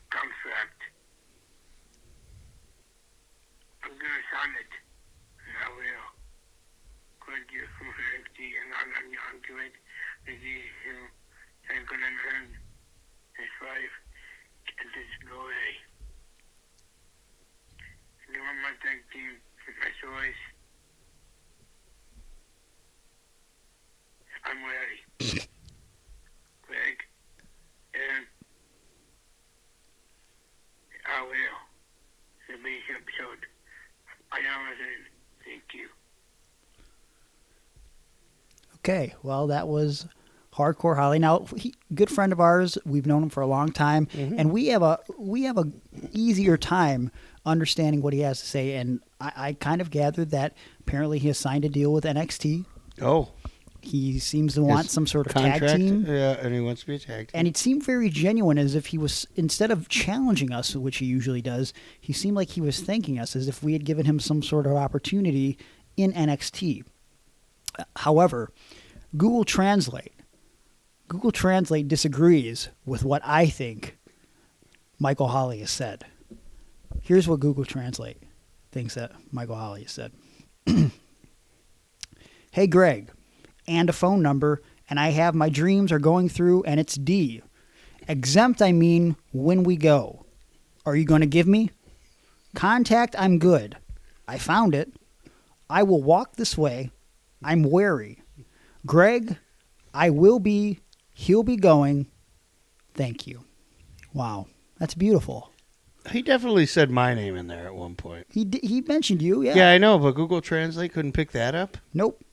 contract, I'm going to sign it, and I will. Going to get from NXT, and I'm doing it, and I'm going to learn his life, and this glory. And you want my tag team, my choice. I'm ready. Greg, and I will. It'll be an episode. I am listening. Thank you. Okay, well, that was Hardcore Holly. Now, good friend of ours. We've known him for a long time, and we have a easier time understanding what he has to say. And I kind of gathered that apparently he has signed a deal with NXT. Oh. He seems to want some sort of contract, tag team. Yeah, and he wants to be a tag team. And it seemed very genuine, as if he was, instead of challenging us, which he usually does, he seemed like he was thanking us as if we had given him some sort of opportunity in NXT. However, Google Translate disagrees with what I think Michael Holly has said. Here's what Google Translate thinks that Michael Holly has said. Hey, Greg. And a phone number, and I have my dreams are going through, and it's D. Exempt, I mean, when we go. Are you going to give me? Contact, I'm good. I found it. I will walk this way. I'm wary. Greg, I will be, he'll be going. Thank you. Wow, that's beautiful. He definitely said my name in there at one point. He mentioned you, yeah. Yeah, I know, but Google Translate couldn't pick that up? Nope.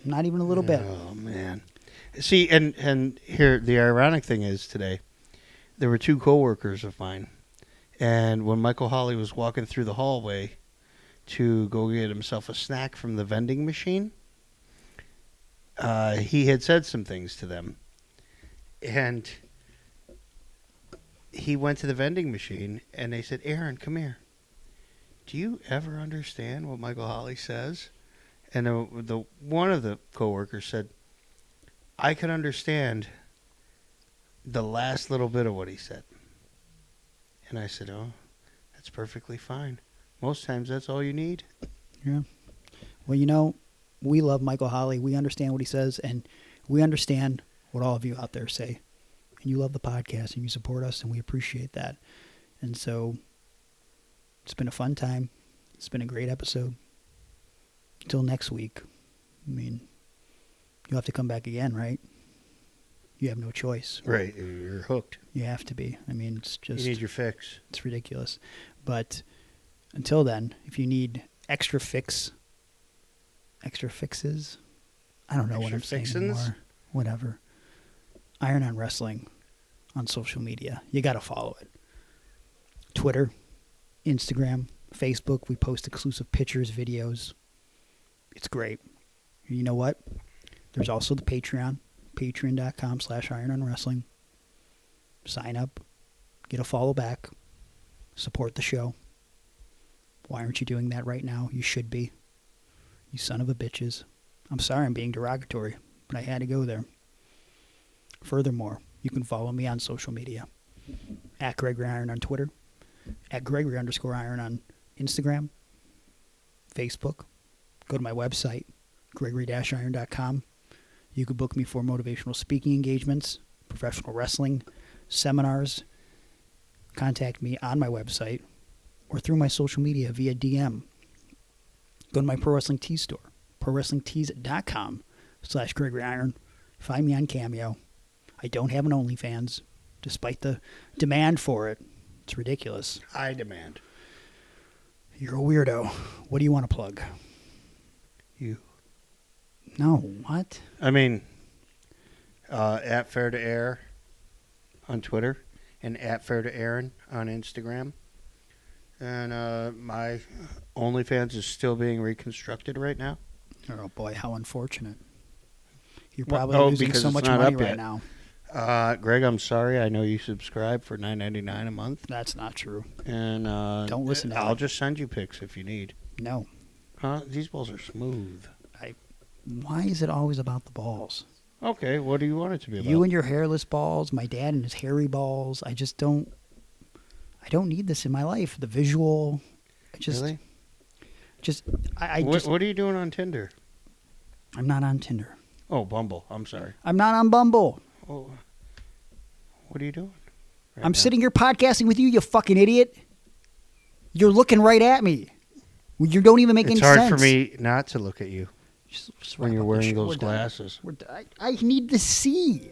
Not even a little bit. Oh, man. See, and here, the ironic thing is today, there were two coworkers of mine, and when Michael Holly was walking through the hallway to go get himself a snack from the vending machine, he had said some things to them. And he went to the vending machine, and they said, Aaron, come here. Do you ever understand what Michael Holly says? And the one of the coworkers said, I could understand the last little bit of what he said. And I said, oh, that's perfectly fine. Most times that's all you need. Yeah. Well, we love Michael Holly. We understand what he says, and we understand what all of you out there say. And you love the podcast, and you support us, and we appreciate that. And so it's been a fun time. It's been a great episode. Until next week. I mean, you'll have to come back again, right? You have no choice. Right. You're hooked. You have to be. I mean, it's just... You need your fix. It's ridiculous. But until then, if you need extra fixes, I don't know what I'm saying anymore. Whatever. Iron on Wrestling on social media. You got to follow it. Twitter, Instagram, Facebook. We post exclusive pictures, videos. It's great. You know what? There's also the Patreon. Patreon.com/IronOnWrestling. Sign up. Get a follow back. Support the show. Why aren't you doing that right now? You should be. You son of a bitches. I'm sorry I'm being derogatory, but I had to go there. Furthermore, you can follow me on social media. At Gregory Iron on Twitter. At Gregory_Iron on Instagram. Facebook. Go to my website, gregory-iron.com. You can book me for motivational speaking engagements, professional wrestling, seminars. Contact me on my website or through my social media via DM. Go to my Pro Wrestling Tees store, prowrestlingtees.com/Gregory Iron. Find me on Cameo. I don't have an OnlyFans, despite the demand for it. It's ridiculous. I demand. You're a weirdo. What do you want to plug? You. No, what? I mean, at Fair to Air on Twitter and at Fair to Aaron on Instagram. And my OnlyFans is still being reconstructed right now. Oh, boy, how unfortunate. You're probably losing so much money right now. Greg, I'm sorry. I know you subscribe for $9.99 a month. That's not true. And don't listen to I'll just send you pics if you need. No. These balls are smooth. Why is it always about the balls? Okay, what do you want it to be about? You and your hairless balls, my dad and his hairy balls. I don't need this in my life. The visual. Really? What are you doing on Tinder? I'm not on Tinder. Oh, Bumble. I'm sorry. I'm not on Bumble. Oh, what are you doing? I'm sitting here podcasting with you, you fucking idiot. You're looking right at me. You don't even make any sense. It's hard for me not to look at you when you're wearing those glasses. I need to see.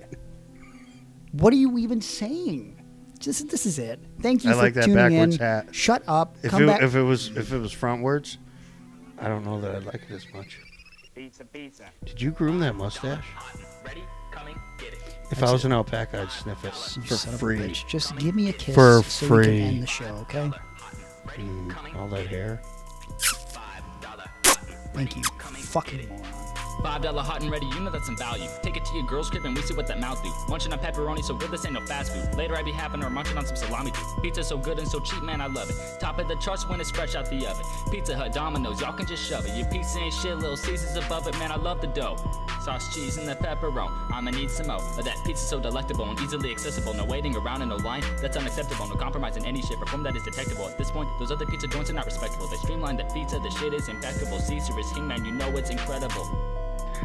What are you even saying? This is it. Thank you for tuning in. I like that backwards hat. Shut up. Come back. If it was frontwards, I don't know that I'd like it as much. Pizza. Did you groom that mustache? Ready? Coming. Get it. If I was an alpaca, I'd sniff it for free. Just give me a kiss for so free. we can end the show, okay? All that hair. Thank you, fucking moron. $5 hot and ready, you know that's some value. Take it to your girl's crib and we see what that mouth do. Munching on pepperoni so good, this ain't no fast food. Later I be having her munching on some salami too. Pizza so good and so cheap, man, I love it. Top of the charts when it's fresh out the oven. Pizza Hut, Domino's, y'all can just shove it. Your pizza ain't shit, little Caesars above it, man, I love the dough. Sauce, cheese, and the pepperoni, I'ma need some more. Of that pizza so delectable and easily accessible. No waiting around and no line, that's unacceptable. No compromise in any shape or form that is detectable. At this point, those other pizza joints are not respectable. They streamline the pizza, the shit is impeccable. Caesar is king, man, you know it's incredible.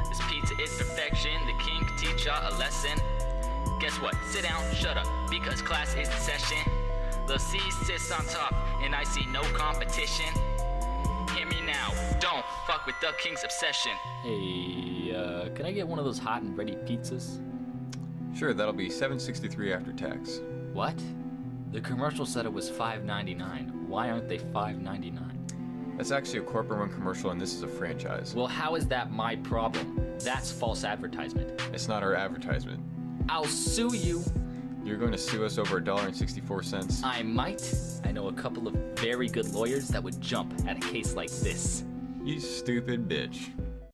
This pizza is perfection, the king could teach y'all a lesson. Guess what? Sit down, shut up, because class is the session. The C sits on top, and I see no competition. Hear me now, don't fuck with the king's obsession. Hey, can I get one of those hot and ready pizzas? Sure, that'll be $7.63 after tax. What? The commercial said it was $5.99. Why aren't they $5.99? That's actually a corporate-run commercial, and this is a franchise. Well, how is that my problem? That's false advertisement. It's not our advertisement. I'll sue you. You're going to sue us over $1.64? I might. I know a couple of very good lawyers that would jump at a case like this. You stupid bitch.